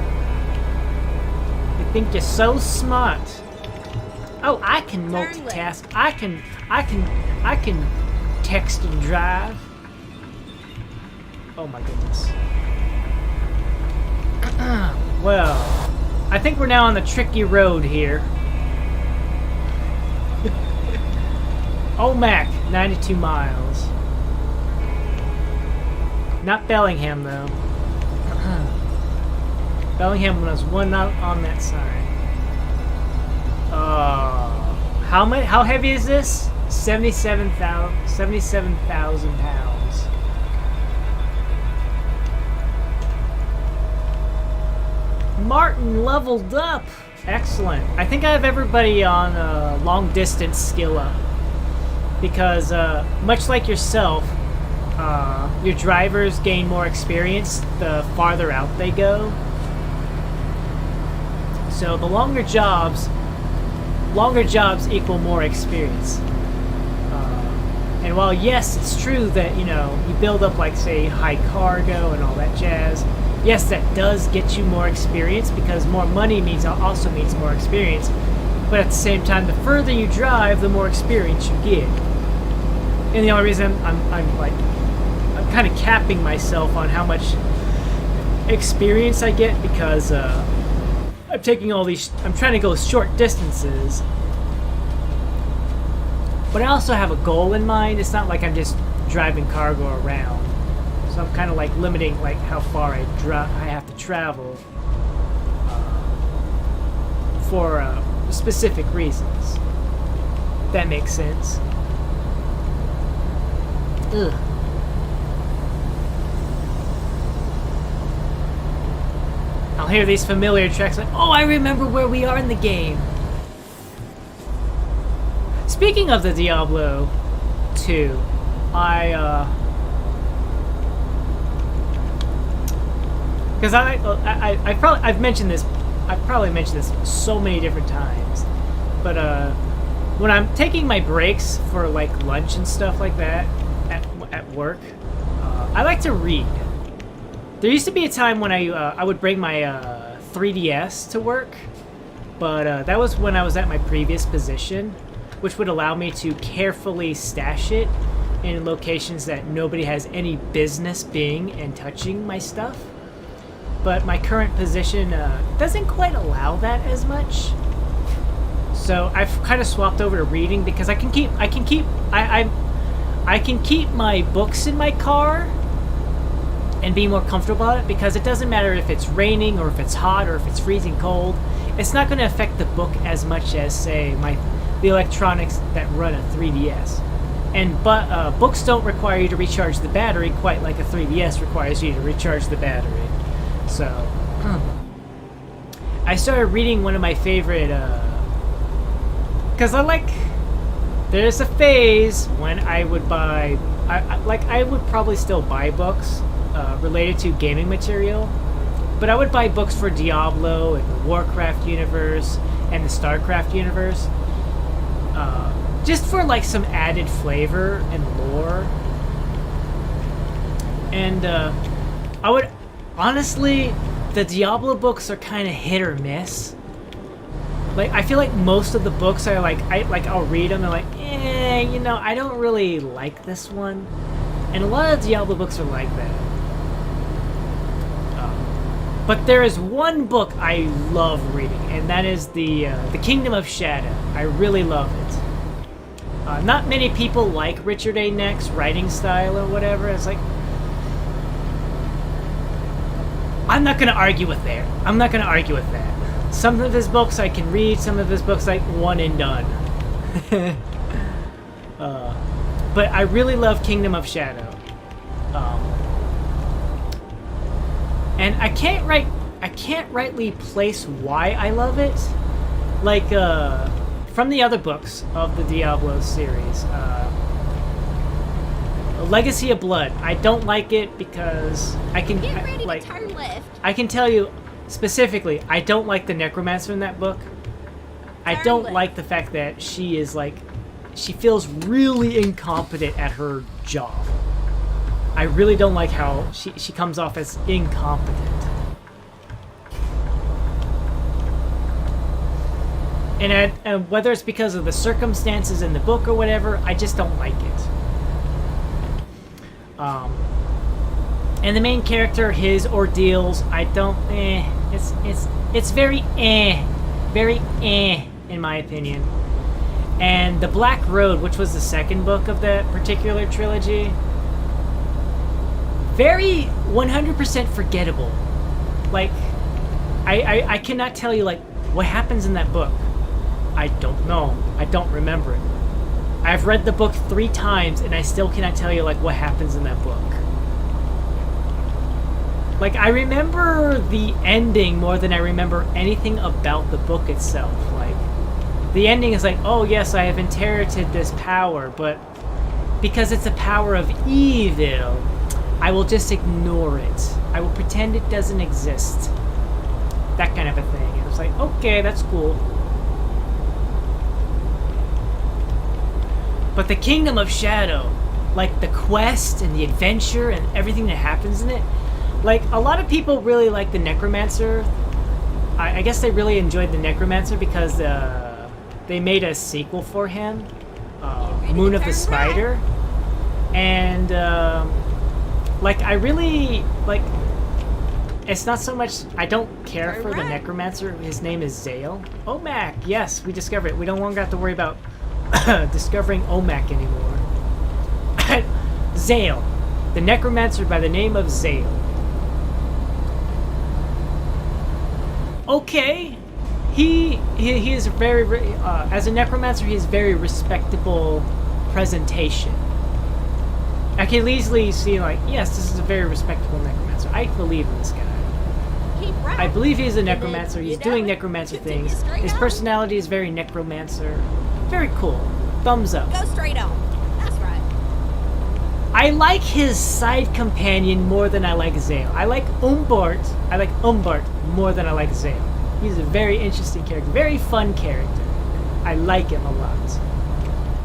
You think you're so smart. Oh, I can multitask. I can text and drive. Oh my goodness. Well, I think we're now on the tricky road here. Omac, 92 miles. Not Bellingham, though. Bellingham was one out on that side. How heavy is this? 77,000 pounds. Martin leveled up. Excellent. I think I have everybody on long distance skill up. Because much like yourself, your drivers gain more experience the farther out they go. So the longer jobs equal more experience. And while yes, it's true that, you know, you build up like, say, high cargo and all that jazz, yes, that does get you more experience because more money also means more experience. But at the same time, the further you drive, the more experience you get. And the only reason I'm kind of capping myself on how much experience I get because I'm taking all these. I'm trying to go short distances, but I also have a goal in mind. It's not like I'm just driving cargo around, so I'm kind of like limiting like how far I have to travel for specific reasons. If that makes sense. Ugh. I'll hear these familiar tracks like, oh, I remember where we are in the game. Speaking of the Diablo 2, because I've mentioned this, I've probably mentioned this so many different times, but when I'm taking my breaks for like lunch and stuff like that at work, I like to read. There used to be a time when I would bring my 3DS to work, but that was when I was at my previous position, which would allow me to carefully stash it in locations that nobody has any business being and touching my stuff. But my current position doesn't quite allow that as much. So I've kind of swapped over to reading because I can keep my books in my car and be more comfortable about it because it doesn't matter if it's raining or if it's hot or if it's freezing cold. It's not going to affect the book as much as, say, the electronics that run a 3DS. But books don't require you to recharge the battery quite like a 3DS requires you to recharge the battery. So, I started reading one of my favorite, because there's a phase when I would buy, I would probably still buy books related to gaming material, but I would buy books for Diablo and the Warcraft universe and the StarCraft universe, just for like some added flavor and lore. And I would honestly, the Diablo books are kind of hit or miss. Like I feel like most of the books are I'll read them and you know, I don't really like this one. And a lot of Diablo books are like that. But there is one book I love reading, and that is the Kingdom of Shadow. I really love it. Not many people like Richard A. Neck's writing style or whatever. It's like, I'm not going to argue with that. I'm not going to argue with that. Some of his books I can read, some of his books like one and done. But I really love Kingdom of Shadow. And I can't rightly place why I love it. Like, from the other books of the Diablo series, Legacy of Blood, I don't like it because I can Get ready to turn left. I can tell you specifically, I don't like the necromancer in that book. I don't like the fact that she is she feels really incompetent at her job. I really don't like how she comes off as incompetent. And whether it's because of the circumstances in the book or whatever, I just don't like it. And the main character, his ordeals, I don't. It's very in my opinion. And The Black Road, which was the second book of that particular trilogy, very 100% forgettable. Like, I cannot tell you like what happens in that book. I don't know. I don't remember it. I've read the book 3 times, and I still cannot tell you, like, what happens in that book. Like, I remember the ending more than I remember anything about the book itself. Like, the ending is like, oh yes, I have inherited this power, but because it's a power of evil, I will just ignore it. I will pretend it doesn't exist. That kind of a thing. And it was like, okay, that's cool. But the Kingdom of Shadow, like the quest and the adventure and everything that happens in it, like, a lot of people really like the Necromancer. I guess they really enjoyed the Necromancer because they made a sequel for him, Moon of the Spider. And, like, I really, like, it's not so much, I don't care for the Necromancer. His name is Zale. Omak, yes, we discovered it. We don't longer have to worry about discovering Omak anymore. Zale. The Necromancer by the name of Zale. Okay. He is very, as a Necromancer, he has very respectable presentation. I can easily see, like, yes, this is a very respectable Necromancer. I believe in this guy. I believe he's a Necromancer. He's doing Necromancer things. His personality is very Necromancer. Very cool. Thumbs up. Go straight on. That's right. I like his side companion more than I like Zale. I like Umbart more than I like Zale. He's a very interesting character. Very fun character. I like him a lot.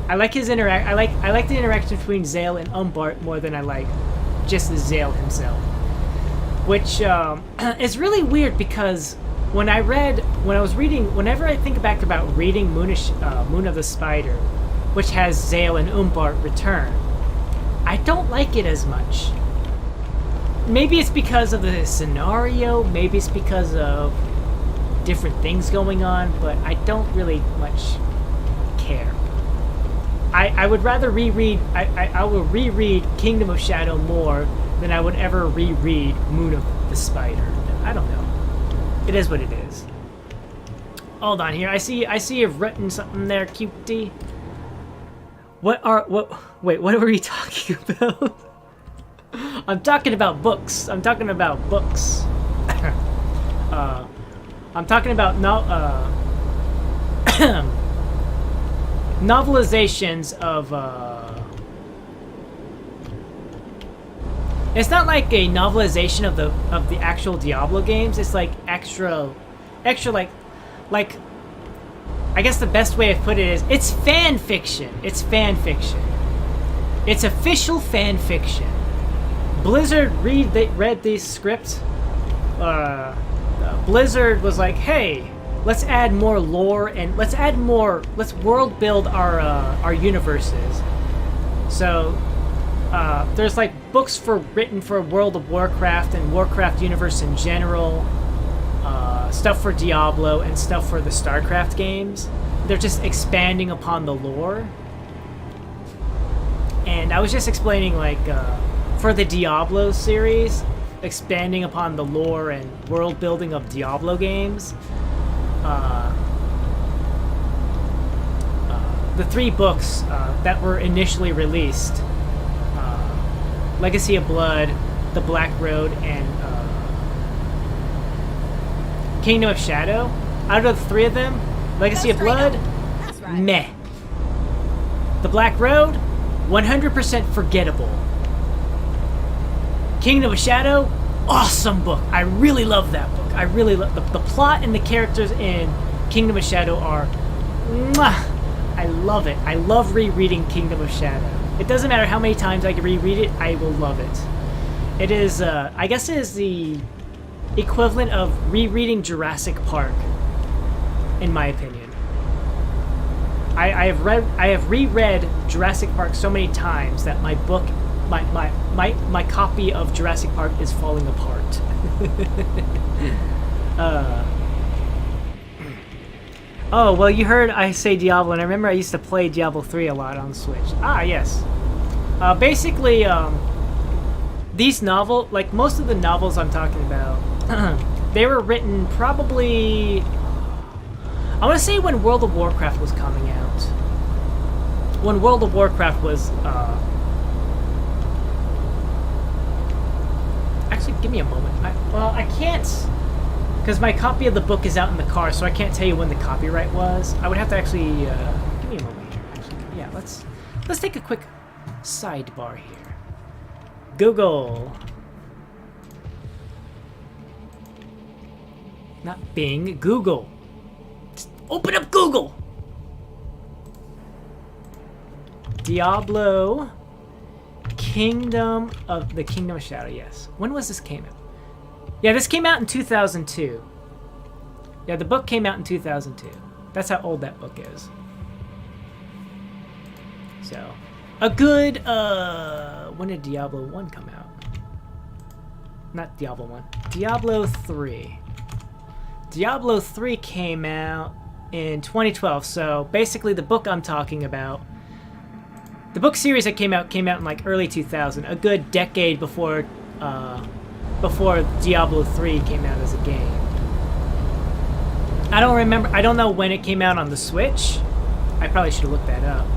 I like his I like the interaction between Zale and Umbart more than I like just the Zale himself. Which is really weird because whenever I think back about reading Moon of the Spider, which has Zale and Umbart return, I don't like it as much. Maybe it's because of the scenario, maybe it's because of different things going on, but I don't really much care. I would rather reread, I will reread Kingdom of Shadow more than I would ever reread Moon of the Spider. I don't know. It is what it is. Hold on here. I see you've written something there, cutie. Wait, what were we talking about? I'm talking about books. I'm talking about books. I'm talking about novelizations of it's not like a novelization of the actual Diablo games. It's like extra like I guess the best way to put it is it's fan fiction. It's fan fiction. It's official fan fiction. Blizzard read these scripts. Blizzard was like, hey, let's add more lore and let's world build our universes. So there's like books written for World of Warcraft and Warcraft universe in general, stuff for Diablo and stuff for the StarCraft games. They're just expanding upon the lore. And I was just explaining, like, for the Diablo series, expanding upon the lore and world building of Diablo games. The 3 books that were initially released, Legacy of Blood, The Black Road, and Kingdom of Shadow. Out of the 3 of them, Legacy of Blood, right. Meh. The Black Road, 100% forgettable. Kingdom of Shadow, awesome book. I really love that book. I really love the plot and the characters in Kingdom of Shadow are mwah, I love it. I love rereading Kingdom of Shadow. It doesn't matter how many times I can reread it, I will love it. It is, I guess it is the equivalent of rereading Jurassic Park, in my opinion. I have reread Jurassic Park so many times that my book, my copy of Jurassic Park is falling apart. Oh, well, you heard I say Diablo, and I remember I used to play Diablo 3 a lot on the Switch. Ah, yes. Basically, these like most of the novels I'm talking about, they were written probably... I want to say when World of Warcraft was coming out. When World of Warcraft was, actually, give me a moment. I can't, because my copy of the book is out in the car, so I can't tell you when the copyright was. I would have to actually, give me a moment here. Actually, yeah, let's take a quick sidebar here. Google. Not Bing, Google. Just open up Google. Diablo Kingdom of Shadow, yes. When was this came out? Yeah, this came out in 2002. Yeah, the book came out in 2002. That's how old that book is. So, a good, when did Diablo 1 come out? Not Diablo 1. Diablo 3. Diablo 3 came out in 2012, so basically the book I'm talking about, the book series that came out in like early 2000, a good decade before Diablo 3 came out as a game. I don't know when it came out on the Switch. I probably should have looked that up.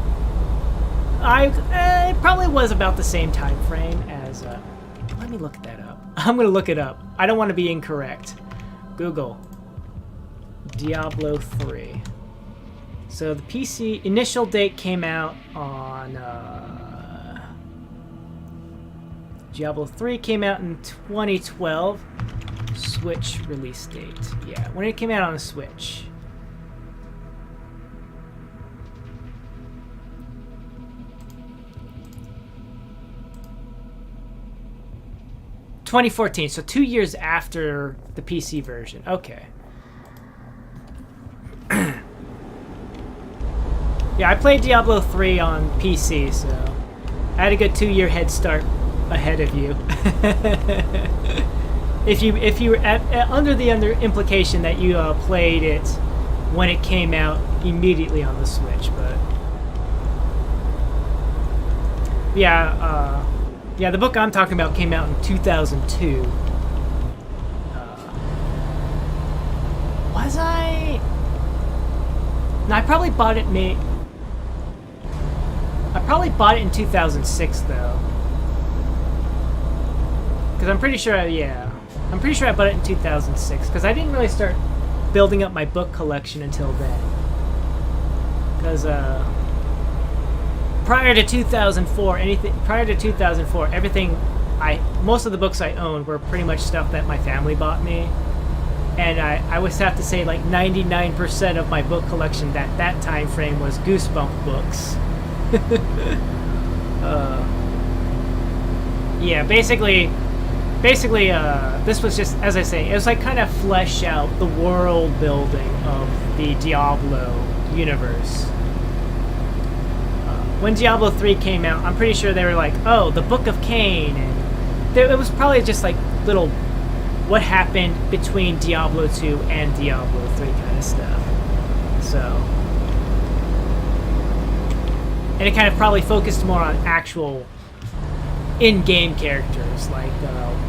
It probably was about the same time frame as, let me look that up. I'm gonna look it up. I don't want to be incorrect. Google. Diablo 3. So the PC initial date came out on Diablo 3 came out in 2012. Switch release date. Yeah, when it came out on the Switch. ...2014, so 2 years after the PC version. Okay. Yeah, I played Diablo 3 on PC, so I had a good 2-year head start ahead of you. if you were under the implication that you played it when it came out immediately on the Switch, but yeah, yeah, the book I'm talking about came out in 2002. Was I? No, I probably bought it in 2006 though, because I'm pretty sure. I'm pretty sure I bought it in 2006 because I didn't really start building up my book collection until then. Because prior to 2004, most of the books I owned were pretty much stuff that my family bought me. And I would have to say like 99% of my book collection at that time frame was Goosebump books. Yeah, basically, this was just, as I say, it was like kind of flesh out the world building of the Diablo universe. When Diablo 3 came out, I'm pretty sure they were like, oh, the Book of Cain, and it was probably just like little what happened between Diablo 2 and Diablo 3 kind of stuff. So, and it kind of probably focused more on actual in-game characters, like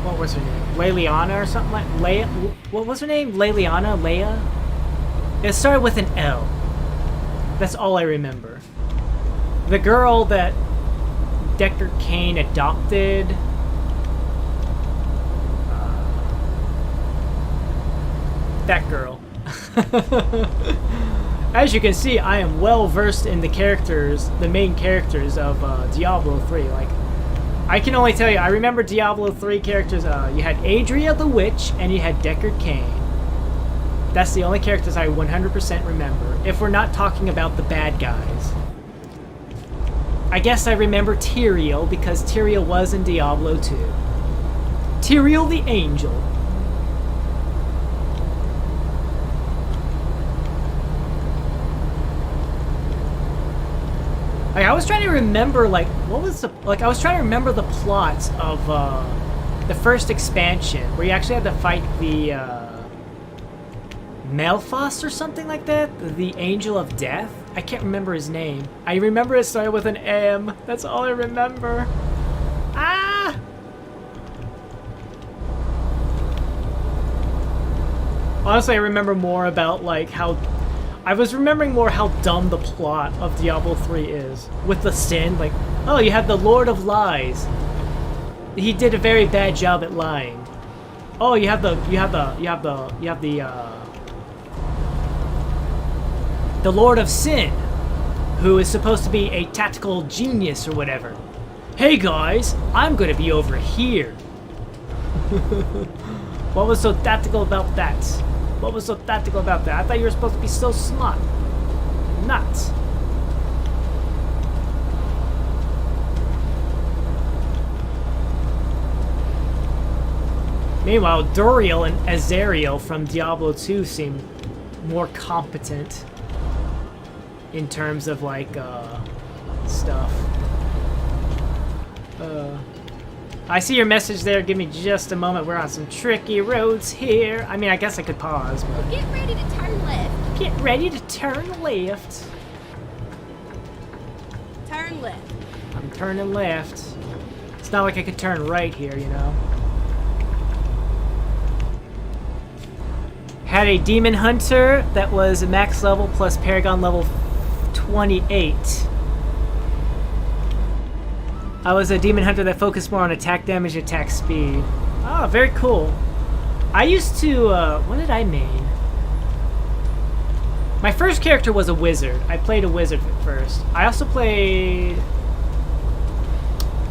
what was her name, Leliana or something like Leia. What was her name? Leliana, Leia. It started with an L. That's all I remember. The girl that Deckard Cain adopted. That girl. As you can see, I am well versed in the characters, the main characters of Diablo 3. Like, I can only tell you, I remember Diablo 3 characters. You had Adria the Witch, and you had Deckard Cain. That's the only characters I 100% remember, if we're not talking about the bad guys. I guess I remember Tyrael, because Tyrael was in Diablo 2. Tyrael the Angel. Like, I was trying to remember, like, what was the, like, I was trying to remember the plots of, the first expansion, where you actually had to fight the, Malphas or something like that? The Angel of Death? I can't remember his name. I remember it started with an M. That's all I remember. Ah! Honestly, I remember more about, like, how... I was remembering more how dumb the plot of Diablo 3 is. With the sin, like, oh, you have the Lord of Lies. He did a very bad job at lying. Oh, you have the Lord of Sin, who is supposed to be a tactical genius or whatever. Hey guys, I'm gonna be over here. What was so tactical about that? What was so tactical about that? I thought you were supposed to be so smart. Not. Meanwhile, Duriel and Azariel from Diablo 2 seem more competent in terms of, like, stuff. I see your message there. Give me just a moment. We're on some tricky roads here. I mean, I guess I could pause, but... Get ready to turn left. Get ready to turn left. Turn left. I'm turning left. It's not like I could turn right here, you know. Had a Demon Hunter that was max level plus Paragon level 28. I was a Demon Hunter that focused more on attack damage and attack speed. Oh, very cool. I used to, what did I main? My first character was a wizard. I played a wizard at first. I also played...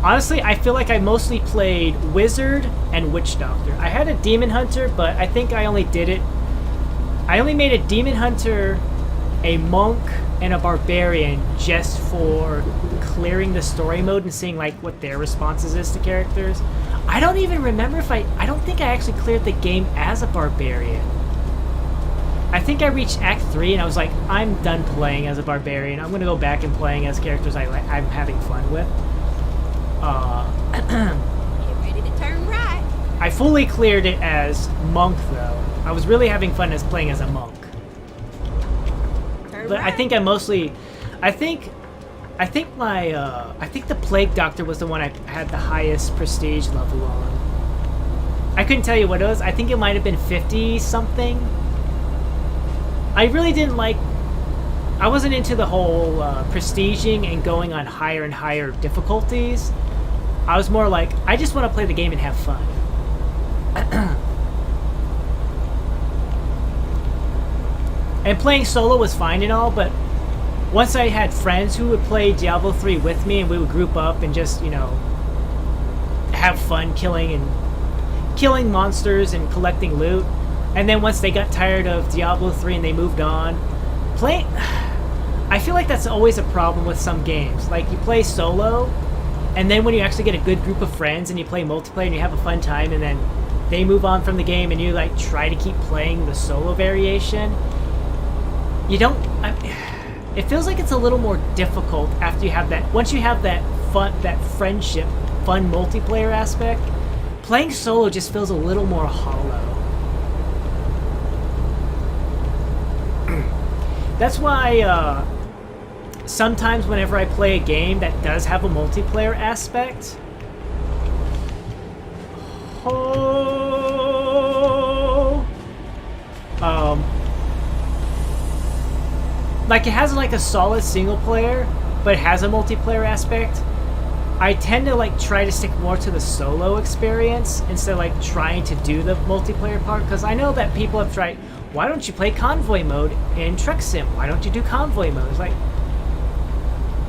Honestly, I feel like I mostly played wizard and witch doctor. I had a Demon Hunter, but I think I only did it... I only made a Demon Hunter, a monk, and a barbarian just for clearing the story mode and seeing like what their responses is to characters. I don't even remember if I don't think I actually cleared the game as a barbarian. I think I reached Act 3 and I was like, I'm done playing as a barbarian. I'm gonna go back and playing as characters I'm having fun with. Get ready to turn right. I fully cleared it as monk though. I was really having fun as playing as a monk. But I think I mostly, I think the Plague Doctor was the one I had the highest prestige level on. I couldn't tell you what it was. I think it might have been 50 something. I really didn't like, I wasn't into the whole prestiging and going on higher and higher difficulties. I was more like, I just want to play the game and have fun. And playing solo was fine and all, but once I had friends who would play Diablo 3 with me and we would group up and just, you know, have fun killing monsters and collecting loot, and then once they got tired of Diablo 3 and they moved on, I feel like that's always a problem with some games. Like, you play solo, and then when you actually get a good group of friends and you play multiplayer and you have a fun time, and then they move on from the game and you, like, try to keep playing the solo variation, you don't... it feels like it's a little more difficult after you have that... Once you have that fun, that friendship, fun multiplayer aspect, playing solo just feels a little more hollow. That's why, sometimes whenever I play a game that does have a multiplayer aspect... like, it has, like, a solid single player, but it has a multiplayer aspect. I tend to, like, try to stick more to the solo experience instead of, like, trying to do the multiplayer part, because I know that people have tried, why don't you play convoy mode in Truck Sim? Why don't you do convoy mode? It's like,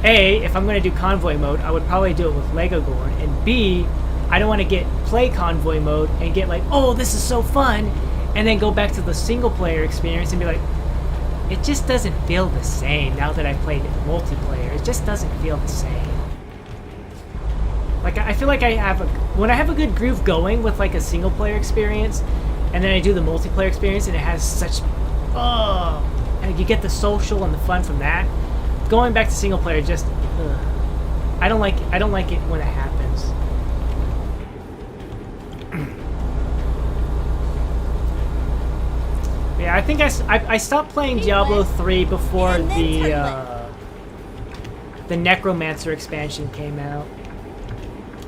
A, if I'm going to do convoy mode, I would probably do it with Lego Gorn, and B, I don't want to play convoy mode and get like, oh, this is so fun, and then go back to the single player experience and be like, it just doesn't feel the same now that I've played multiplayer. It just doesn't feel the same. Like, I feel like when I have a good groove going with like a single player experience, and then I do the multiplayer experience and it has such, and you get the social and the fun from that, going back to single player just, I don't like it when it happens. Yeah, I think I stopped playing Diablo 3 before the Necromancer expansion came out.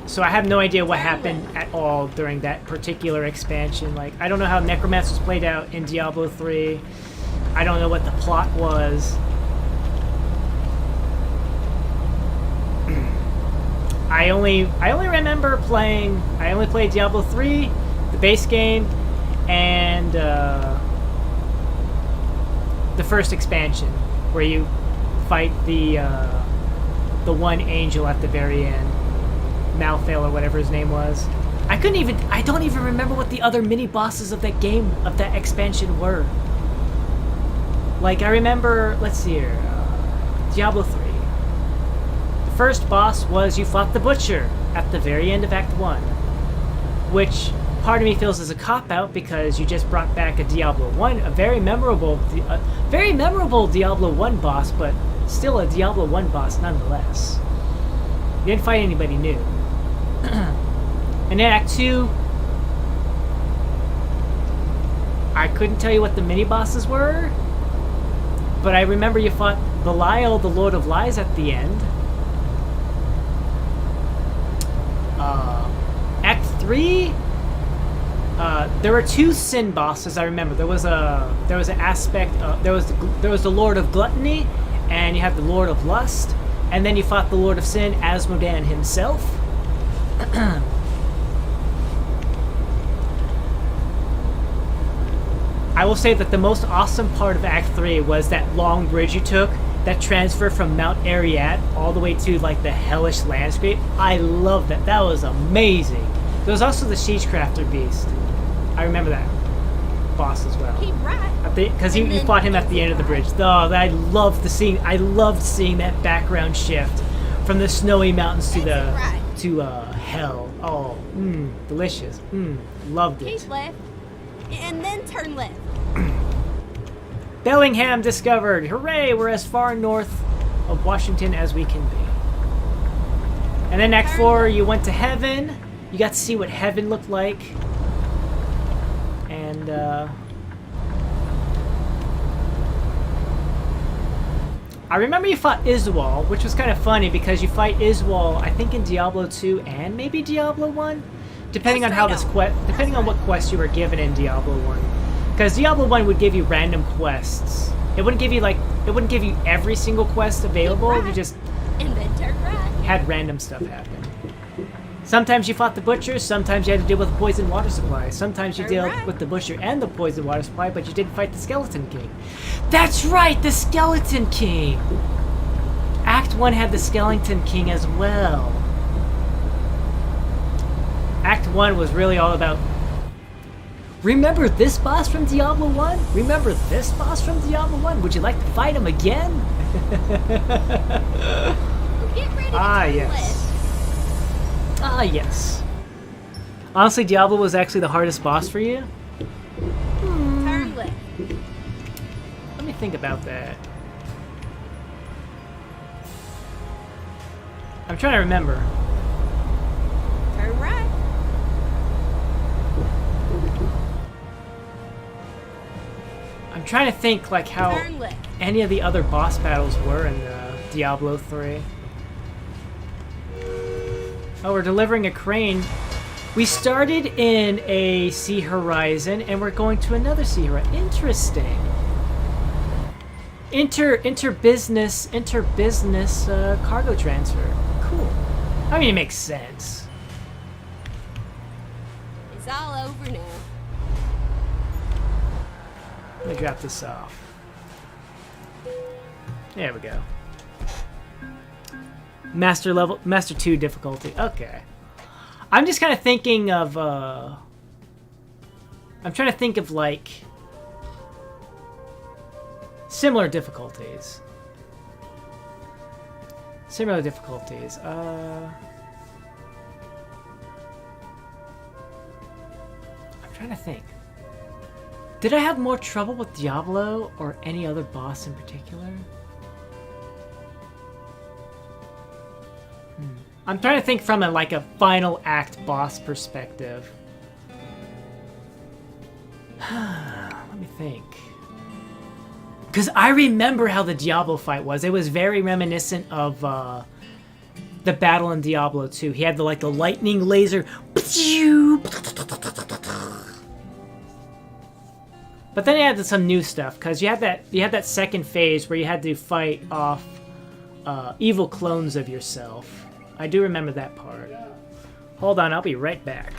So I have no idea what happened at all during that particular expansion. Like, I don't know how Necromancers played out in Diablo 3. I don't know what the plot was. I only remember playing. I only played Diablo 3, the base game, and the first expansion, where you fight the one angel at the very end, Malfail or whatever his name was. I don't even remember what the other mini bosses of that game, of that expansion were. Like, I remember, let's see here, Diablo 3. The first boss was you fought the Butcher at the very end of Act 1, which part of me feels is a cop-out because you just brought back a Diablo 1, a very memorable Diablo 1 boss, but still a Diablo 1 boss nonetheless. You didn't fight anybody new. And then Act 2, I couldn't tell you what the mini-bosses were, but I remember you fought Belial, the Lord of Lies, at the end. Act 3, there were 2 sin bosses. I remember there was an aspect of, there was the Lord of Gluttony, and you have the Lord of Lust, and then you fought the Lord of Sin, Asmodan himself. I will say that the most awesome part of Act 3 was that long bridge you took that transferred from Mount Ariat all the way to like the hellish landscape. I love that. That was amazing. There was also the Siegecrafter Beast. I remember that boss as well. Keep right. Because you fought him at the end of the bridge. Oh, I loved seeing that background shift from the snowy mountains to hell. Oh, delicious. Loved it. Keep left, and then turn left. Bellingham discovered. Hooray! We're as far north of Washington as we can be. And then Act 4, you went to heaven. You got to see what heaven looked like. And I remember you fought Iswal, which was kind of funny because you fight Iswal, I think in Diablo 2 and maybe Diablo 1, depending on how depending on what quest you were given in Diablo 1. Because Diablo 1 would give you random quests. It wouldn't give you every single quest available. Right. You just And then turn right. had random stuff happen. Sometimes you fought the Butcher, sometimes you had to deal with the poison water supply. Sometimes you dealt with the Butcher and the poison water supply, but you didn't fight the Skeleton King. That's right, the Skeleton King! Act 1 had the Skeleton King as well. Act 1 was really all about, remember this boss from Diablo 1? Remember this boss from Diablo 1? Would you like to fight him again? Get ready to turn left. Ah, yes. Honestly, Diablo was actually the hardest boss for you? Turn left. Let me think about that. I'm trying to remember. Turn right. I'm trying to think like how Turn left. any of the other boss battles were in Diablo 3. Oh, we're delivering a crane. We started in a sea horizon, and we're going to another sea horizon. Interesting. Interbusiness cargo transfer. Cool. I mean, it makes sense. It's all over now. Let me drop this off. There we go. Master 2 difficulty. Okay. I'm just kind of thinking of, I'm trying to think of, like, similar difficulties. I'm trying to think. Did I have more trouble with Diablo or any other boss in particular? I'm trying to think from a final act boss perspective. Let me think. Because I remember how the Diablo fight was. It was very reminiscent of the battle in Diablo 2. He had the lightning laser. But But then they added some new stuff because you had that second phase where you had to fight off evil clones of yourself. I do remember that part. Hold on, I'll be right back.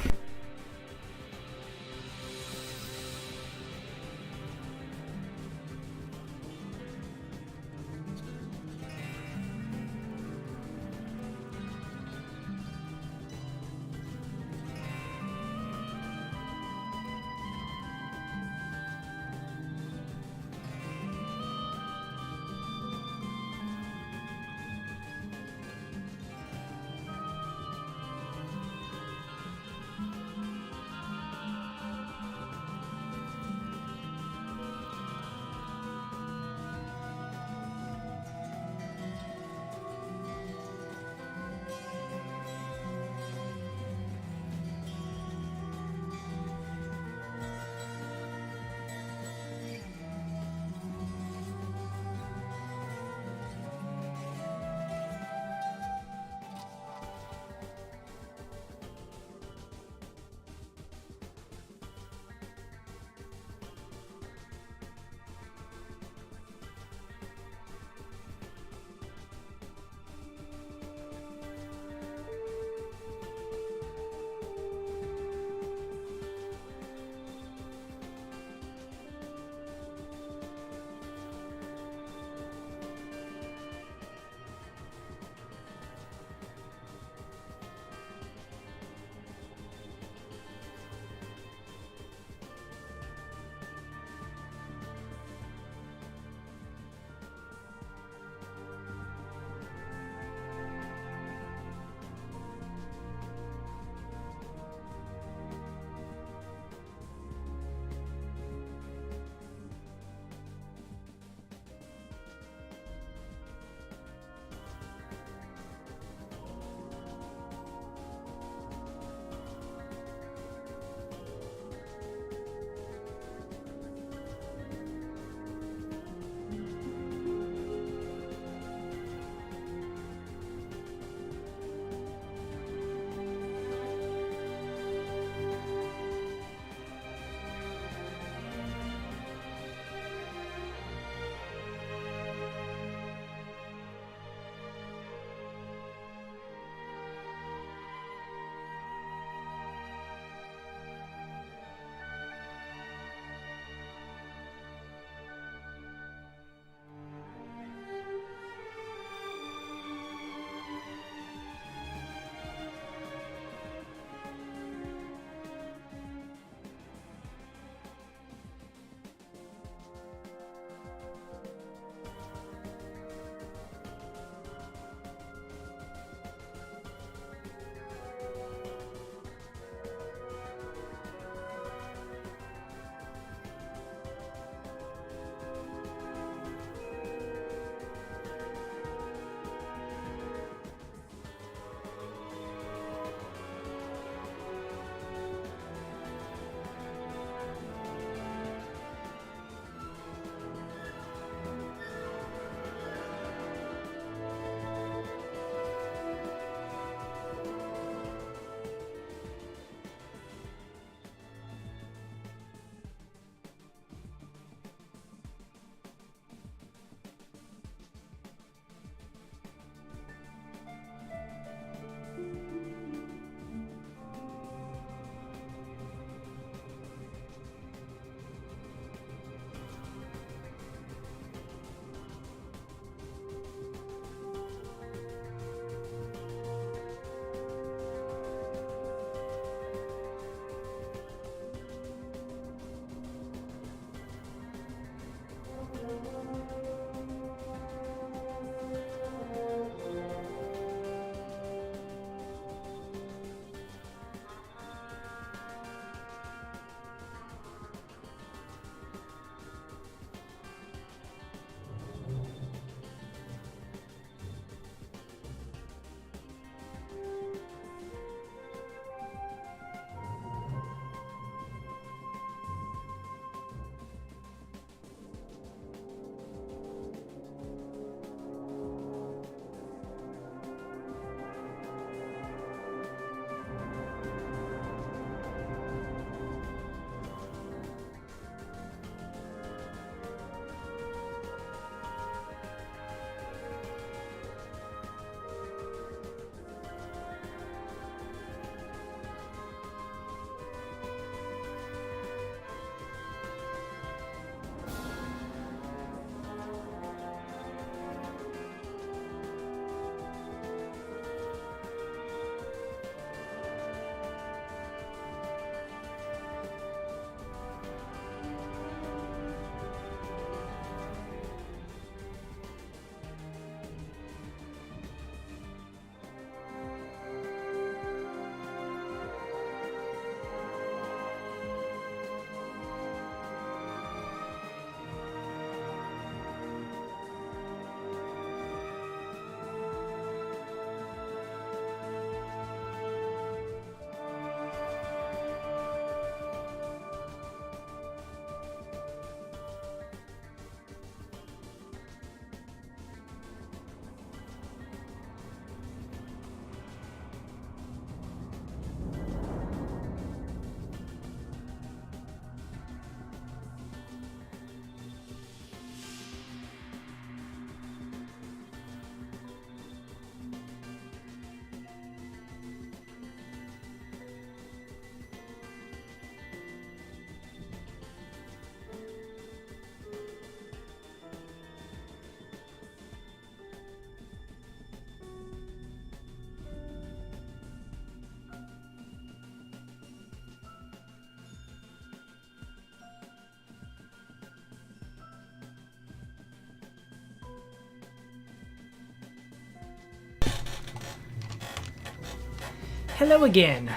hello again.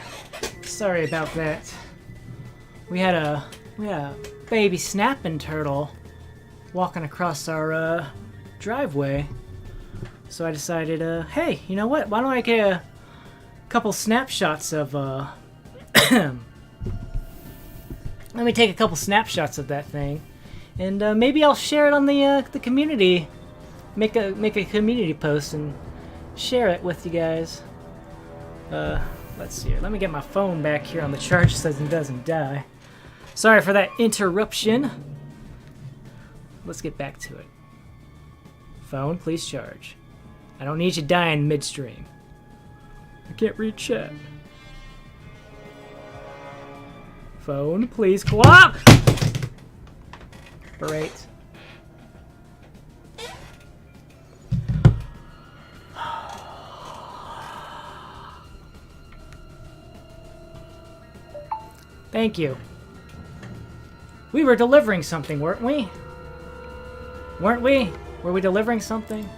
Sorry about that. We had a baby snapping turtle walking across our driveway. So I decided, hey, you know what? Why don't I get a couple snapshots of let me take a couple snapshots of that thing, and maybe I'll share it on the community. Make a community post and share it with you guys. Let's see here. Let me get my phone back here on the charge so it doesn't die. Sorry for that interruption. Let's get back to it. Phone, please charge. I don't need you dying midstream. I can't read chat. Phone, please cooperate. Great. Thank you. We were delivering something, weren't we? Weren't we? Were we delivering something?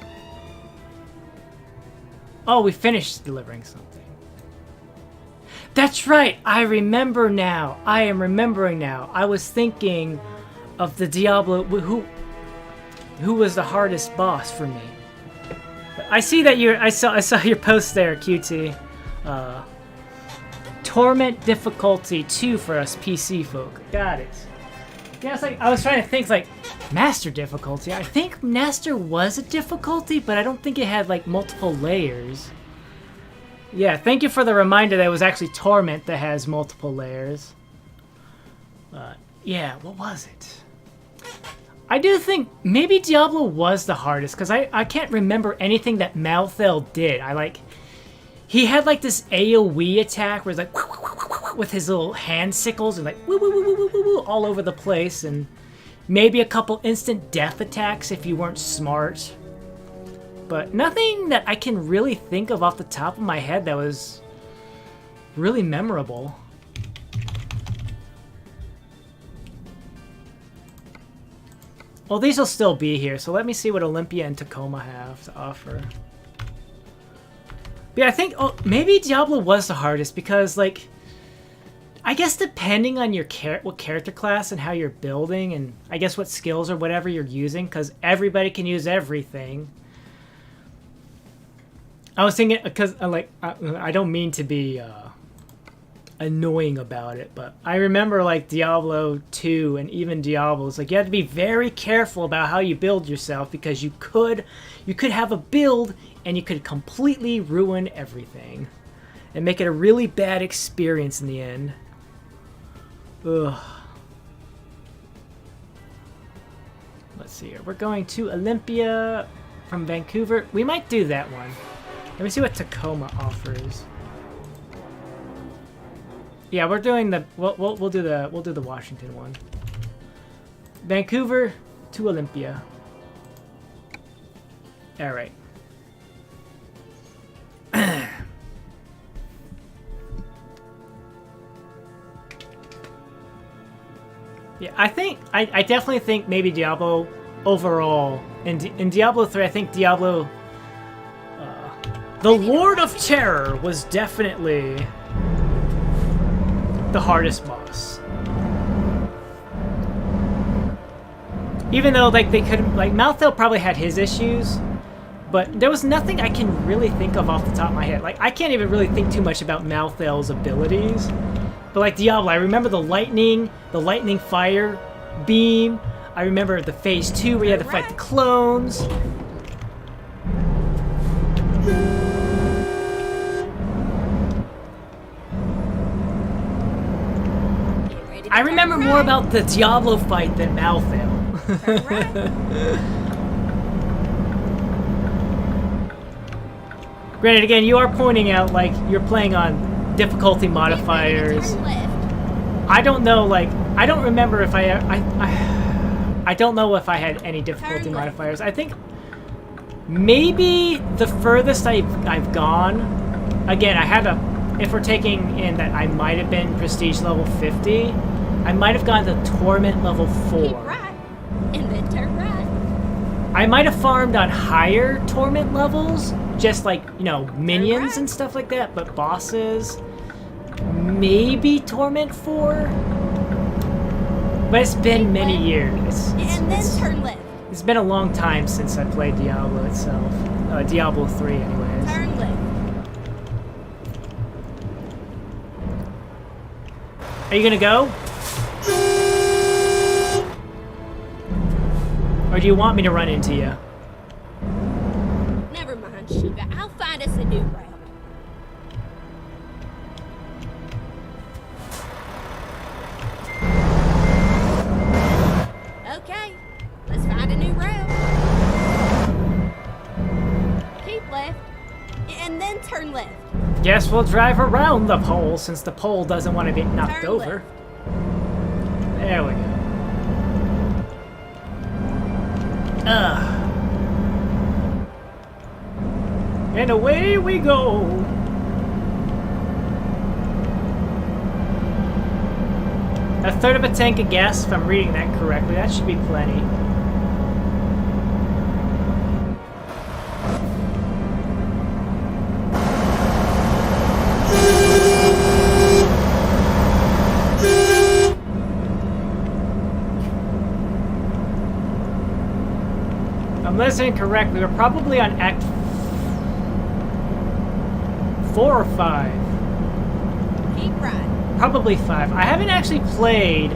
Oh, we finished delivering something. That's right! I remember now. I am remembering now. I was thinking of the Diablo who was the hardest boss for me. But I see that I saw your post there, QT. Torment difficulty 2 for us PC folk. Got it. Yeah, it's like I was trying to think like master difficulty. I think master was a difficulty, but I don't think it had like multiple layers. Yeah, thank you for the reminder that it was actually torment that has multiple layers. Yeah, what was it? I do think maybe Diablo was the hardest because I can't remember anything that Malthael did. He had like this AoE attack where it's like with his little hand sickles and like woo woo woo woo woo woo woo all over the place, and maybe a couple instant death attacks if you weren't smart. But nothing that I can really think of off the top of my head that was really memorable. Well, these will still be here, so let me see what Olympia and Tacoma have to offer. Yeah, I think maybe Diablo was the hardest because, like, I guess depending on your what character class and how you're building, and I guess what skills or whatever you're using, because everybody can use everything. I was thinking because I don't mean to be annoying about it, but I remember like Diablo 2 and even Diablo's like you had to be very careful about how you build yourself because you could have a build and you could completely ruin everything and make it a really bad experience in the end. Ugh. Let's see here. We're going to Olympia from Vancouver. We might do that one. Let me see what Tacoma offers. Yeah, we're doing the we'll do the Washington one. Vancouver to Olympia. All right. Yeah, I definitely think maybe Diablo overall in Diablo 3. I think Diablo, the Lord of Terror was definitely the hardest boss. Even though like they could Malthael probably had his issues, but there was nothing I can really think of off the top of my head. Like I can't even really think too much about Malthael's abilities. But like Diablo, I remember the lightning fire beam. I remember the phase 2 where you had to fight the clones. I remember more about the Diablo fight than Malthael. Granted, again, you are pointing out like you're playing on difficulty modifiers. I don't know, like I don't remember if I don't know if I had any difficulty modifiers. I think maybe the furthest I've gone. Again, I had if we're taking in that I might have been prestige level 50, I might have gone to torment level 4. Keep right, and then turn right. I might have farmed on higher torment levels, just like, you know, minions and stuff like that, but bosses, maybe Torment 4. But it's been many years. And then turn left. It's been a long time since I played Diablo itself. Diablo 3 anyways. Turn left. Are you gonna go? Or do you want me to run into you? Never mind, Sugar. I'll find us a new route. Okay, let's find a new route. Keep left, and then turn left. Guess we'll drive around the pole since the pole doesn't want to get knocked Turn over. left. There we go. And away we go. A third of a tank of gas, if I'm reading that correctly. That should be plenty. I'm listening correctly. We're probably on Act 4 or 5. Keep right. Probably 5. I haven't actually played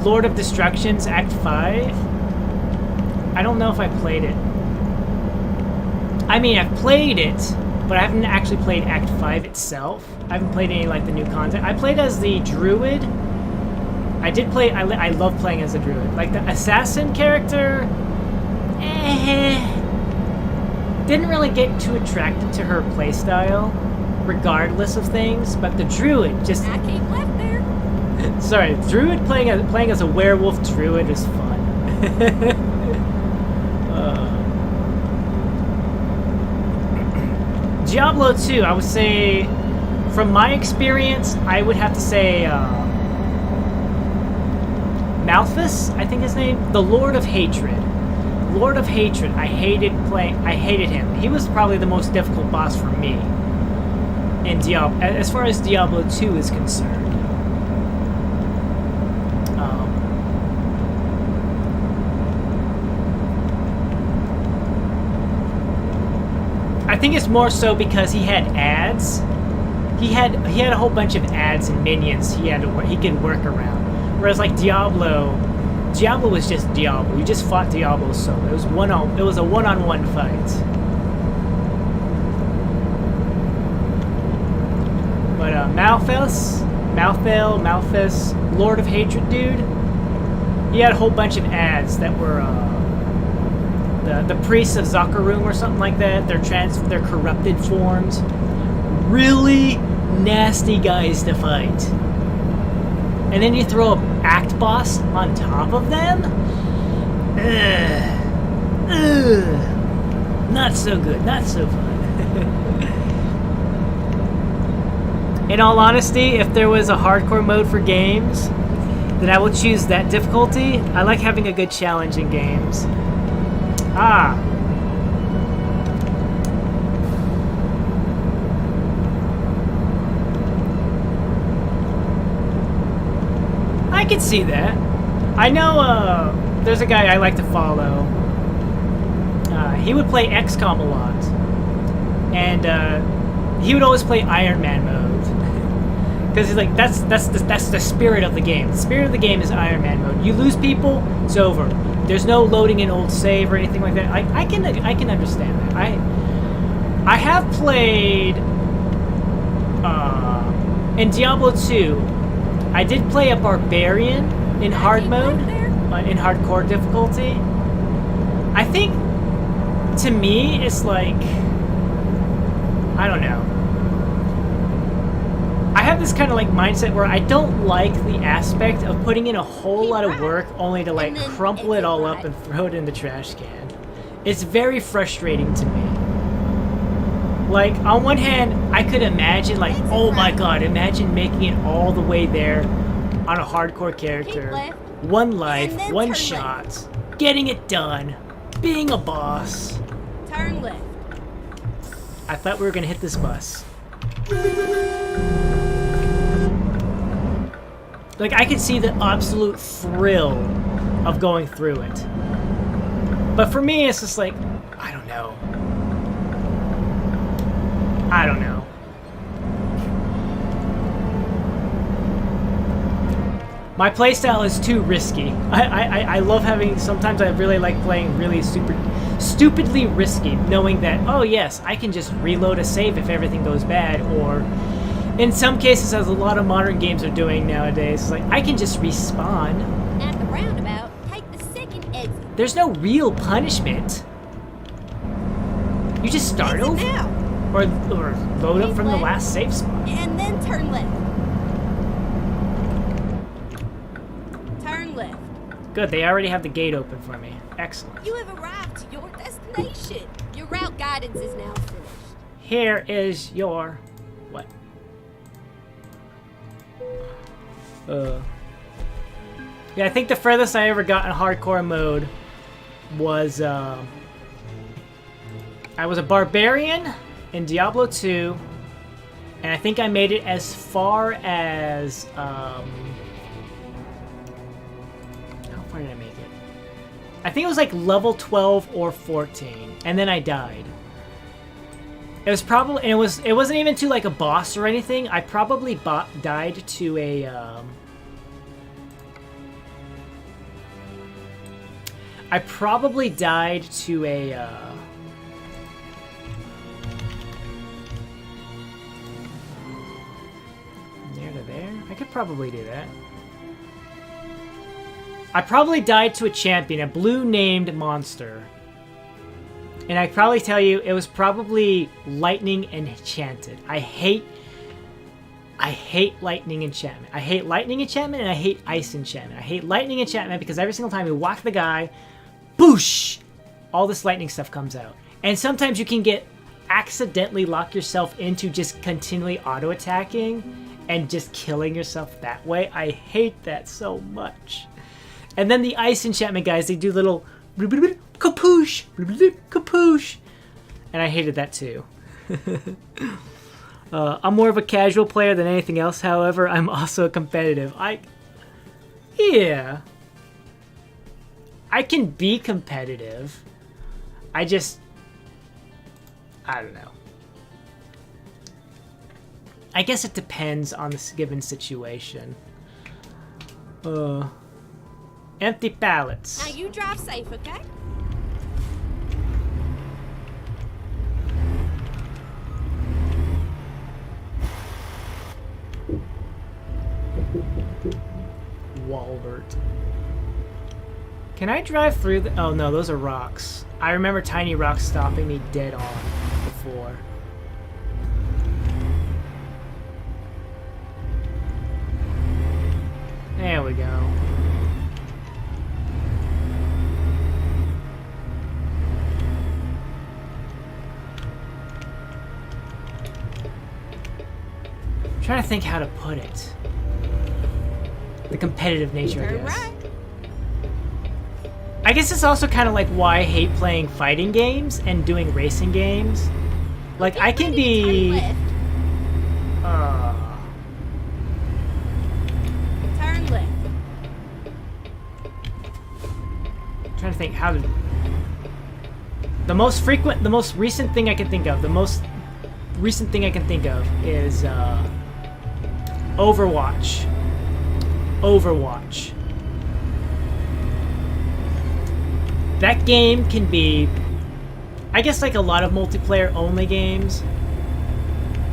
Lord of Destruction's Act 5. I don't know if I played it. I mean, I've played it, but I haven't actually played Act 5 itself. I haven't played any, like, the new content. I played as the Druid. I did play... I love playing as a Druid. Like, the Assassin character... didn't really get too attracted to her playstyle, regardless of things, but the Druid just... I keep left there. Sorry, Druid playing as a werewolf Druid is fun. Diablo 2, I would say, from my experience, I would have to say Malthus, I think his name, the Lord of Hatred. Lord of Hatred, I hated him. He was probably the most difficult boss for me in Diablo, as far as Diablo 2 is concerned. I think it's more so because he had ads. He had a whole bunch of ads and minions he could work around. Whereas like Diablo was just Diablo. You just fought Diablo solo. It was a one-on-one fight. But Malthus, Lord of Hatred dude, he had a whole bunch of ads that were the priests of Zakarum or something like that. Their corrupted forms. Really nasty guys to fight. And then you throw an act boss on top of them? Not so good, not so fun. In all honesty, if there was a hardcore mode for games, then I would choose that difficulty. I like having a good challenge in games. I could see that. I know there's a guy I like to follow. He would play XCOM a lot. And he would always play Iron Man mode. Because he's like, that's the spirit of the game. The spirit of the game is Iron Man mode. You lose people, it's over. There's no loading an old save or anything like that. I can understand that. I have played in Diablo 2. I did play a barbarian in hard mode, in hardcore difficulty. I think, to me, it's like, I don't know. I have this kind of like mindset where I don't like the aspect of putting in a whole lot of work only to like crumple it all up and throw it in the trash can. It's very frustrating to me. Like, on one hand, I could imagine, like, oh my god, imagine making it all the way there on a hardcore character. One life, one shot, getting it done. being a boss. Turn left. I thought we were gonna hit this bus. Like, I could see the absolute thrill of going through it. But for me, it's just like, I don't know. I don't know. My playstyle is too risky. I love having, sometimes I really like playing really stupidly risky, knowing that, oh yes, I can just reload a save if everything goes bad, or in some cases, as a lot of modern games are doing nowadays, it's like, I can just respawn. At the roundabout, take the second exit. There's no real punishment. You just start Exit over. now. Or load up Keep from the left. last save spot. And then turn left. Turn left. Good, they already have the gate open for me. Excellent. You have arrived to your destination. Your route guidance is now finished. Here is your... what? Yeah, I think the furthest I ever got in hardcore mode was, I was a barbarian in Diablo 2, and I think I made it as far as, how far did I make it? I think it was like level 12 or 14, and then I died. It was probably, and it wasn't even to like a boss or anything. I probably died to a, I probably died to a, near to there? I could probably do that. I probably died to a champion, a blue named monster. And I probably tell you, it was probably lightning enchanted. I hate lightning enchantment. I hate lightning enchantment and I hate ice enchantment. I hate lightning enchantment because every single time you whack the guy, boosh! All this lightning stuff comes out. And sometimes you can accidentally lock yourself into just continually auto-attacking and just killing yourself that way. I hate that so much. And then the ice enchantment guys, they do little kapoosh, kapoosh, and I hated that too. I'm more of a casual player than anything else. However, I'm also competitive. Yeah, I can be competitive. I don't know. I guess it depends on the given situation. Empty pallets. Now you drive safe, okay? Walbert. Can I drive through the... oh no, those are rocks. I remember tiny rocks stopping me dead on before. There we go. I'm trying to think how to put it. The competitive nature, I Turn guess. right. I guess it's also kind of like why I hate playing fighting games and doing racing games. Like, I can be... Turn left. I'm trying to think how to... The most recent thing I can think of, is, Overwatch. Overwatch. That game can be, I guess like a lot of multiplayer only games,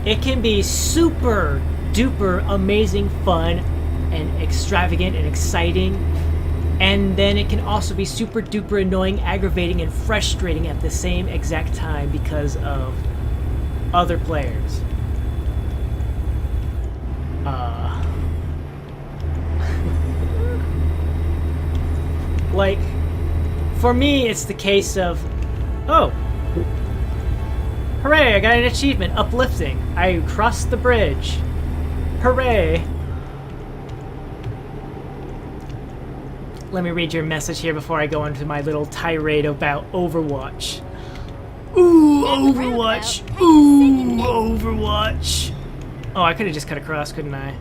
it can be super duper amazing fun and extravagant and exciting, and then it can also be super duper annoying, aggravating, and frustrating at the same exact time because of other players. Like, for me, it's the case of, oh, hooray, I got an achievement, uplifting. I crossed the bridge. Hooray. let me read your message here before I go into my little tirade about Overwatch. Ooh, Overwatch! Ooh, Overwatch! Oh, I could have just cut across, couldn't I?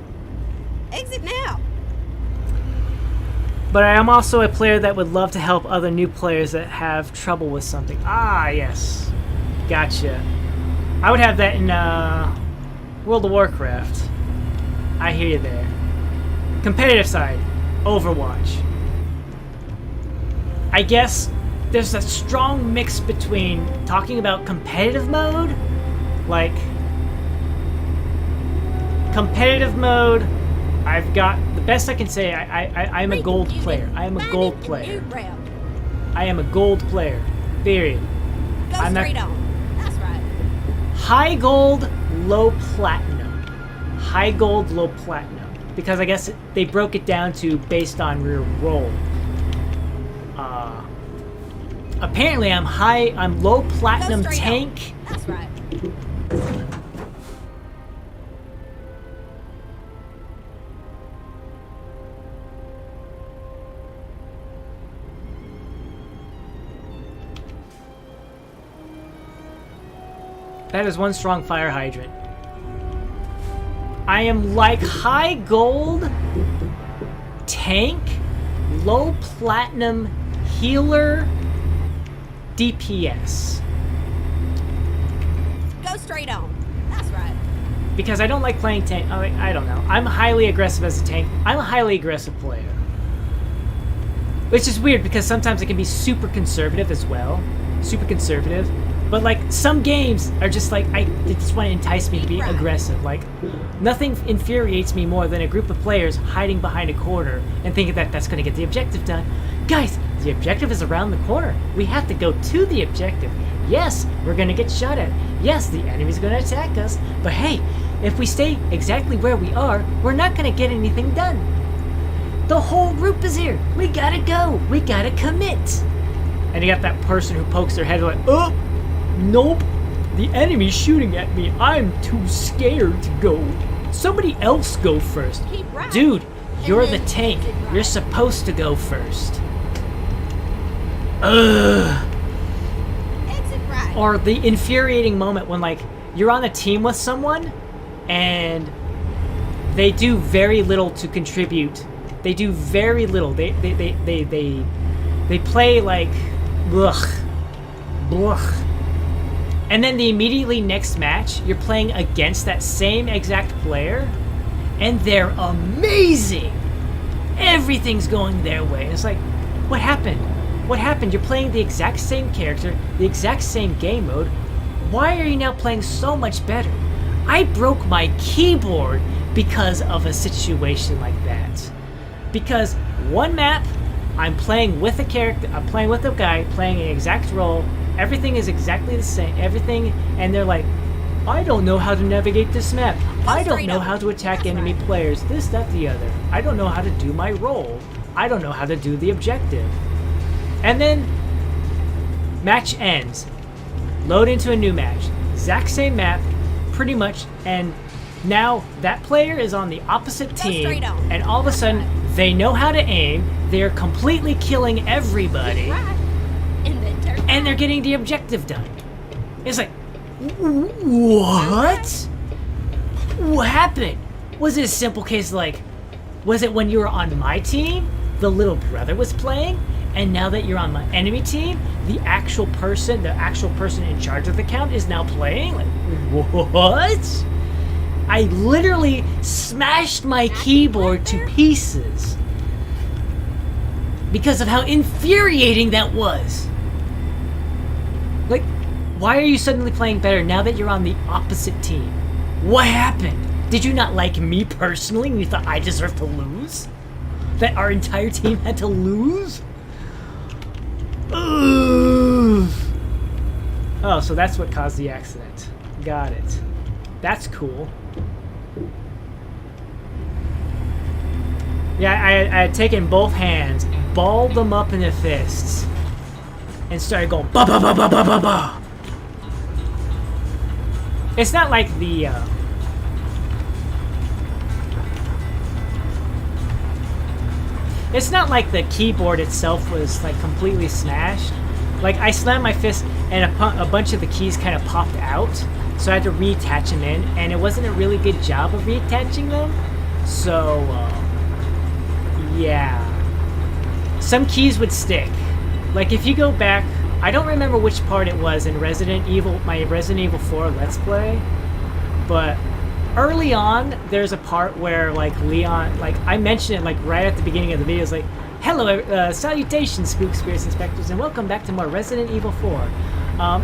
Exit now. But I am also a player that would love to help other new players that have trouble with something. Ah, yes. Gotcha. I would have that in World of Warcraft. I hear you there. Competitive side, Overwatch. I guess there's a strong mix between talking about competitive mode, like competitive mode. I've got the best I can say. I'm a gold player. I am a gold player. I am a gold player. Period. Go straight on. That's right. High gold, low platinum. High gold, low platinum. Because I guess they broke it down to based on your role. Apparently I'm low platinum tank. That's right. That is one strong fire hydrant. I am like high gold tank, low platinum healer, DPS. Go straight on. That's right. Because I don't like playing tank. I don't know. I'm highly aggressive as a tank. I'm a highly aggressive player. Which is weird because sometimes it can be super conservative as well. Super conservative. But like some games are just like, they just want to entice me to be aggressive. Like nothing infuriates me more than a group of players hiding behind a corner and thinking that that's going to get the objective done. Guys, the objective is around the corner. We have to go to the objective. Yes, we're going to get shot at. Yes, the enemy's going to attack us. But hey, if we stay exactly where we are, we're not going to get anything done. The whole group is here. We got to go. We got to commit. And you got that person who pokes their head like, oh, nope. The enemy's shooting at me. I'm too scared to go. Somebody else go first. Right. Dude, you're the tank. You're supposed to go first. Ugh. Exit right. Or the infuriating moment when like you're on a team with someone and they do very little to contribute. They do very little. They play like blech. Blech. And then the immediately next match, you're playing against that same exact player and they're amazing. Everything's going their way. And it's like, what happened? What happened? You're playing the exact same character, the exact same game mode. Why are you now playing so much better? I broke my keyboard because of a situation like that. Because one map, I'm playing with a character, I'm playing with a guy, playing an exact role, everything is exactly the same, everything, and they're like, I don't know how to navigate this map. I don't know how to attack enemy players, this, that, the other. I don't know how to do my role. I don't know how to do the objective. And then, match ends. Load into a new match. Exact same map, pretty much, and now that player is on the opposite team, and all of a sudden, they know how to aim, they're completely killing everybody, and they're getting the objective done. It's like, what? What happened? Was it a simple case like, was it when you were on my team, the little brother was playing, and now that you're on my enemy team, the actual person in charge of the count is now playing? Like, what? I literally smashed my keyboard to pieces because of how infuriating that was. Like, why are you suddenly playing better now that you're on the opposite team? What happened? Did you not like me personally and you thought I deserved to lose? That our entire team had to lose? Ugh. Oh, so that's what caused the accident. Got it. That's cool. Yeah, I had taken both hands, balled them up into fists, and started going ba ba ba ba ba ba ba. It's not like the It's not like the keyboard itself was like completely smashed. Like I slammed my fist and a bunch of the keys kind of popped out, so I had to reattach them in, and it wasn't a really good job of reattaching them. So yeah, some keys would stick. Like if you go back, I don't remember which part it was in my Resident Evil 4 Let's Play, but early on, there's a part where, like, Leon, like, I mentioned it, like, right at the beginning of the video. It's like, hello, salutations, Spook Spirits Inspectors, and welcome back to more Resident Evil 4.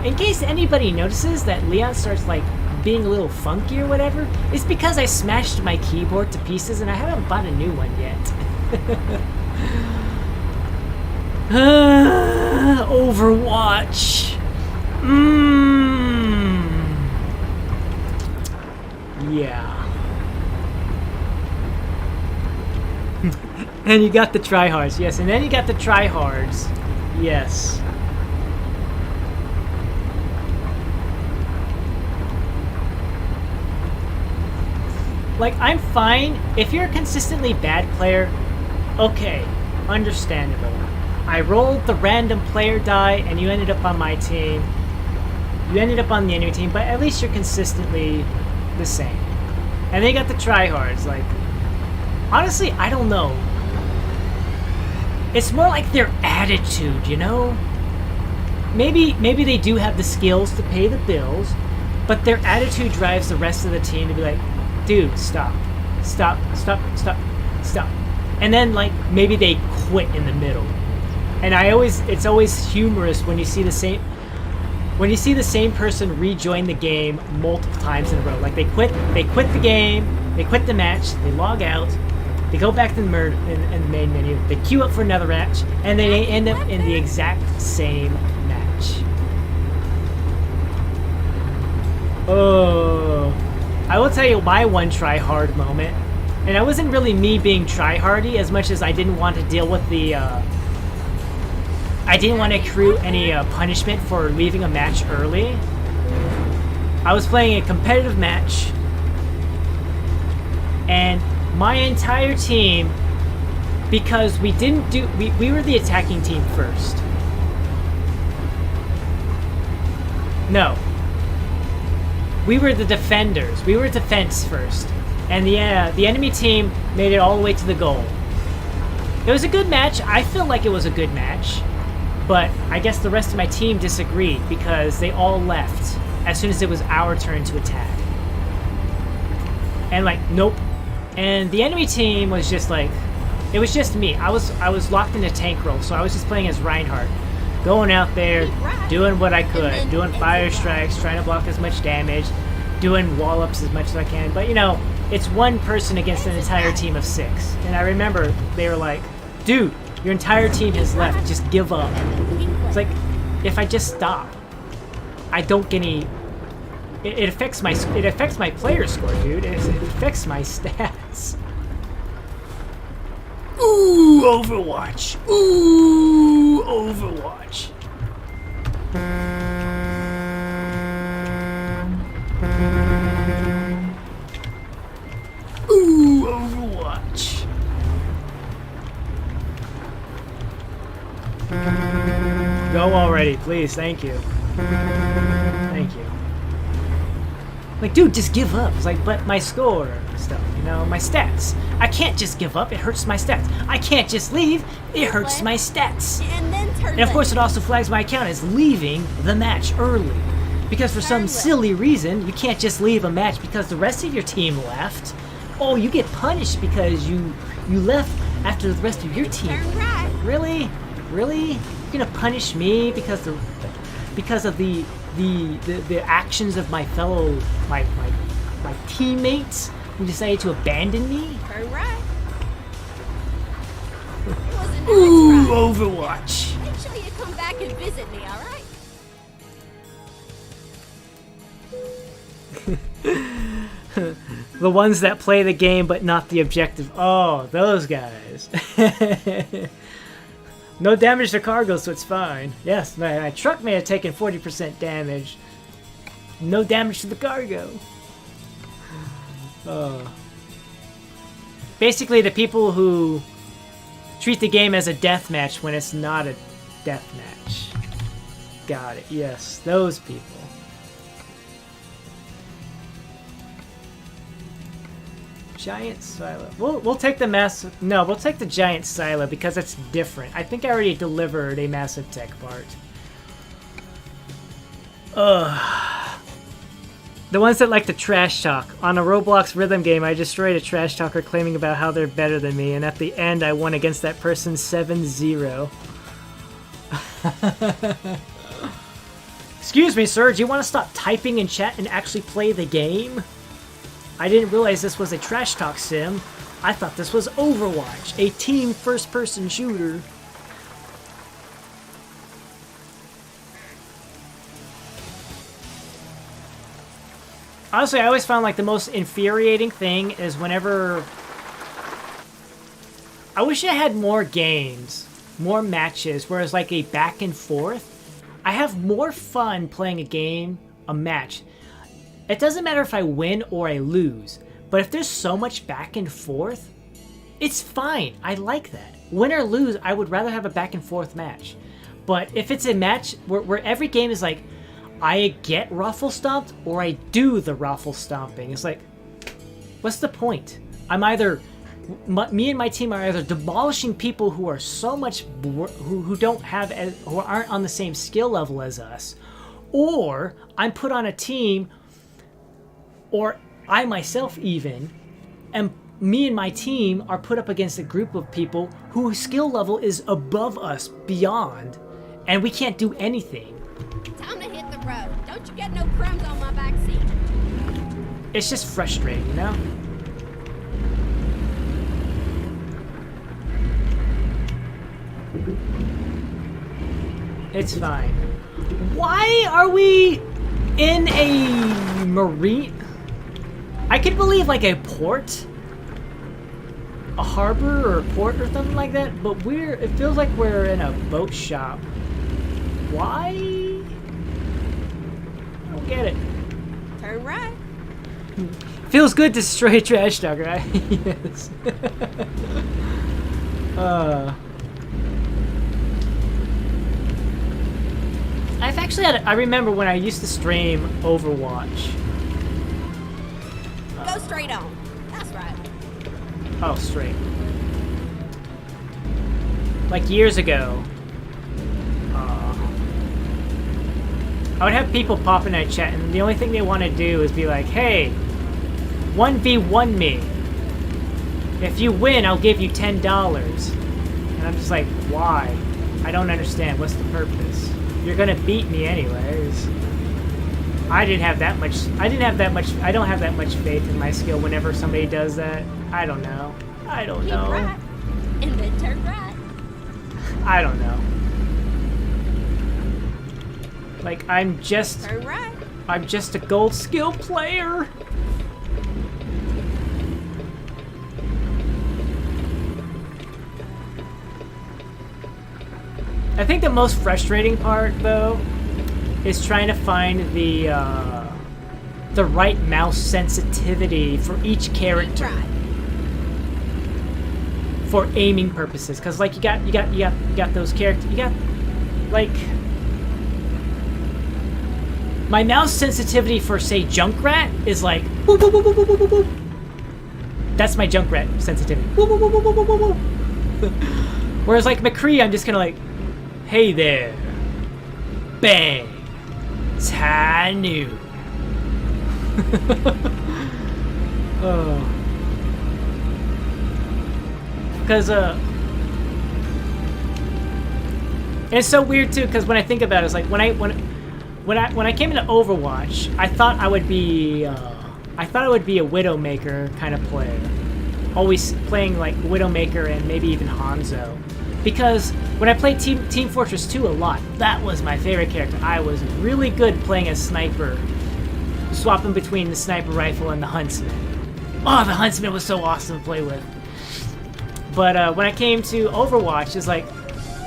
In case anybody notices that Leon starts, like, being a little funky or whatever, it's because I smashed my keyboard to pieces, and I haven't bought a new one yet. Overwatch. Yeah. And you got the tryhards, yes. And then you got the tryhards, yes. Like, I'm fine. If you're a consistently bad player, okay, understandable. I rolled the random player die and you ended up on my team. You ended up on the enemy team, but at least you're consistently the same. And they got the tryhards. Like, honestly, I don't know. It's more like their attitude, you know? Maybe they do have the skills to pay the bills, but their attitude drives the rest of the team to be like, dude, stop. Stop, stop, stop, stop. And then, like, maybe they quit in the middle. And it's always humorous when you see the same person rejoin the game multiple times in a row. Like, they quit the game, they quit the match, they log out, they go back to the in the main menu, they queue up for another match, and then they end up in the exact same match. Oh, I will tell you my one try-hard moment, and it wasn't really me being try-hardy as much as I didn't want to deal with the, I didn't want to accrue any punishment for leaving a match early. I was playing a competitive match, and my entire team, because we were the attacking team first. No. We were the defenders. We were defense first. And the enemy team made it all the way to the goal. It was a good match. I feel like it was a good match. But I guess the rest of my team disagreed because they all left as soon as it was our turn to attack. And like, nope. And the enemy team was just like, it was just me. I was locked in a tank role, so I was just playing as Reinhardt. Going out there, doing what I could, doing fire strikes, trying to block as much damage, doing wall-ups as much as I can. But, you know, it's one person against an entire team of 6. And I remember they were like, dude, your entire team has left. Just give up. It's like, if I just stop, I don't get any... It affects my player score, dude. It affects my stats. Ooh, Overwatch. Ooh, Overwatch. Ooh, Overwatch. Go already, please. Thank you. Thank you. Like, dude, just give up. It's like, but my score and stuff, you know, my stats. I can't just give up. It hurts my stats. I can't just leave. It hurts my stats. And of course, it also flags my account as leaving the match early. Because for some silly reason, you can't just leave a match because the rest of your team left. Oh, you get punished because you left after the rest of your team left. Really? Really? You're gonna punish me because of the actions of my fellow my teammates who decided to abandon me? Turn right. Ooh, Overwatch. Make sure you come back and visit me, alright? The ones that play the game but not the objective. Oh, those guys. No damage to cargo, so it's fine. Yes, my truck may have taken 40% damage. No damage to the cargo. Basically, the people who treat the game as a death match when it's not a death match. Got it. Yes, those people. Giant silo. We'll take the massive. No, we'll take the giant silo because it's different. I think I already delivered a massive tech part. Ugh. The ones that like to trash talk. On a Roblox rhythm game, I destroyed a trash talker claiming about how they're better than me, and at the end, I won against that person 7-0. Excuse me, sir. Do you want to stop typing in chat and actually play the game? I didn't realize this was a trash talk sim. I thought this was Overwatch, a team first-person shooter. Honestly, I always found like the most infuriating thing is whenever... I wish I had more games, more matches, where it's like a back and forth. I have more fun playing a game, a match. It doesn't matter if I win or I lose, but if there's so much back and forth, it's fine. I like that. Win or lose, I would rather have a back and forth match. But if it's a match where every game is like, I get ruffle stomped or I do the ruffle stomping, it's like, what's the point? I'm either, me and my team are either demolishing people who are so much, who don't have, who aren't on the same skill level as us, or I'm put on a team, or I myself even, and me and my team are put up against a group of people whose skill level is above us, beyond, and we can't do anything. Time to hit the road. Don't you get no crumbs on my back seat. It's just frustrating, you know? It's fine. Why are we in a marine? I could believe like a port, a harbor or a port or something like that, but it feels like we're in a boat shop. Why? I don't get it. Turn right. Feels good to destroy a trash talker, right? Yes. I've actually had. I remember when I used to stream Overwatch. Go straight on. That's right. Oh, straight. Like years ago. I would have people pop in that chat, and the only thing they want to do is be like, hey, 1v1 me. If you win, I'll give you $10. And I'm just like, why? I don't understand. What's the purpose? You're gonna beat me anyways. I don't have that much faith in my skill whenever somebody does that. I don't know. Keep right, and then turn right. I don't know. Like, I'm just a gold skill player. I think the most frustrating part, though, is trying to find the right mouse sensitivity for each character for aiming purposes. Because like you got those characters. You got like. My mouse sensitivity for, say, Junkrat is like, whoop, whoop, whoop, whoop, whoop, whoop, whoop. That's my Junkrat sensitivity. Whoop, whoop, whoop, whoop, whoop, whoop, whoop. Whereas, like, McCree, I'm just kind of like, hey there. Bang. Tanu. Oh. Because, it's so weird, too, because when I think about it, it's like, when I came into Overwatch, I thought I would be a Widowmaker kind of player, always playing like Widowmaker and maybe even Hanzo, because when I played Team Fortress 2 a lot, that was my favorite character. I was really good playing as sniper, swapping between the sniper rifle and the Huntsman. Oh, the Huntsman was so awesome to play with. But when I came to Overwatch, it's like,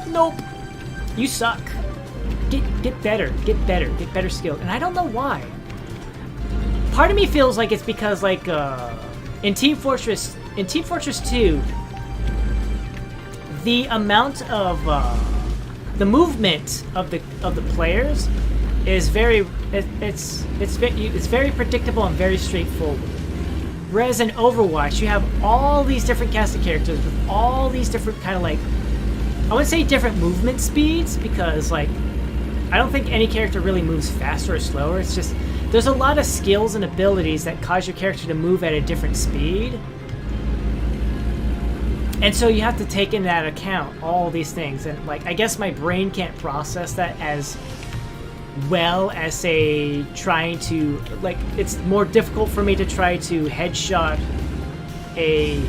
nope, you suck. Get better skill. And I don't know why. Part of me feels like it's because like in Team Fortress 2, the amount of the movement of the players is very very predictable and very straightforward. Whereas in Overwatch, you have all these different cast of characters with all these different kind of like, I wouldn't say different movement speeds, because like I don't think any character really moves faster or slower. It's just there's a lot of skills and abilities that cause your character to move at a different speed. And so you have to take into that account all these things. And like, I guess my brain can't process that as well as, say, trying to, like, it's more difficult for me to try to headshot a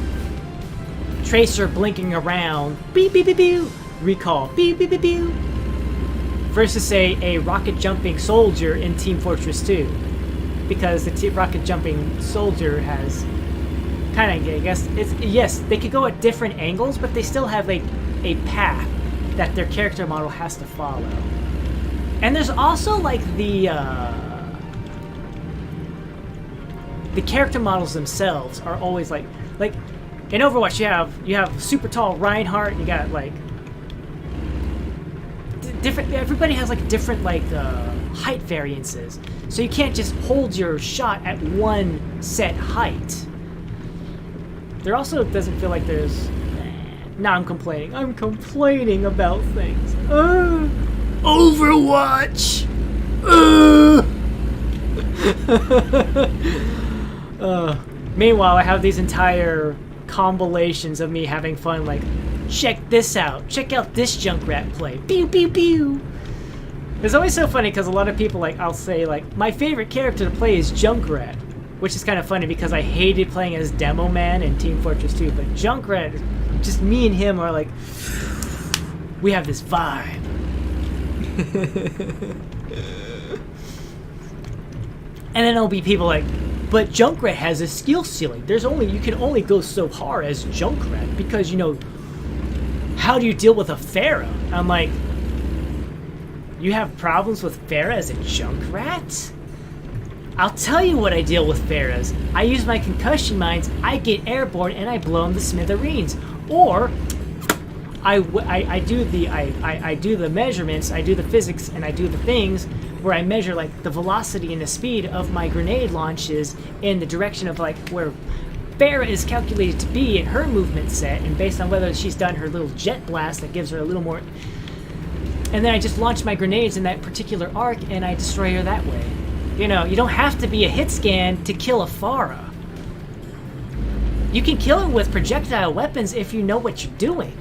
tracer blinking around, beep beep beep beep, recall, beep beep beep beep, versus, say, a rocket jumping soldier in Team Fortress 2, because the rocket jumping soldier has kind of, I guess, it's, yes, they could go at different angles, but they still have like a path that their character model has to follow. And there's also like the character models themselves are always like in Overwatch you have super tall Reinhardt, you got like different, everybody has like different like height variances, so you can't just hold your shot at one set height. There also doesn't feel like there's, now I'm complaining about things. Overwatch! Meanwhile, I have these entire compilations of me having fun, like, check this out, check out this Junkrat play, pew pew pew. It's always so funny because a lot of people, like, I'll say, like, my favorite character to play is Junkrat, which is kind of funny because I hated playing as Demo Man in Team Fortress 2, but Junkrat, just me and him are like, we have this vibe. And then there'll be people like, but Junkrat has a skill ceiling. You can only go so far as Junkrat because, you know, how do you deal with a Pharah? I'm like, you have problems with Pharah as a Junkrat? I'll tell you what I deal with Pharahs. I use my concussion mines, I get airborne, and I blow them to smithereens. Or I do the measurements, I do the physics, and I do the things where I measure like the velocity and the speed of my grenade launches in the direction of like where Pharah is calculated to be in her movement set, and based on whether she's done her little jet blast that gives her a little more. And then I just launch my grenades in that particular arc, and I destroy her that way. You know, you don't have to be a hit scan to kill a Pharah. You can kill her with projectile weapons if you know what you're doing.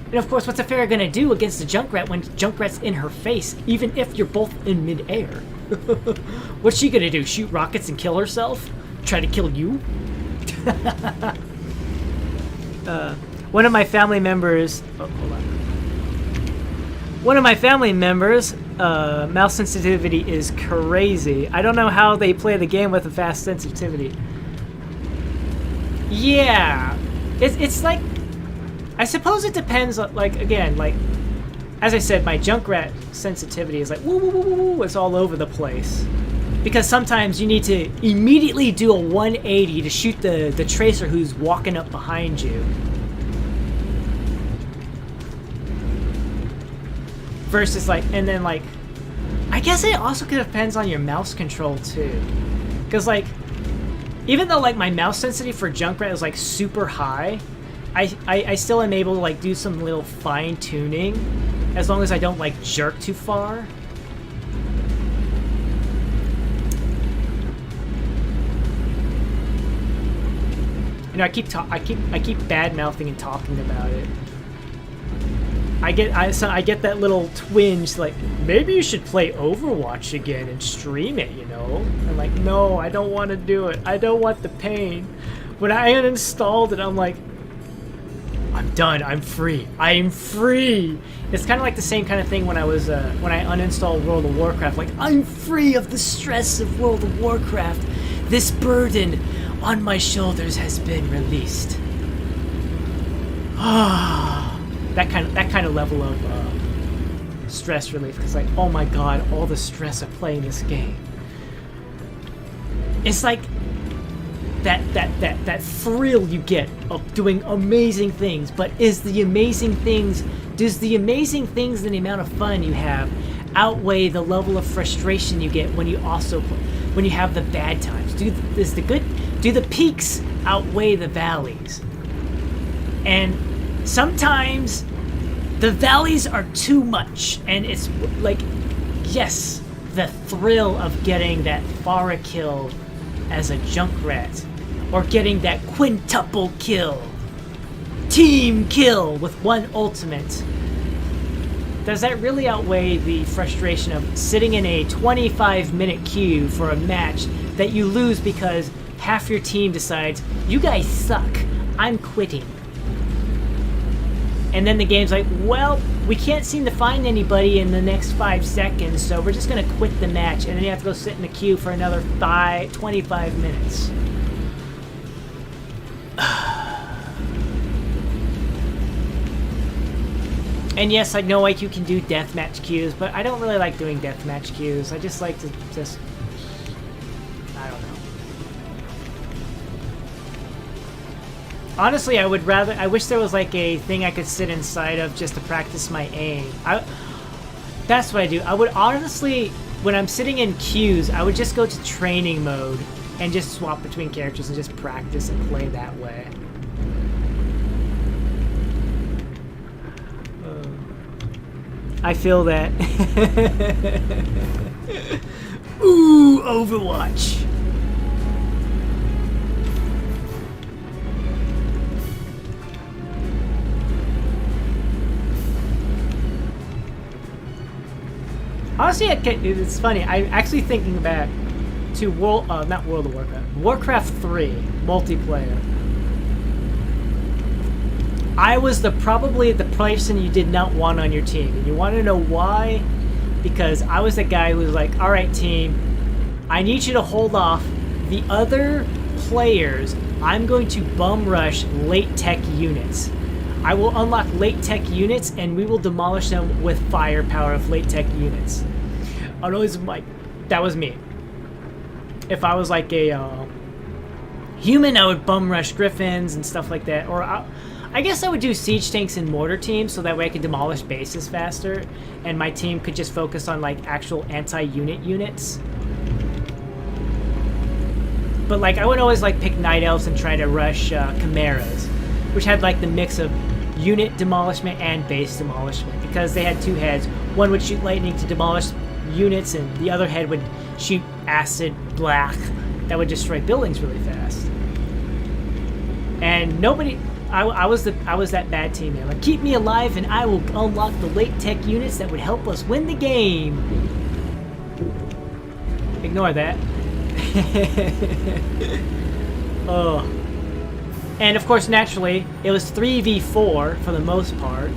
And of course, what's a Pharah gonna do against a Junkrat when Junkrat's in her face, even if you're both in mid-air? What's she gonna do? Shoot rockets and kill herself? Try to kill you? One of my family members... Oh, hold on. One of my family members, mouse sensitivity is crazy. I don't know how they play the game with a fast sensitivity. Yeah, it's like, I suppose it depends. Like again, like as I said, my Junkrat sensitivity is like woo woo woo woo woo. It's all over the place because sometimes you need to immediately do a 180 to shoot the tracer who's walking up behind you. Versus like, and then like, I guess it also depends on your mouse control too, because like, even though like my mouse sensitivity for Junkrat is like super high, I still am able to like do some little fine tuning, as long as I don't like jerk too far. You know, I keep bad mouthing and talking about it. I get that little twinge, like, maybe you should play Overwatch again and stream it, you know? I'm like, no, I don't want to do it. I don't want the pain. When I uninstalled it, I'm like, I'm done. I'm free. I am free. It's kind of like the same kind of thing when I was, when I uninstalled World of Warcraft. Like, I'm free of the stress of World of Warcraft. This burden on my shoulders has been released. Ah. That kind of level of stress relief, because like, oh my god, all the stress of playing this game. It's like, that thrill you get of doing amazing things. But does the amazing things and the amount of fun you have outweigh the level of frustration you get when you have the bad times? Do the peaks outweigh the valleys? And sometimes the valleys are too much, and it's like, yes, the thrill of getting that Farah kill as a Junkrat, or getting that quintuple kill, team kill with one ultimate. Does that really outweigh the frustration of sitting in a 25-minute queue for a match that you lose because half your team decides, you guys suck, I'm quitting? And then the game's like, well, we can't seem to find anybody in the next 5 seconds, so we're just going to quit the match. And then you have to go sit in the queue for another 25 minutes. And yes, I know like you can do deathmatch queues, but I don't really like doing deathmatch queues. I just like to I don't know. Honestly, I wish there was like a thing I could sit inside of just to practice my aim. That's what I do. I would honestly, when I'm sitting in queues, I would just go to training mode and just swap between characters and just practice and play that way. I feel that. Ooh, Overwatch. Honestly, it's funny. I'm actually thinking back to not World of Warcraft, Warcraft 3 multiplayer. I was probably the person you did not want on your team. And you want to know why? Because I was the guy who was like, alright team, I need you to hold off the other players. I'm going to bum rush late tech units. I will unlock late tech units and we will demolish them with firepower of late tech units. That was me. If I was like a human, I would bum rush griffins and stuff like that. Or I guess I would do siege tanks and mortar teams so that way I could demolish bases faster and my team could just focus on like actual anti-unit units. But like I would always like pick night elves and try to rush chimeras, which had like the mix of unit demolishment and base demolishment because they had two heads. One would shoot lightning to demolish units and the other head would shoot acid black that would destroy buildings really fast. And nobody... I was that bad teammate. Like, keep me alive and I will unlock the late tech units that would help us win the game. Ignore that. Oh. And of course, naturally, it was 3v4 for the most part.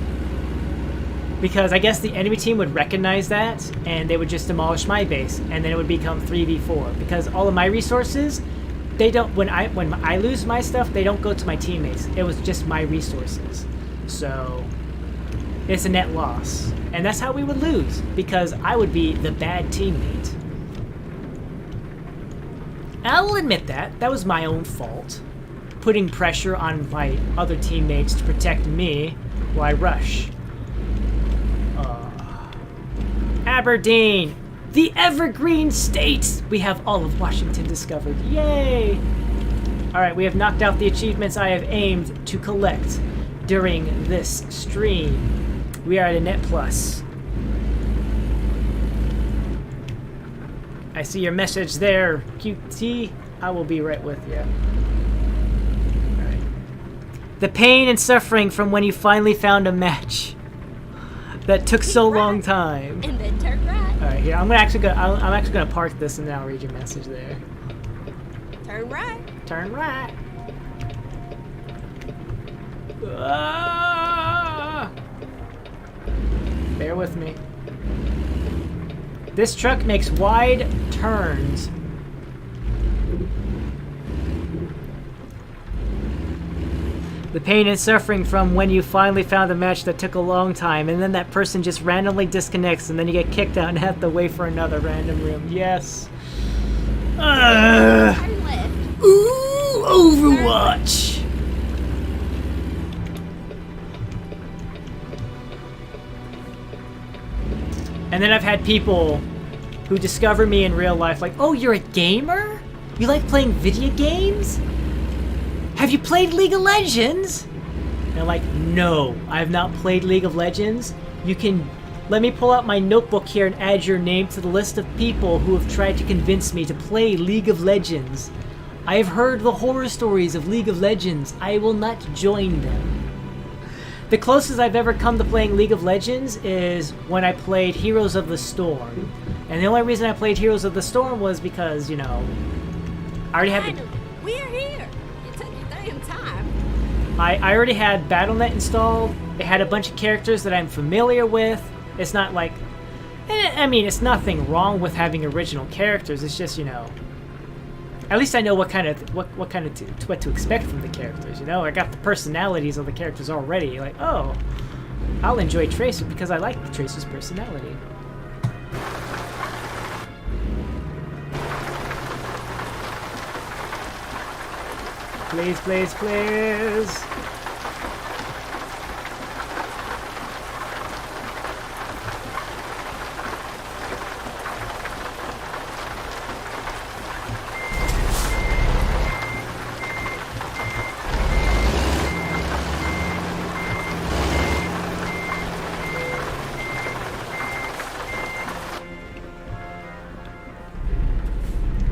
Because I guess the enemy team would recognize that and they would just demolish my base and then it would become 3v4. Because all of my resources, they don't, when I lose my stuff, they don't go to my teammates. It was just my resources. So it's a net loss. And that's how we would lose, because I would be the bad teammate. I will admit that was my own fault. Putting pressure on my other teammates to protect me while I rush. Aberdeen! The Evergreen States! We have all of Washington discovered. Yay! Alright, we have knocked out the achievements I have aimed to collect during this stream. We are at a net plus. I see your message there, QT. I will be right with you. Alright. The pain and suffering from when you finally found a match that took so long time. And then turn right. All right, here I'm actually gonna park this and then I'll read your message there. Turn right. Turn right. Ah! Bear with me. This truck makes wide turns. The pain and suffering from when you finally found a match that took a long time and then that person just randomly disconnects and then you get kicked out and have to wait for another random room. Yes. Turn left. Ooh, And then I've had people who discover me in real life like, oh, you're a gamer? You like playing video games? Have you played League of Legends? And I'm like, no, I have not played League of Legends. You can... Let me pull out my notebook here and add your name to the list of people who have tried to convince me to play League of Legends. I have heard the horror stories of League of Legends. I will not join them. The closest I've ever come to playing League of Legends is when I played Heroes of the Storm. And the only reason I played Heroes of the Storm was because, you know, I already had the... We're here. You took your damn time. I already had Battle.net installed. It had a bunch of characters that I'm familiar with. It's not like... I mean, it's nothing wrong with having original characters. It's just, you know... At least I know what to expect from the characters, you know? I got the personalities of the characters already. Like, oh, I'll enjoy Tracer because I like Tracer's personality. Please, please, please.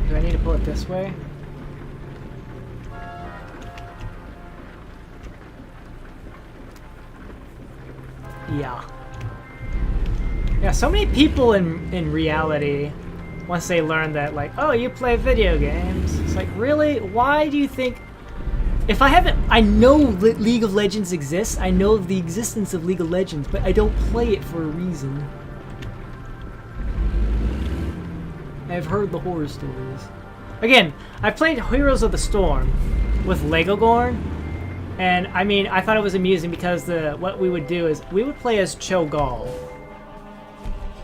Do I need to pull it this way? Yeah, so many people in reality, once they learn that, like, oh, you play video games, it's like, really? Why do you think... If I haven't... I know League of Legends exists, I know of the existence of League of Legends, but I don't play it for a reason. I've heard the horror stories. Again, I played Heroes of the Storm with Legogorn, and I mean, I thought it was amusing because what we would do is we would play as Cho'Gall.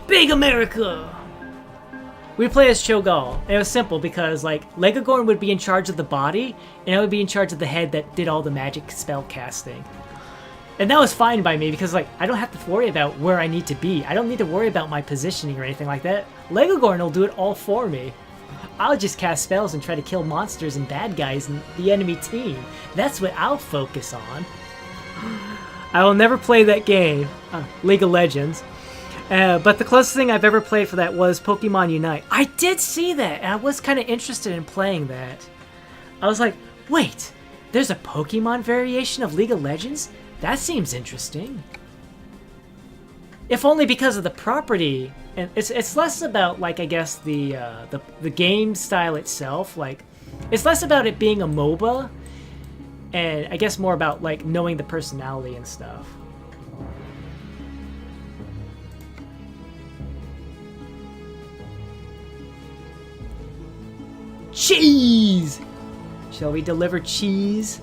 Big America! We'd play as Cho'Gall, and it was simple because, like, Legogorn would be in charge of the body, and I would be in charge of the head that did all the magic spell casting. And that was fine by me because, like, I don't have to worry about where I need to be. I don't need to worry about my positioning or anything like that. Legogorn will do it all for me. I'll just cast spells and try to kill monsters and bad guys in the enemy team. That's what I'll focus on. I will never play that game, League of Legends. But the closest thing I've ever played for that was Pokemon Unite. I did see that, and I was kind of interested in playing that. I was like, wait, there's a Pokemon variation of League of Legends? That seems interesting. If only because of the property. And it's less about, like, I guess, the game style itself. Like, it's less about it being a MOBA, and I guess more about, like, knowing the personality and stuff. Cheese! Shall we deliver cheese?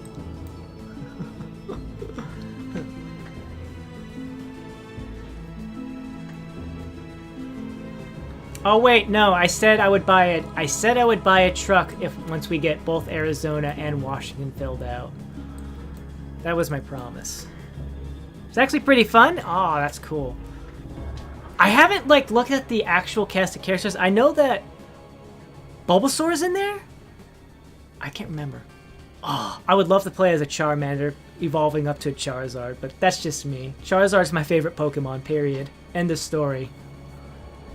Oh wait, no, I said I would buy it. I said I would buy a truck once we get both Arizona and Washington filled out. That was my promise. It's actually pretty fun. Oh, that's cool. I haven't, like, looked at the actual cast of characters. I know that Bulbasaur's in there? I can't remember. Oh, I would love to play as a Charmander, evolving up to a Charizard, but that's just me. Charizard's my favorite Pokemon, period. End of story.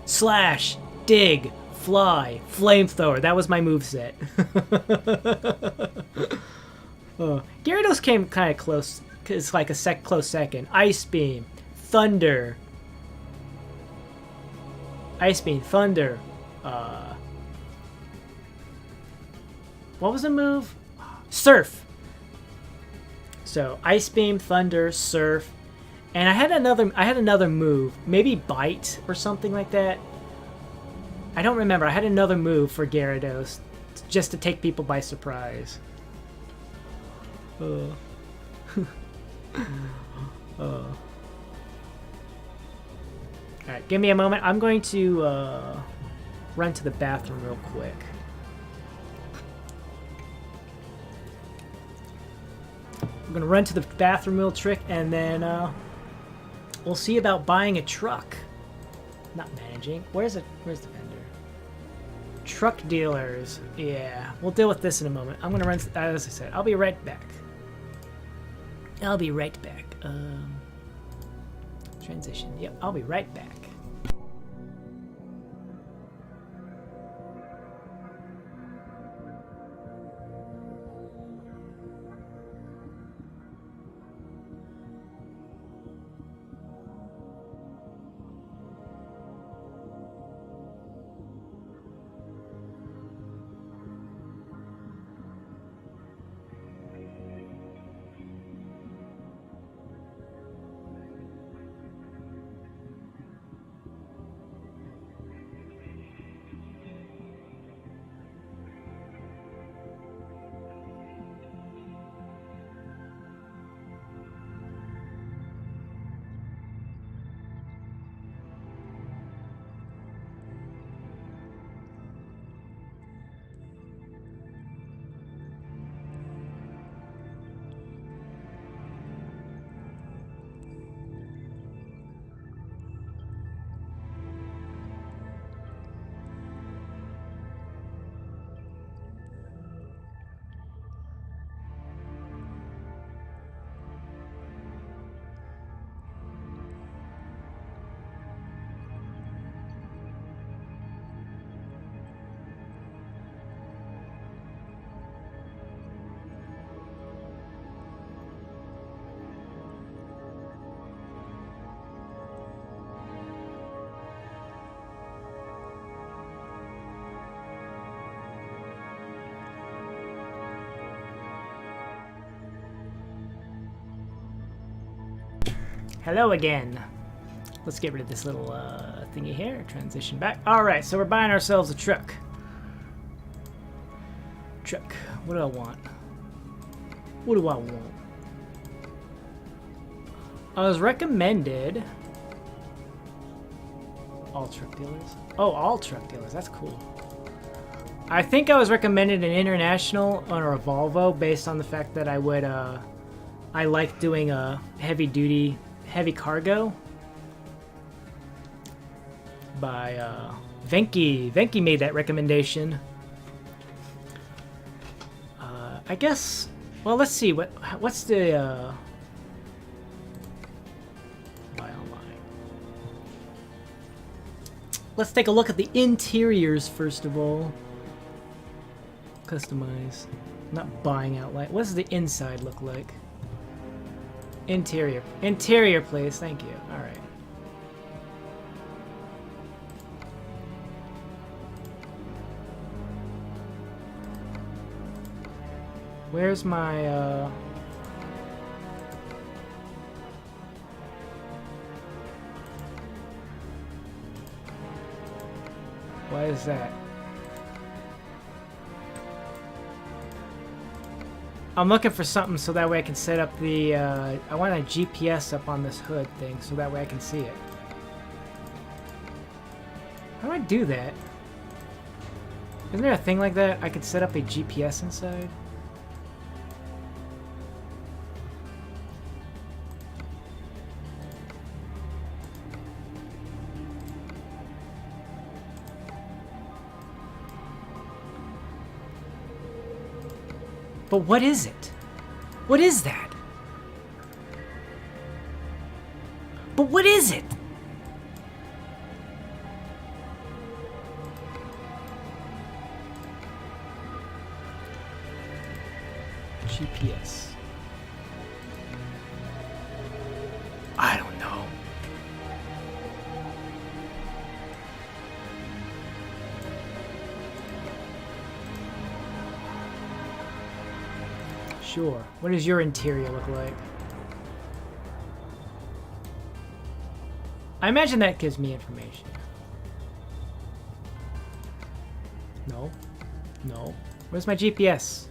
Slash, dig, fly, flamethrower. That was my moveset. Gyarados came kind of close. It's like a close second. Ice Beam, Thunder. Ice Beam, Thunder. What was the move? Surf. So Ice Beam, Thunder, Surf, and I had another move, maybe Bite or something like that. I don't remember. I had another move for Gyarados, just to take people by surprise. All right, give me a moment. I'm going to run to the bathroom real quick. I'm gonna run to the bathroom real quick, and then we'll see about buying a truck. Not managing. Where's the vendor? Truck dealers. Yeah, we'll deal with this in a moment. I'm gonna run. As I said, I'll be right back. I'll be right back. Transition. Yep, I'll be right back. Hello again. Let's get rid of this little thingy here. Transition back. Alright, so we're buying ourselves a truck. Truck. What do I want? What do I want? I was recommended... All truck dealers? Oh, all truck dealers. That's cool. I think I was recommended an international or a Volvo based on the fact that I would... I like doing a heavy-duty... heavy cargo by Venky. Venky made that recommendation. I guess. Well, let's see what's the buy online. Let's take a look at the interiors first of all. Customize. Not buying outright. What does the inside look like? Interior, please. Thank you. All right. Where's my Why is that? I'm looking for something so that way I can set up the, I want a GPS up on this hood thing so that way I can see it. How do I do that? Isn't there a thing like that? I could set up a GPS inside? But what is it? What is that? But what is it? GPS. I don't know. Sure. What does your interior look like? I imagine that gives me information. No. No. Where's my GPS?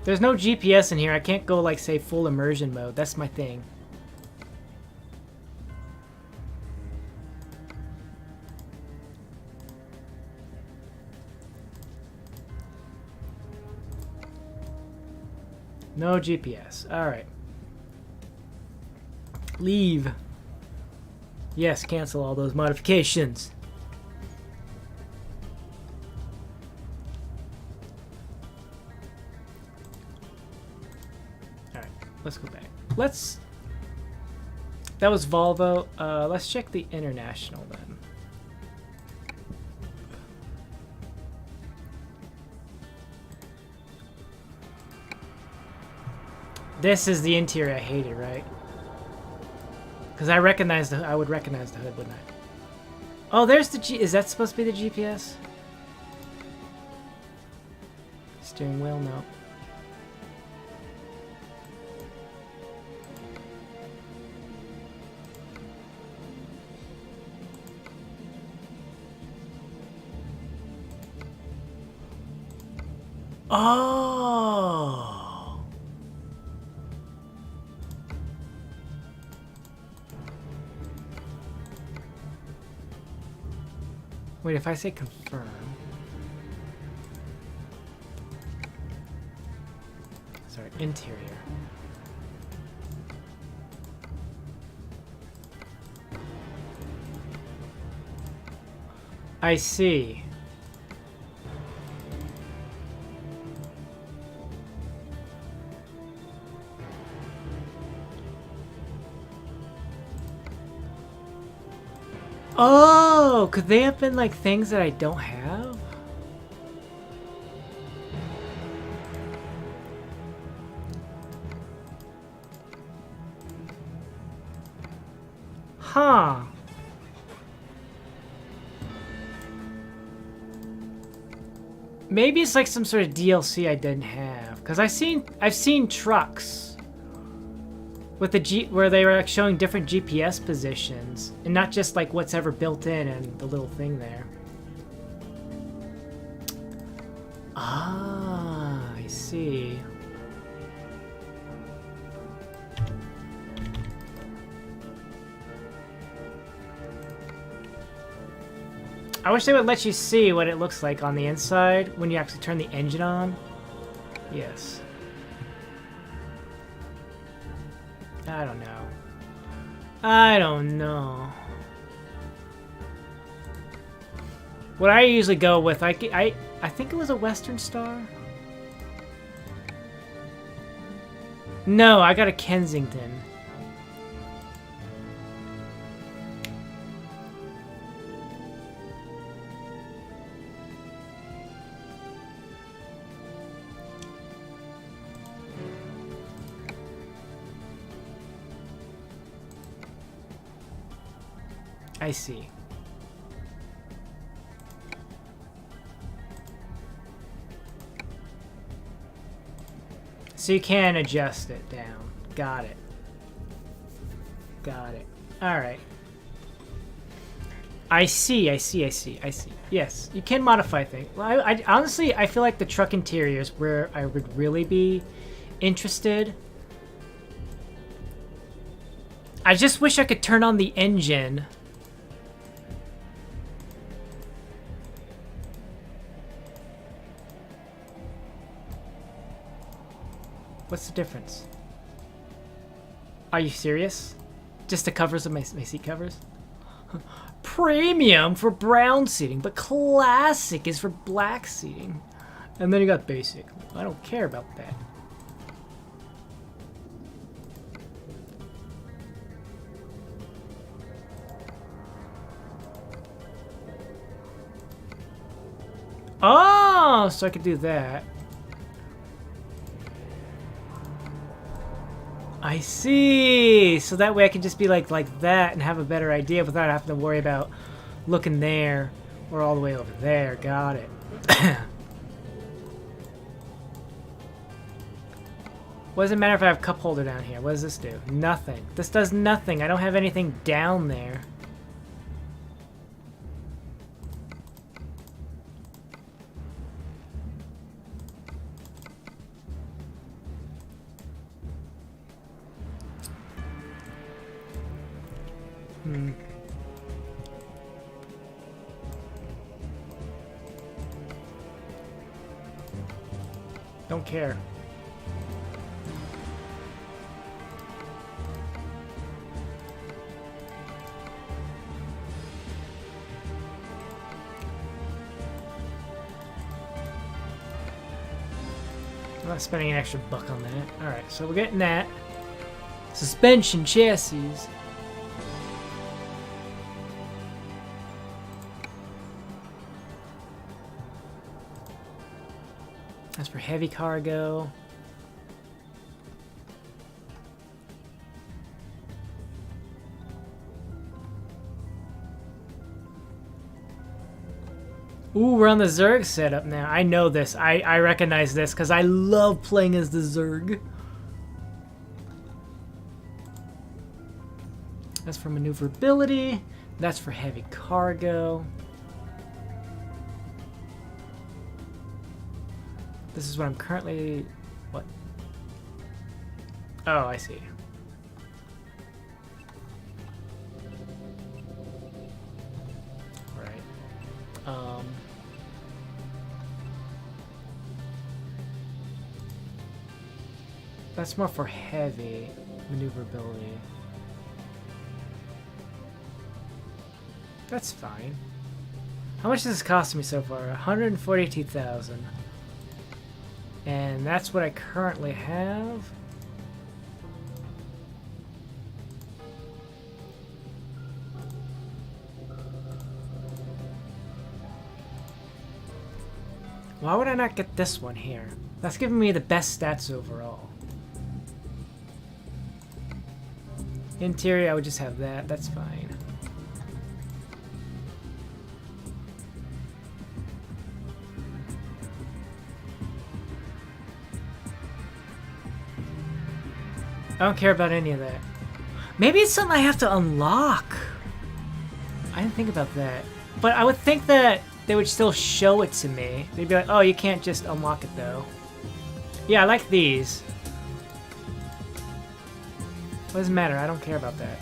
There's no GPS in here. I can't go like say full immersion mode. That's my thing. No GPS. All right. Leave. Yes, cancel all those modifications. Alright, let's go back. That was Volvo. Let's check the International then. This is the interior I hated, right? Because I would recognize the hood, wouldn't I? Oh, there's the is that supposed to be the GPS? Steering wheel, no. Oh. Wait, if I say confirm. Sorry, interior. I see. Oh, could they have been like things that I don't have? Huh. Maybe it's like some sort of DLC I didn't have, cuz I've seen trucks with the where they were like showing different GPS positions and not just like what's ever built in and the little thing there. Ah, I see. I wish they would let you see what it looks like on the inside when you actually turn the engine on. Yes. I don't know. I don't know. What I usually go with, I think it was a Western Star. No, I got a Kensington. I see. So you can adjust it down. Got it. Got it. Alright. I see. Yes, you can modify things. Well, I honestly, I feel like the truck interior is where I would really be interested. I just wish I could turn on the engine. What's the difference? Are you serious? Just the covers of my seat covers? Premium for brown seating, but classic is for black seating. And then you got basic. I don't care about that. Oh, so I could do that. I see. So that way I can just be like that and have a better idea without having to worry about looking there or all the way over there. Got it. What does it matter if I have cup holder down here? What does this do? Nothing. This does nothing. I don't have anything down there. Don't care. not spending an extra buck on that. Alright, so we're getting that. Suspension chassis. That's for heavy cargo. Ooh, we're on the Zerg setup now. I know this. I recognize this because I love playing as the Zerg. That's for maneuverability. That's for heavy cargo. This is what I'm currently... What? Oh, I see. Right. That's more for heavy maneuverability. That's fine. How much has this cost me so far? 142,000. And that's what I currently have. Why would I not get this one here? That's giving me the best stats overall. Interior, I would just have that. That's fine. I don't care about any of that. Maybe it's something I have to unlock. I didn't think about that. But I would think that they would still show it to me. They'd be like, oh, you can't just unlock it though. Yeah, I like these. What does it matter? I don't care about that.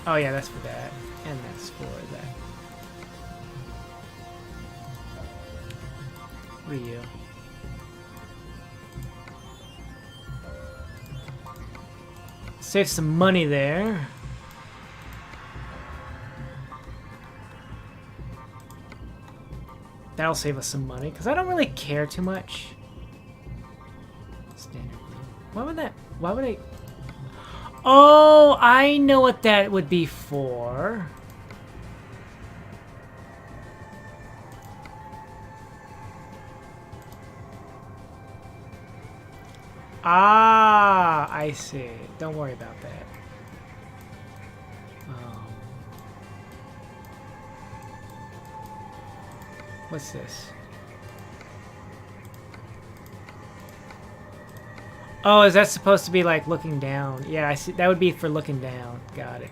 Oh yeah, that's for that. And that's for that. What are you? Save some money there. That'll save us some money, because I don't really care too much. Standard thing. Why would I... Oh, I know what that would be for. Ah, I see. Don't worry about that. What's this? Oh, is that supposed to be like looking down? Yeah, I see. That would be for looking down. Got it.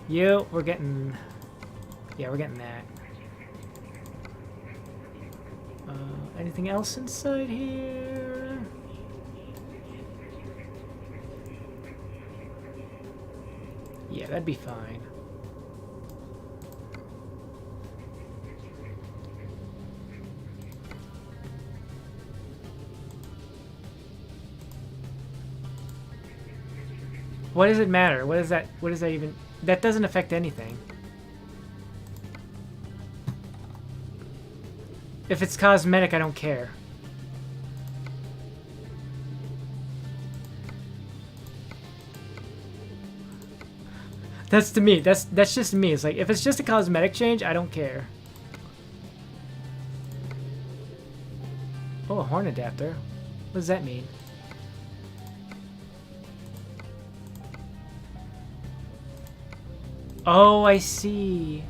You, we're getting... Yeah, we're getting that. Anything else inside here? Yeah, that'd be fine. What does it matter? What is that? What does that even... That doesn't affect anything. If it's cosmetic, I don't care. That's to me. That's just me. It's like, if it's just a cosmetic change, I don't care. Oh, a horn adapter. What does that mean? Oh, I see.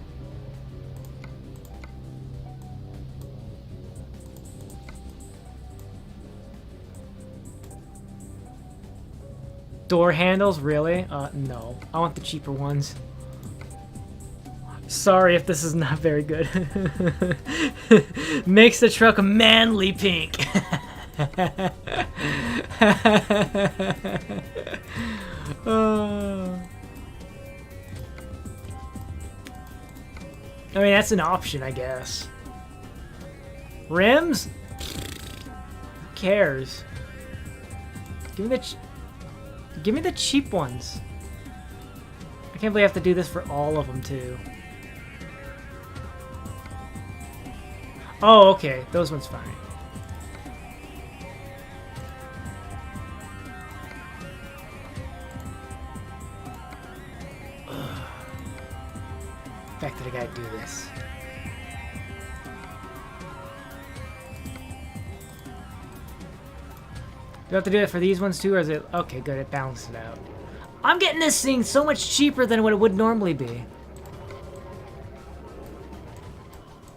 Door handles, really? No. I want the cheaper ones. Sorry if this is not very good. Makes the truck manly pink. I mean, that's an option, I guess. Rims? Who cares? Give me the cheap ones. I can't believe I have to do this for all of them, too. Oh, okay. Those ones fine. The fact that I gotta do this. Do I have to do it for these ones too, or is it... Okay, good, it balanced it out. I'm getting this thing so much cheaper than what it would normally be.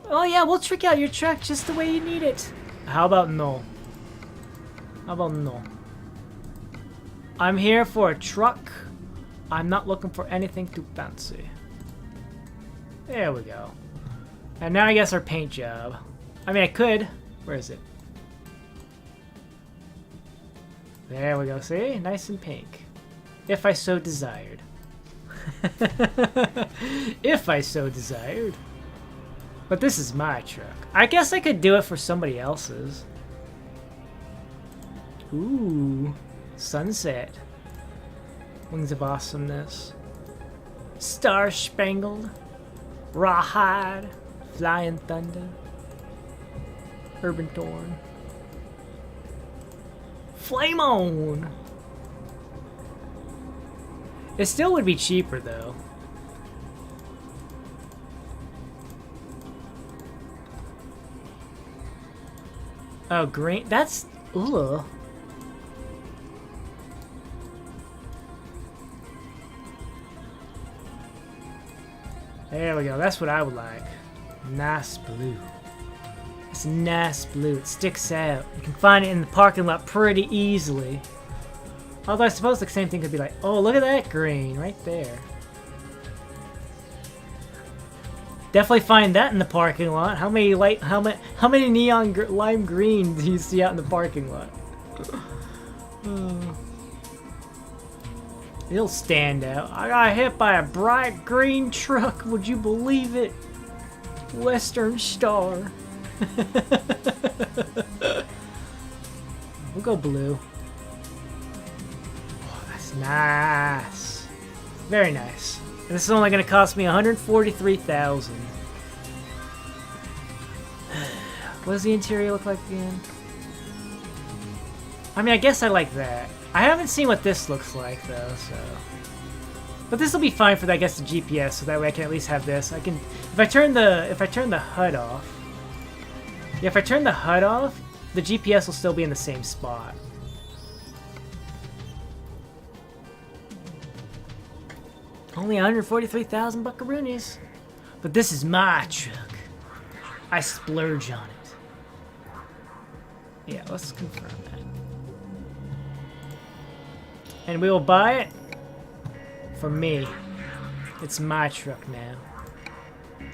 Oh yeah, we'll trick out your truck just the way you need it. How about no? How about no? I'm here for a truck. I'm not looking for anything too fancy. There we go. And now I guess our paint job. I mean, I could. Where is it? There we go. See? Nice and pink. If I so desired. If I so desired. But this is my truck. I guess I could do it for somebody else's. Ooh. Sunset. Wings of Awesomeness. Star Spangled. Rawhide. Flying Thunder. Urban Thorn. Flame On! It still would be cheaper though. Oh, green. That's. Ugh. There we go. That's what I would like. Nice blue. It's nice blue. It sticks out. You can find it in the parking lot pretty easily. Although I suppose the same thing could be like, oh, look at that green right there. Definitely find that in the parking lot. How many neon lime green do you see out in the parking lot? It'll stand out. I got hit by a bright green truck. Would you believe it? Western Star. We'll go blue. Oh, that's nice. Very nice. And this is only going to cost me $143,000. What does the interior look like again? I mean, I guess I like that. I haven't seen what this looks like though, so. But this will be fine for, I guess, the GPS, so that way I can at least have this. I can, if I turn the HUD off. Yeah, if I turn the HUD off, the GPS will still be in the same spot. Only 143,000 buckaroonies. But this is my truck. I splurge on it. Yeah, let's confirm that. And we will buy it for me. It's my truck now.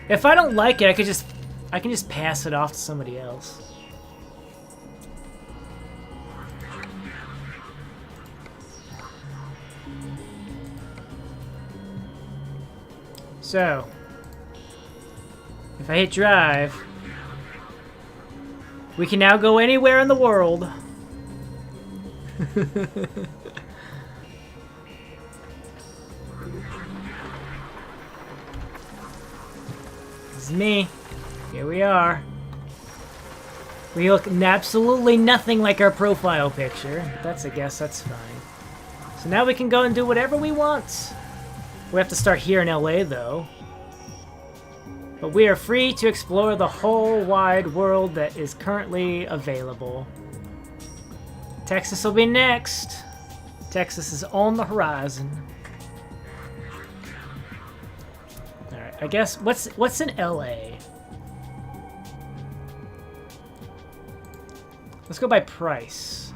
If I don't like it, I can just pass it off to somebody else. So, if I hit drive, we can now go anywhere in the world. This is me. Here we are. We look absolutely nothing like our profile picture. But that's, I guess, that's fine. So now we can go and do whatever we want. We have to start here in LA, though. But we are free to explore the whole wide world that is currently available. Texas will be next. Texas is on the horizon. Alright, I guess, what's in LA? Let's go by price.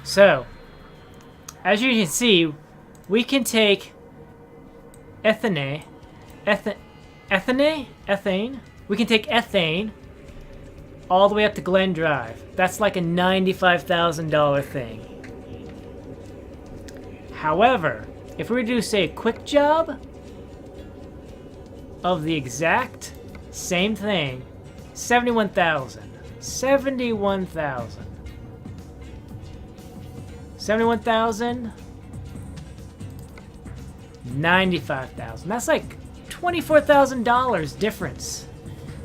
So, as you can see, we can take ethane. We can take ethane all the way up to Glen Drive. That's like a $95,000 thing. However, if we were to do, say, a quick job of the exact same thing, 71,000. 71,000. 71,000. 95,000. That's like $24,000 difference.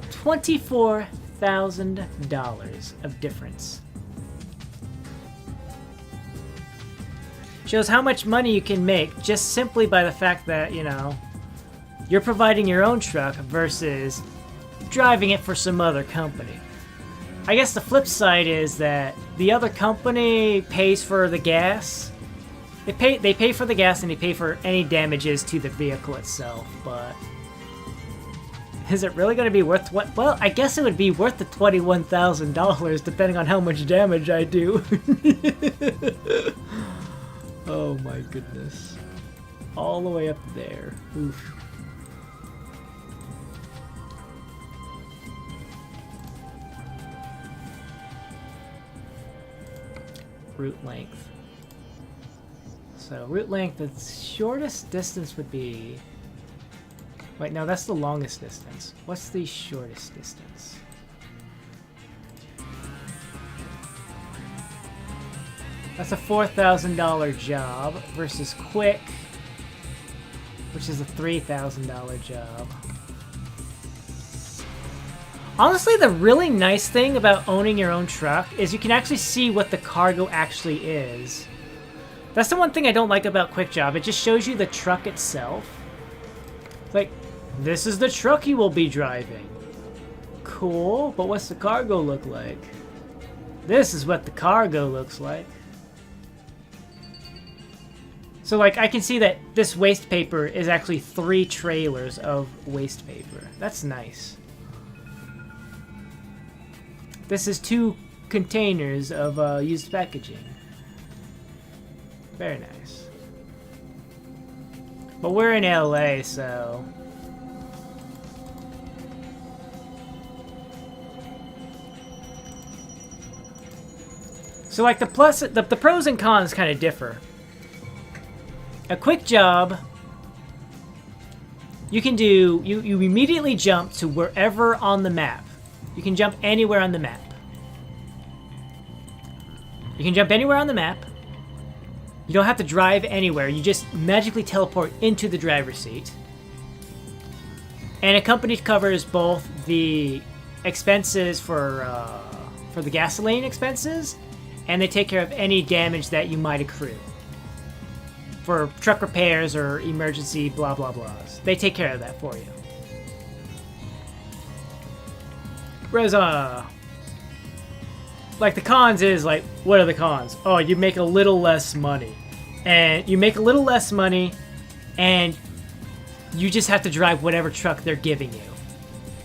$24,000 $20,000 of difference. Shows how much money you can make just simply by the fact that, you know, you're providing your own truck versus driving it for some other company. I guess the flip side is that the other company pays for the gas. They pay for the gas and they pay for any damages to the vehicle itself, but is it really going to be worth what? Well, I guess it would be worth the $21,000 depending on how much damage I do. Oh my goodness. All the way up there. Oof. Route length. So route length, the shortest distance would be... Wait, no, that's the longest distance. What's the shortest distance? That's a $4,000 job versus quick, which is a $3,000 job. Honestly, the really nice thing about owning your own truck is you can actually see what the cargo actually is. That's the one thing I don't like about Quick Job. It just shows you the truck itself. It's like, this is the truck you will be driving. Cool, but what's the cargo look like? This is what the cargo looks like. So, like, I can see that this waste paper is actually 3 trailers of waste paper. That's nice. This is 2 containers of used packaging. Very nice. But we're in LA, so... So, like, the pros and cons kind of differ. A Quick Job, you can do, you immediately jump to wherever on the map. You can jump anywhere on the map. You can jump anywhere on the map. You don't have to drive anywhere. You just magically teleport into the driver's seat. And a company covers both the expenses for the gasoline expenses, and they take care of any damage that you might accrue. For truck repairs or emergency blah blah blahs. They take care of that for you. Whereas, like, the cons is, like, what are the cons? Oh, you make a little less money. And you make a little less money, and you just have to drive whatever truck they're giving you.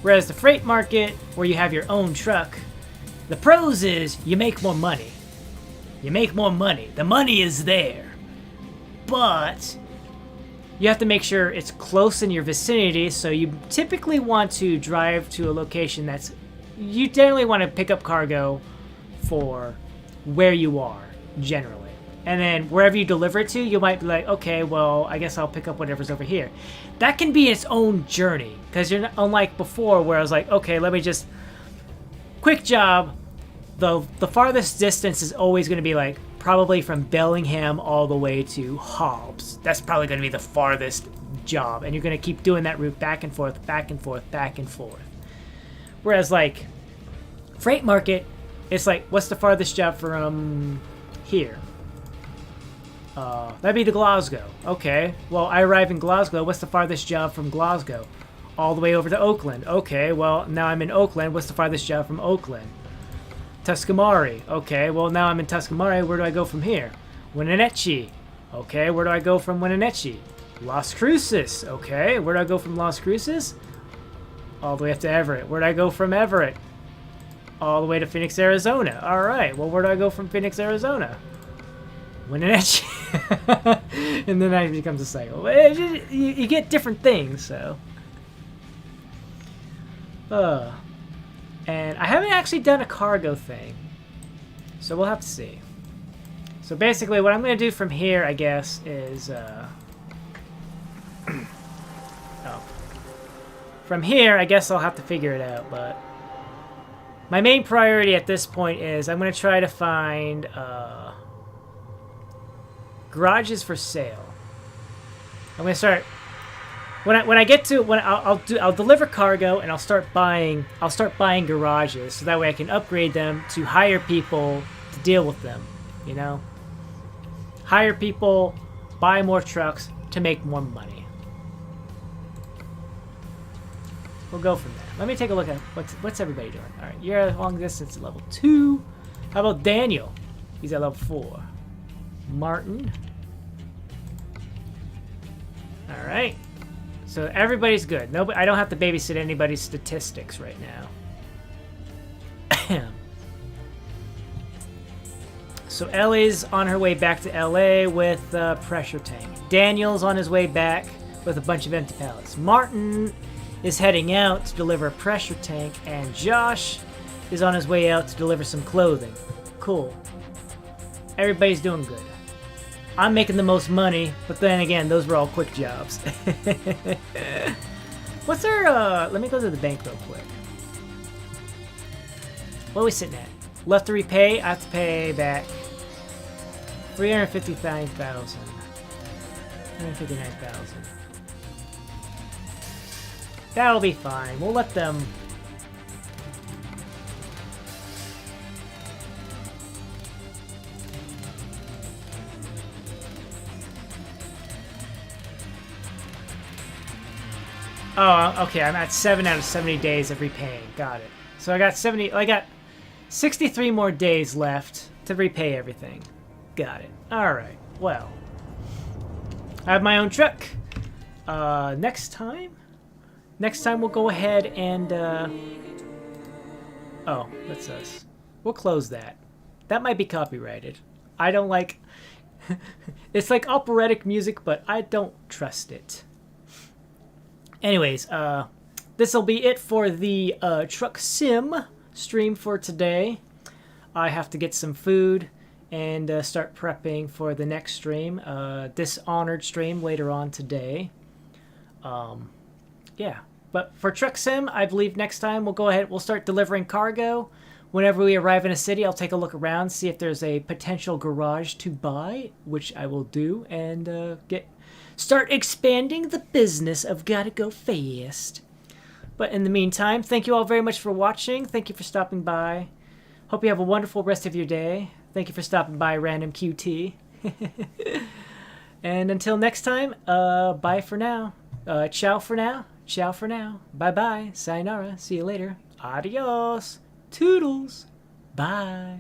Whereas the freight market, where you have your own truck, the pros is you make more money. You make more money. The money is there. But you have to make sure it's close in your vicinity, so you typically want to drive to a location that's... You generally want to pick up cargo for where you are, generally. And then wherever you deliver it to, you might be like, okay, well, I guess I'll pick up whatever's over here. That can be its own journey, because you're not, unlike before, where I was like, okay, let me just... Quick Job, the farthest distance is always going to be like, probably from Bellingham all the way to Hobbs. That's probably going to be the farthest job, and you're going to keep doing that route back and forth, back and forth, back and forth. Whereas, like, freight market, it's like, what's the farthest job from here? That'd be to Glasgow. Okay, well, I arrive in Glasgow. What's the farthest job from Glasgow? All the way over to Oakland. Okay, well, now I'm in Oakland. What's the farthest job from Oakland? Tuscamari. Okay, well, now I'm in Tuscamari. Where do I go from here? Wenatchee. Okay, where do I go from Wenatchee? Las Cruces. Okay, where do I go from Las Cruces? All the way up to Everett. Where do I go from Everett? All the way to Phoenix, Arizona. All right, well, where do I go from Phoenix, Arizona? Wenatchee. And then that becomes a cycle. You get different things, so... And I haven't actually done a cargo thing, so we'll have to see. So basically what I'm going to do from here, I guess, is... From here, I guess I'll have to figure it out, but... My main priority at this point is I'm going to try to find garages for sale. I'm going to start when I get to when I'll deliver cargo and I'll start buying garages so that way I can upgrade them to hire people to deal with them. You know, hire people, buy more trucks to make more money. We'll go from there. Let me take a look at what's everybody doing. All right, you're at long distance at level 2. How about Daniel? He's at level 4. Martin. All right. So everybody's good. Nobody. I don't have to babysit anybody's statistics right now. So Ellie's on her way back to LA with a pressure tank. Daniel's on his way back with a bunch of empty pallets. Martin is heading out to deliver a pressure tank, and Josh is on his way out to deliver some clothing. Cool. Everybody's doing good. I'm making the most money, but then again, those were all quick jobs. What's our, let me go to the bank real quick. What are we sitting at? Left to repay, I have to pay back $359,000. $359,000. That'll be fine. We'll let them... Oh, okay, I'm at 7 out of 70 days of repaying. Got it. So I got 63 more days left to repay everything. Got it. Alright, well. I have my own truck. Next time we'll go ahead and, oh, that's us. We'll close that. That might be copyrighted. I don't like... It's like operatic music, but I don't trust it. Anyways, this will be it for the truck sim stream for today. I have to get some food and start prepping for the next stream, Dishonored stream later on today. Yeah, but for truck sim, I believe next time we'll start delivering cargo. Whenever we arrive in a city, I'll take a look around, see if there's a potential garage to buy, which I will do, and start expanding the business of Gotta Go Fast. But in the meantime, thank you all very much for watching. Thank you for stopping by. Hope you have a wonderful rest of your day. Thank you for stopping by, Random QT. And until next time, bye for now. Ciao for now. Ciao for now. Bye-bye. Sayonara. See you later. Adios. Toodles. Bye.